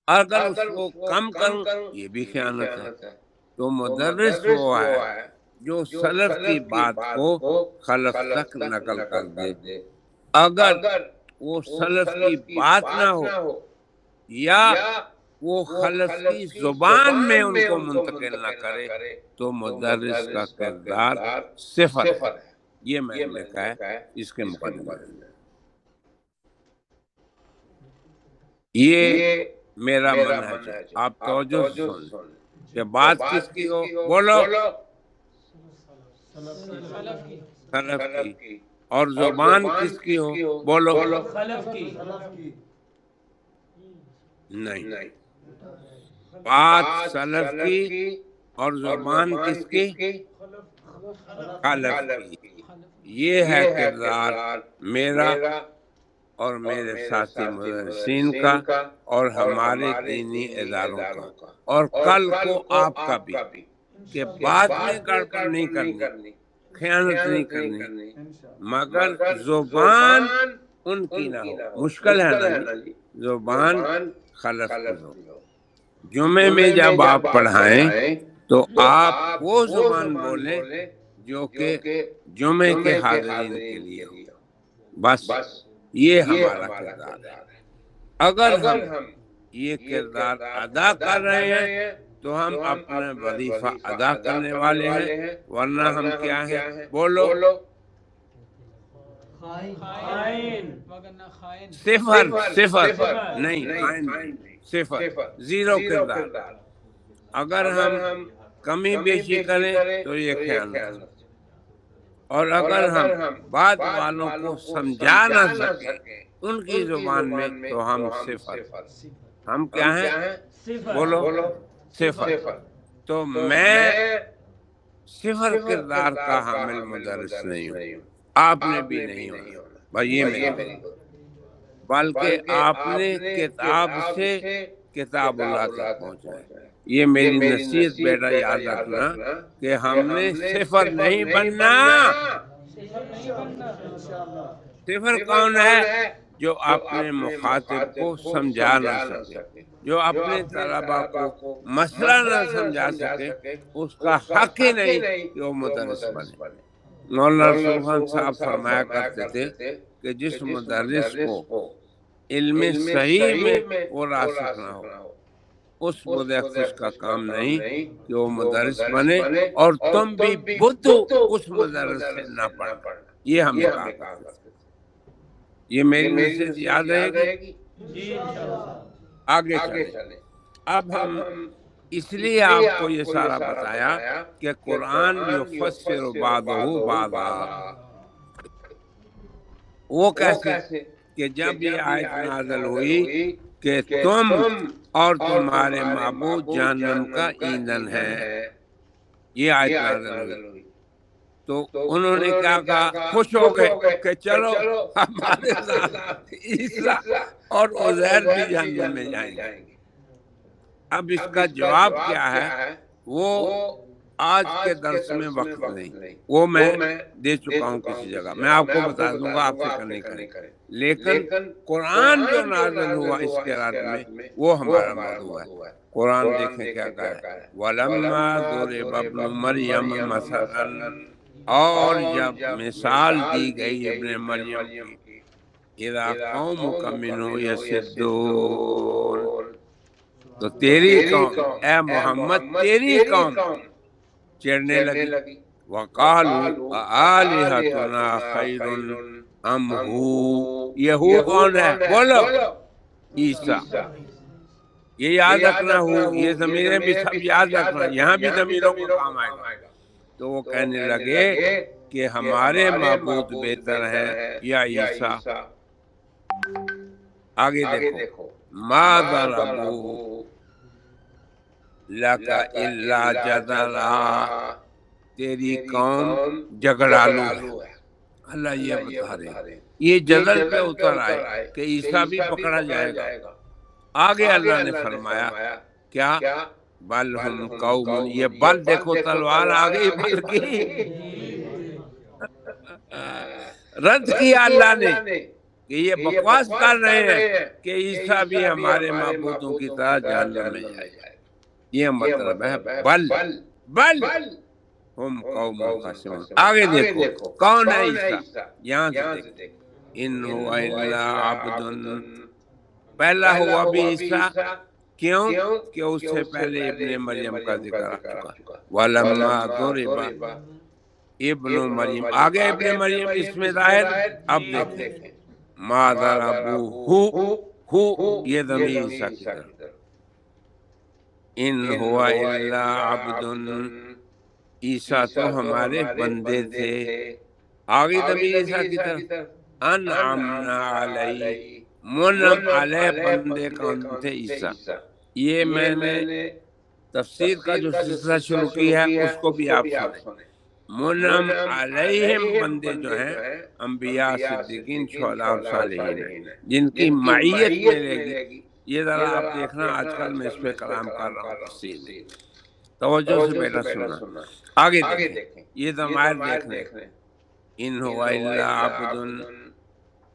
اگر اس کو کم کروں یہ بھی خیانت ہے. تو مدرس وہ ہے جو سلف کی بات کو خلف تک نقل کر دے. اگر وہ سلف کی بات نہ ہو یا وہ خلف کی زبان میں ان کو منتقل نہ کرے تو مدرس کا کردار صفر ہے. یہ میں نے کہا ہے اس کے مقدمے میں. یہ میرا منہج ہے. آپ توجہ سے سن کہ بات کس کی ہو، بولو سلف کی. اور زبان کس کی ہو، بولو خلف کی. نہیں، بات سلف کی اور زبان کس کی، خلف کی. یہ ہے کردار میرا اور میرے ساتھی مدرسین کا اور ہمارے دینی اداروں کا، اور کل کو آپ کا بھی، کہ بات میں گڑبڑ نہیں کرنی، خیانت نہیں کرنی، مگر زبان ان کی نہ ہو. مشکل ہے نا جی، زبان خلف کی ہو. جمعے میں جب آپ پڑھائیں تو آپ وہ زبان بولیں جو کہ جمعے کے حاضرین کے لیے ہو. بس یہ ہمارا کردار ہے. اگر ہم یہ کردار ادا کر رہے ہیں تو ہم اپنا وظیفہ ادا کرنے والے ہیں، ورنہ ہم کیا ہیں، بولو صفر. صفر نہیں، صفر، زیرو کردار. اگر ہم کمی بیشی کریں تو یہ خیانت، اور اگر ہم بات والوں کو سمجھا نہ سکیں ان کی زبان میں تو ہم صفر. ہم کیا ہیں، بولو صفر. تو میں صفر کردار کا حامل مدرس نہیں ہوں، آپ نے بھی نہیں ہونا. بھائی یہ میری، بلکہ آپ نے کتاب سے کتاب اللہ تک پہنچائے. یہ میری نصیحت بیٹا یاد رکھنا کہ ہم نے صفر نہیں بننا. صفر کون ہے؟ جو اپنے مخاطب کو سمجھا نہ سکے، جو اپنے طلباء کو مسئلہ نہ سمجھا سکے، اس کا حق ہی نہیں کہ وہ مدرس بنے. مولانا رسول خان صاحب فرمایا کرتے تھے کہ جس مدرس کو علم صحیح میں وہ راسخ نہ ہو اس مدرس کا کام نہیں کہ وہ مدرس بنے، اور تم بھی بدو اس مدرس سے نہ پڑھنا. یہ ہم کہا کرتے تھے. یہ میری نصیحت یاد رہے گی. آگے چلیں. اب ہم اس لیے آپ کو یہ سارا بتایا کہ قرآن یفسر بعضہ بعضا. وہ کیسے کہ جب یہ آیت نازل ہوئی کہ تم اور تمہارے معبود جہنم کا ایندھن ہے، یہ آیت نازل ہوئی تو انہوں نے کیا کہا، خوش ہو گئے کہ چلو ہمارے ساتھ عیسیٰ اور عزیر بھی جہنم میں جائیں گے. اب اس کا جواب کیا ہے وہ آج کے درس میں وقت نہیں، وہ میں دے چکا ہوں کسی جگہ، میں آپ کو بتا دوں گا، آپ فکر نہیں کریں. لیکن قرآن جو نازل ہوا اس قرآن میں وہ ہمارا موضوع ہے. قرآن دیکھیں کیا کہا ہے، وَلَمَّا ضُرِبَ ابْنُ مَرْيَمَ مَثَلًا، اور جب مثال دی گئی ابن مریم کی، اِذَا قَوْمُكَ مِنْهُ يَصِدُّونَ، تو تیری قوم اے محمد تیری قوم چڑھنے لگی. وَقَالُوا أَآلِهَتُنَا خَيْرٌ أَمْ هُوَ، یہ ہو کون ہے، بولو عیسیٰ. یہ یاد رکھنا ہو، یہ ضمیریں بھی سب یاد رکھنا، یہاں بھی ضمیروں کو کام آئے گا. تو وہ کہنے لگے کہ ہمارے معبود بہتر ہیں یا عیسیٰ؟ آگے دیکھو، ما ضربوه لک الا جدلا، تیری قوم جھگڑالو ہے۔ اللہ یہ بتا رہے ہیں یہ جدل پہ اتر آئے کہ عیسیٰ بھی پکڑا جائے گا۔ آگے اللہ نے فرمایا کیا؟ بل ہم قوم، یہ بل دیکھو تلوار آ گئی بل کی، رد کیا اللہ نے کہ یہ بکواس کر رہے ہیں کہ عیسیٰ بھی ہمارے معبودوں کی طرح جہنم میں جائے گا۔ یہ مطلب ہے بل ہم قوم خاسرون۔ آگے دیکھو کون ہے عیسیٰ، یہاں سے دیکھو، ان هو الا عبد، پہلا ہوا بھی عیسیٰ، کیوں کہ اس سے پہلے ابن مریم کا ذکر آ چکا، ولما ضرب ابن مریم، آگے ابن مریم اس میں ظاہر۔ اب دیکھیں ما ضربوه، یہ ضمیر عیسیٰ کی طرف، ان هو الا عبد، عیسیٰ تو ہمارے بندے تھے، آگے ضمیر عیسیٰ کی طرف، انعمنا علیہ، منعم علیہ بندے کون تھے؟ عیسیٰ۔ یہ میں نے تفسیر کا جو سلسلہ شروع کیا ہے اس کو بھی آپ سنیں۔ منعم علیہم بندے جو ہیں انبیاء، صدیقین، شہداء اور صالحین ہیں، جن کی معیت ملے گی۔ یہ ذرا آپ دیکھنا، آج کل میں اس پہ کلام کر رہا ہوں تفصیل میں، توجہ سے بیٹا سننا۔ آگے دیکھیں یہ ضمائر دیکھنے، ان هو الا عبد،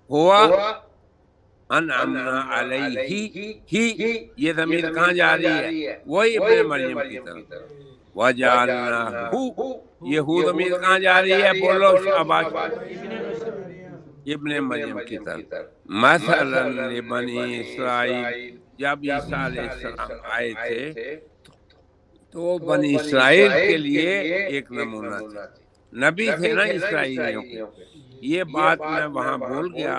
ہوا انعمنا علیہ، ہی یہ ضمیر کہاں جا رہی ہے؟ وہی ابن مریم کی طرف، وجعلناہ، یہ ہو ضمیر کہاں جا رہی ہے؟ بولو شاباش، ابن مریم کی طرف، مثلا لبنی اسرائیل، جب عیسیٰ علیہ السلام آئے تھے تو وہ بنی اسرائیل کے لیے ایک نمونہ تھے، نبی تھے نا اسرائیلیوں کے۔ یہ بات میں وہاں بھول گیا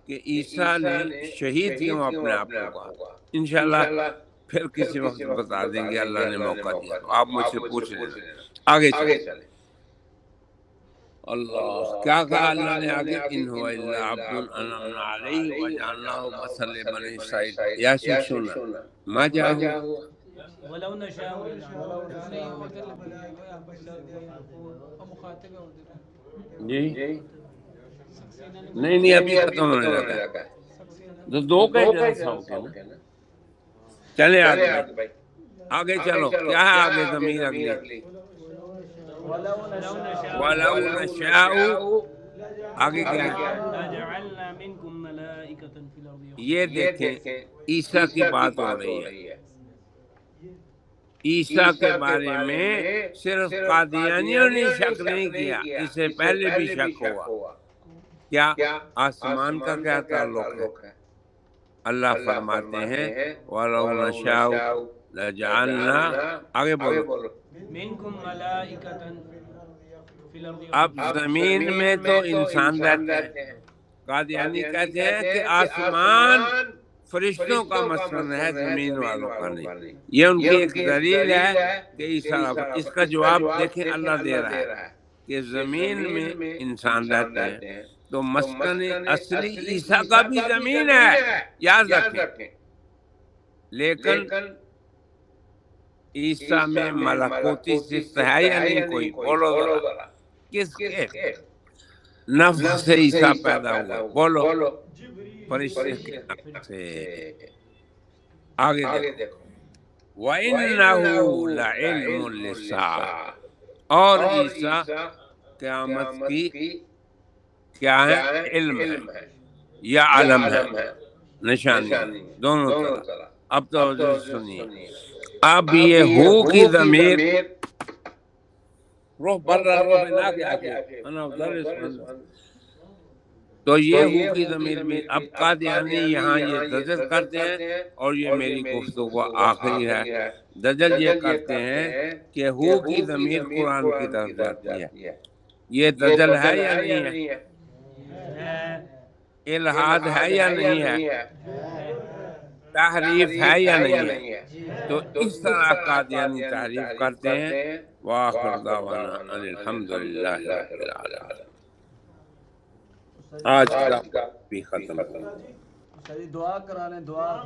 کہ عیسیٰ نے شہید کیوں اپنے آپ کو کہا، انشاءاللہ پھر کسی وقت بتا دیں گے، اللہ نے موقع دیا تو آپ مجھ سے پوچھ لینا۔ آگے چلیں، اللہ کیا کہا اللہ نے آگے؟ ان هو الا عبد انعمنا علیہ وجعلناہ مثلا لبنی اسرائیل، یاسین سننا، ما جاءہ ولو نشاء جی نہیں ابھی ختم ہونے لگا ہے، دو کا جلسہ ہو گیا نا۔ چلے آگے چلو، کیا ہے آگے ضمیر اگلی؟ وَلَوْ نَشَاءُ، آگے کیا ہے؟ لَجَعَلْنَا مِنْكُمْ مَلَائِكَةً فِي الْأَرْضِ، یہ دیکھیں عیسیٰ کی بات ہو رہی ہے۔ عیسیٰ کے بارے میں صرف قادیانیوں نے شک نہیں کیا، اس سے پہلے بھی شک ہوا۔ کیا آسمان کا کیا تعلق ہے؟ اللہ فرماتے ہیں وَلَوْ نَشَاءُ لَجَعَلْنَا، آگے بولو، مِنْكُمْ مَلَائِكَةً فِي الْأَرْضِ، اب زمین میں تو انسان رہتے ہیں، قادیانی کہتے ہیں کہ آسمان فرشتوں کا مسکن ہے، زمین والوں کا نہیں۔ یہ ان کی ایک دلیل ہے کہ عیسیٰ، اس کا جواب دیکھیں اللہ دے رہا ہے کہ زمین میں انسان رہتے ہیں تو مسکن اصلی عیسیٰ کا بھی زمین ہے، یاد رکھیں، لیکن عیسیٰ میں ملکوتی صفت ہے یا نہیں کوئی؟ بولو ذرا، کس کے نفس سے عیسیٰ پیدا ہوا؟ بولو، فرشتے کے نفس سے۔ آگے دیکھو، وَإِنَّهُ لَعِلْمٌ لِلسَّاعَةِ، اور عیسیٰ قیامت کی کیا ہے؟ علم ہے یا علم ہے، نشانی، دونوں طرح۔ اب تو سنیے، اب یہ ہو کی ضمیر روح برا روح بنا کے آگے انا ادرس، تو یہ ہو کی ضمیر میں اب قادیانی یہاں یہ دجل کرتے ہیں، اور یہ میری گفتگو آخری ہے، دجل یہ کرتے ہیں کہ ہو کی ضمیر قرآن کی طرف جاتی ہے۔ یہ دجل ہے یا نہیں ہے؟ الہاد ہے یا نہیں ہے؟ تحریف ہے یا نہیں ہے؟ تو اس طرح قادیانی تحریف کرتے ہیں۔ وآخر دعوانا ان الحمدللہ رب العالمین۔ آج کا بھی ختم۔ صحیح دعا کرا لیں، دعا۔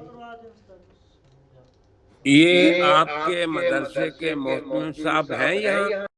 یہ آپ کے مدرسے کے محتمم صاحب ہیں یہاں؟